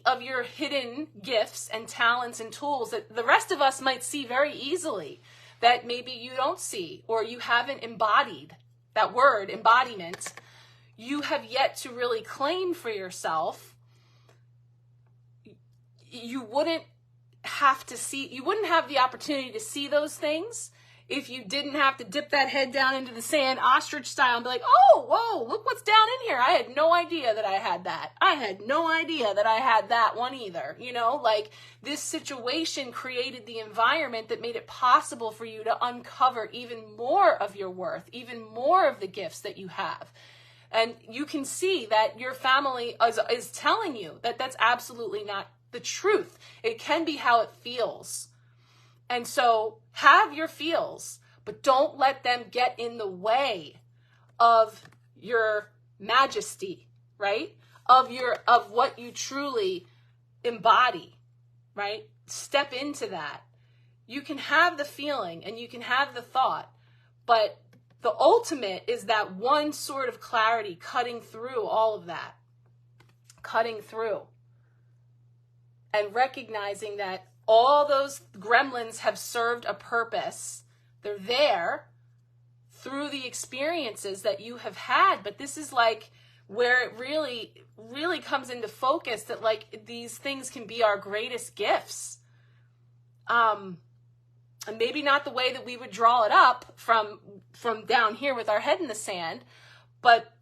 of your hidden gifts and talents and tools that the rest of us might see very easily, that maybe you don't see, or you haven't embodied. That word, embodiment, you have yet to really claim for yourself. You wouldn't have the opportunity to see those things if you didn't have to dip that head down into the sand, ostrich style, and be like, oh, whoa, look what's down in here. I had no idea that I had that. I had no idea that I had that one either. You know, like, this situation created the environment that made it possible for you to uncover even more of your worth, even more of the gifts that you have. And you can see that your family is telling you that that's absolutely not the truth. It can be how it feels. And so have your feels, but don't let them get in the way of your majesty, right? Of what you truly embody, right? Step into that. You can have the feeling and you can have the thought, but the ultimate is that one sort of clarity cutting through all of that, cutting through, and recognizing that all those gremlins have served a purpose. They're there through the experiences that you have had. But this is like where it really, really comes into focus that like these things can be our greatest gifts. And maybe not the way that we would draw it up from down here with our head in the sand, but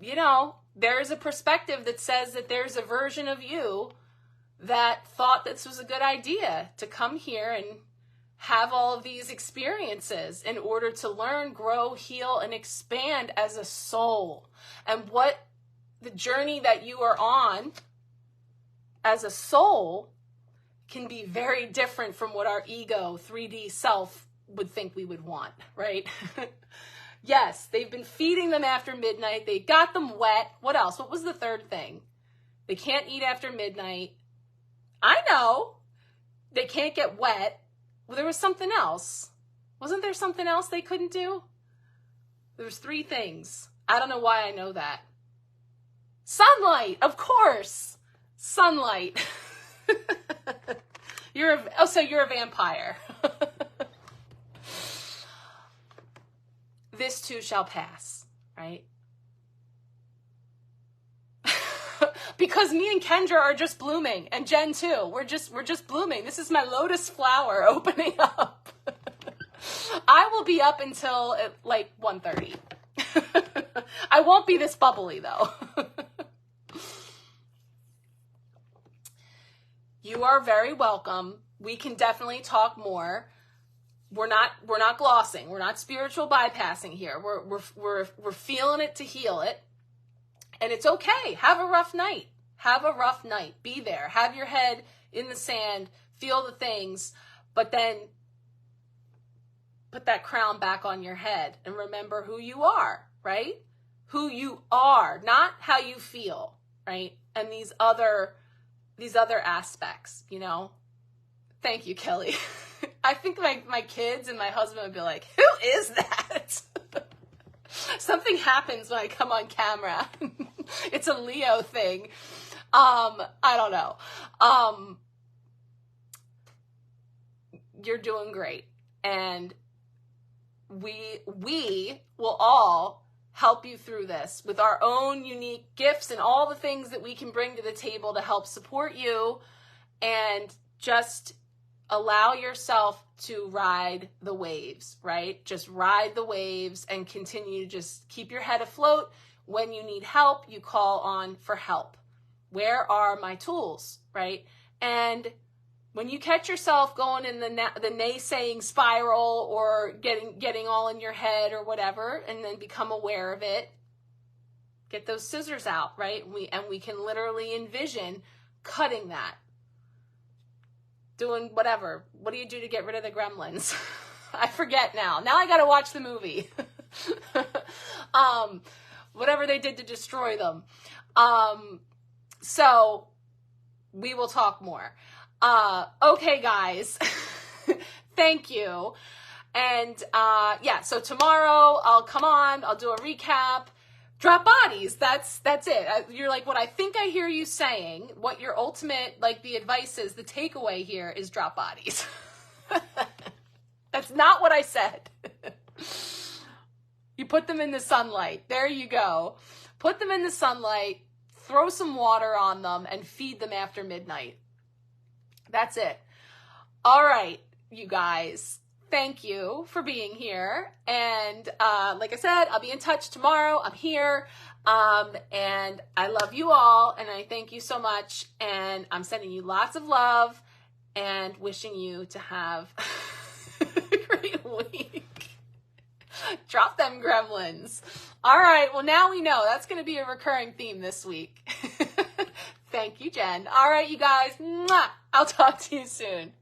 you know, there's a perspective that says that there's a version of you that thought this was a good idea to come here and have all of these experiences in order to learn, grow, heal, and expand as a soul. And what the journey that you are on as a soul can be very different from what our ego 3D self would think we would want, right? Yes, they've been feeding them after midnight. They got them wet. What else? What was the third thing? They can't eat after midnight. I know. They can't get wet. Well, there was something else. Wasn't there something else they couldn't do? There's 3 things. I don't know why I know that. Sunlight, of course. Sunlight. So you're a vampire. This too shall pass, right? Because me and Kendra are just blooming, and Jen too. We're just blooming. This is my lotus flower opening up. I will be up until like 1:30. I won't be this bubbly though. You are very welcome. We can definitely talk more. We're not glossing. We're not spiritual bypassing here. We're feeling it to heal it. And it's okay. Have a rough night. Have a rough night. Be there. Have your head in the sand. Feel the things. But then put that crown back on your head and remember who you are, right? Who you are, not how you feel, right? And these other aspects, you know? Thank you, Kelly. I think my kids and my husband would be like, who is that? Something happens when I come on camera. It's a Leo thing. I don't know. You're doing great. And we will all help you through this with our own unique gifts and all the things that we can bring to the table to help support you, and just allow yourself to ride the waves, right? Just ride the waves and continue to just keep your head afloat. When you need help, you call on for help. Where are my tools, right? And when you catch yourself going in the naysaying spiral or getting all in your head or whatever, and then become aware of it, get those scissors out, right? We can literally envision cutting that. Doing whatever. What do you do to get rid of the gremlins? I forget now. Now I got to watch the movie. Whatever they did to destroy them. So we will talk more. Okay, guys. Thank you. And yeah, so tomorrow I'll come on. I'll do a recap. Drop bodies. That's it. You're like, what I think I hear you saying, what your ultimate, like, the advice is, the takeaway here is drop bodies. That's not what I said. You put them in the sunlight. There you go. Put them in the sunlight, throw some water on them, and feed them after midnight. That's it. All right, you guys. Thank you for being here. And like I said, I'll be in touch tomorrow. I'm here. And I love you all. And I thank you so much. And I'm sending you lots of love and wishing you to have a great week. Drop them gremlins. All right. Well, now we know that's going to be a recurring theme this week. Thank you, Jen. All right, you guys. Mwah. I'll talk to you soon.